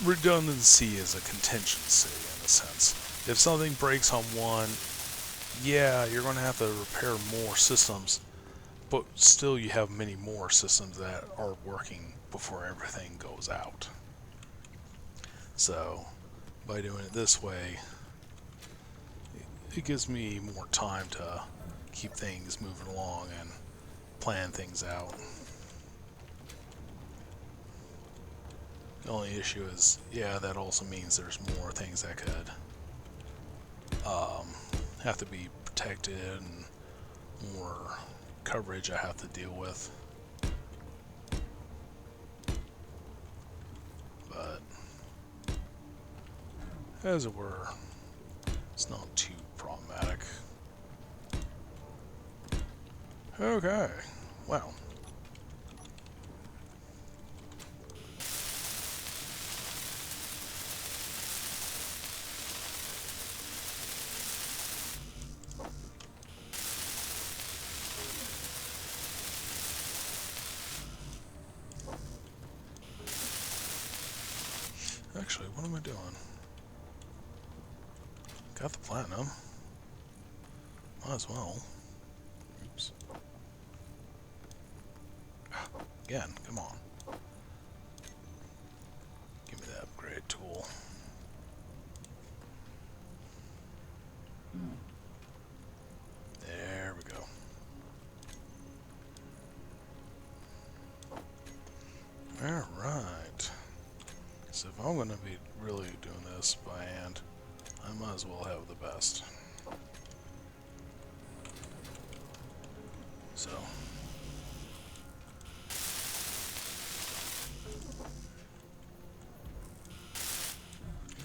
redundancy is a contingency, in a sense. If something breaks on one, yeah, you're going to have to repair more systems, but still you have many more systems that are working before everything goes out. So, by doing it this way, it gives me more time to keep things moving along and plan things out. The only issue is, yeah, that also means there's more things that could have to be protected and more coverage I have to deal with. But, as it were, it's not too problematic. Okay, well. Actually, what am I doing? Got the platinum. Might as well. Oops. Again, come on. Give me that upgrade tool. There we go. Alright. So if I'm going to be really doing this by hand, I might as well have the best. So.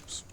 Oops.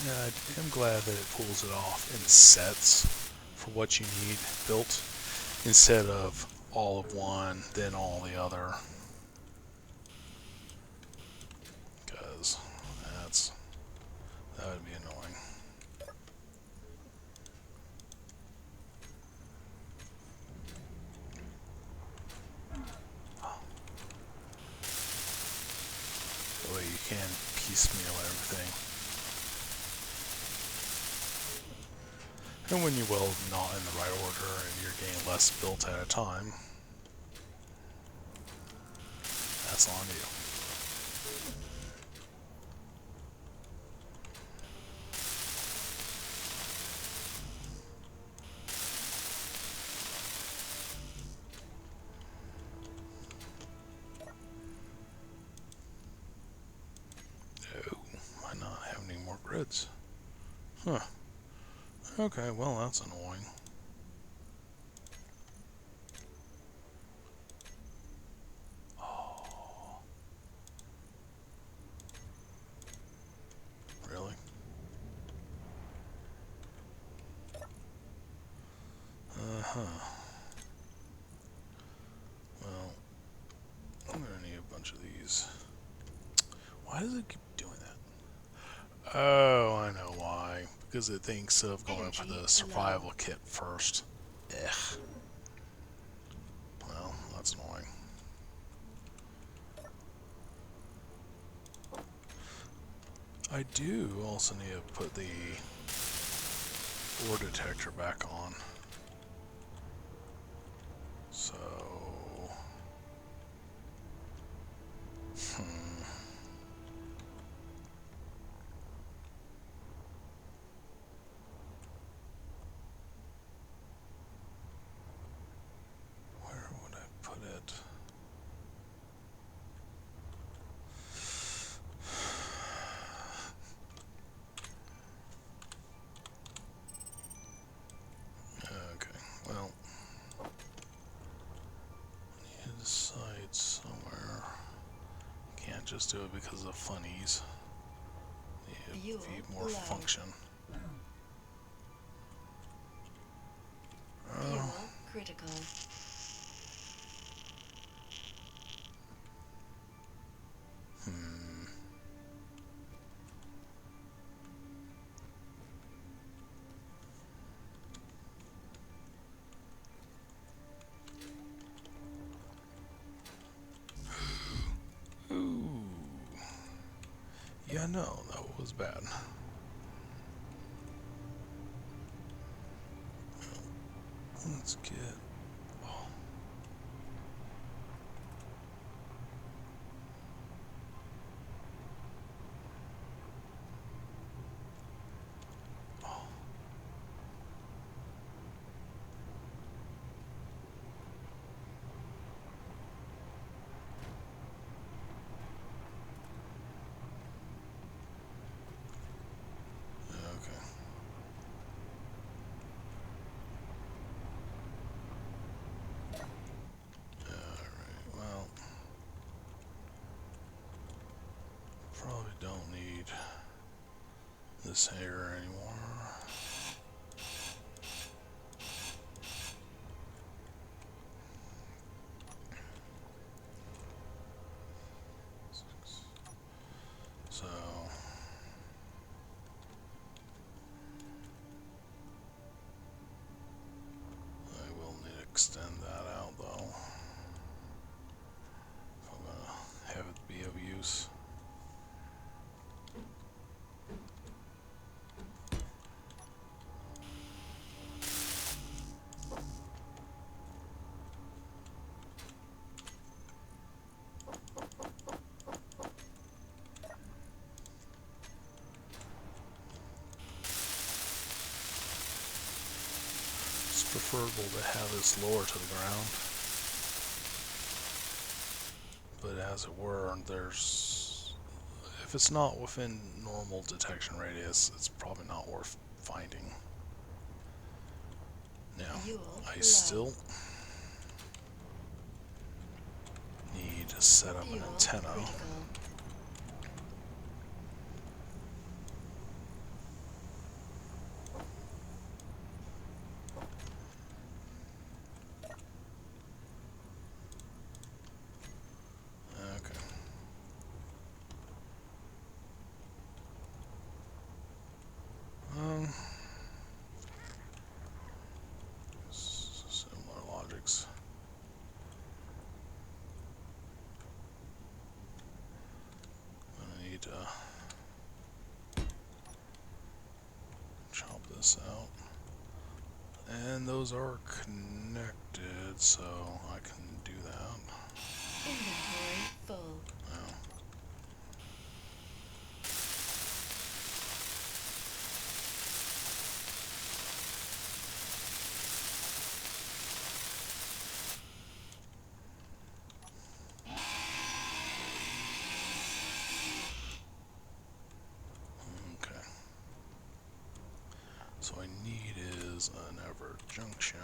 Yeah, I am glad that it pulls it off in sets for what you need built, instead of all of one, then all the other. Because that would be annoying. That way you can piecemeal everything. And when you weld not in the right order and you're getting less built at a time, that's on you. Oh, might not have any more grids. Huh. Okay, well that's annoying. Oh. Really? Uh-huh. Well, I'm gonna need a bunch of these. Why does it keep doing that? Oh, I know why. Because it thinks of going for the survival kit first. Ugh. Well, that's annoying. I do also need to put the ore detector back on. So... Where would I put it? just do it because of funnies. Fuel More low. function. Fuel critical. Ooh. Yeah, no, that was bad. Let's get... Oh. Oh. Okay. Alright, well... Probably don't need this hair anymore. So... I will need to extend that out though. If I'm gonna have it be of use. It's preferable to have this lower to the ground. But as it were, there's... If it's not within normal detection radius, it's probably not worth finding. Now, I still need to set up an antenna. Okay. Similar logics. I need to chop this out. And those are connected, so I can do that. Inventory full. Now, okay. So I need is an ever junction.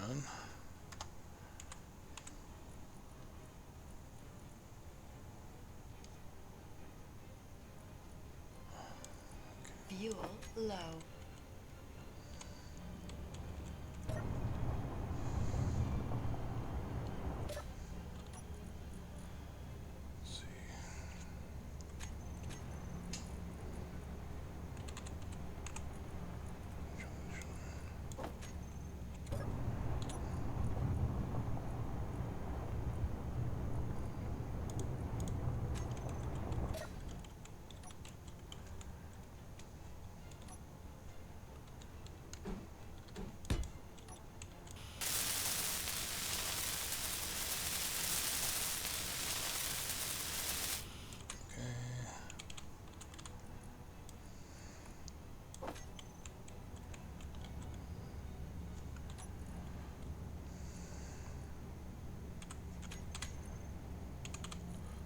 Fuel low. Let's see. Junction.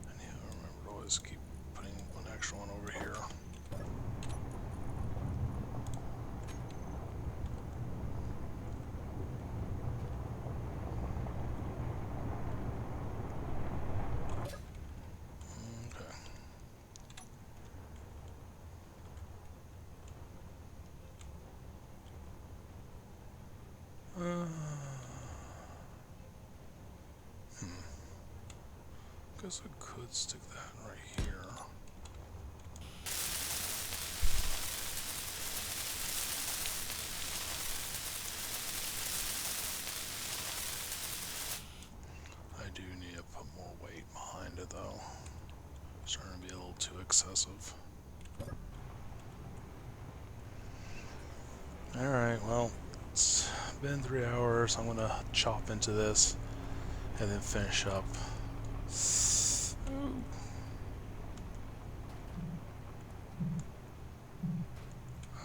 I need to remember to always keep putting one extra one over here. Okay. guess I could stick that right here. I do need to put more weight behind it though. It's starting to be a little too excessive. Alright, well, it's been 3 hours. I'm gonna chop into this and then finish up. Ooh.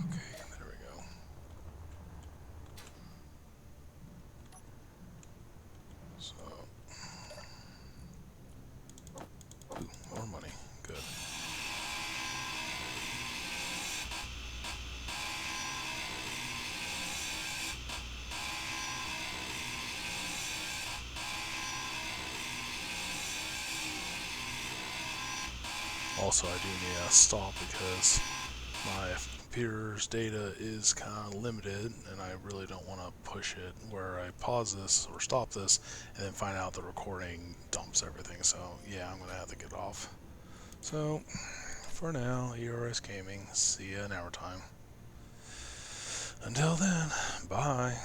Okay, there we go. So, ooh, more money. Good. Also, I do need to stop because my computer's data is kind of limited, and I really don't want to push it where I pause this or stop this and then find out the recording dumps everything. So yeah, I'm gonna have to get off. So for now, E.R.S Gaming. See ya in hour time. Until then, bye.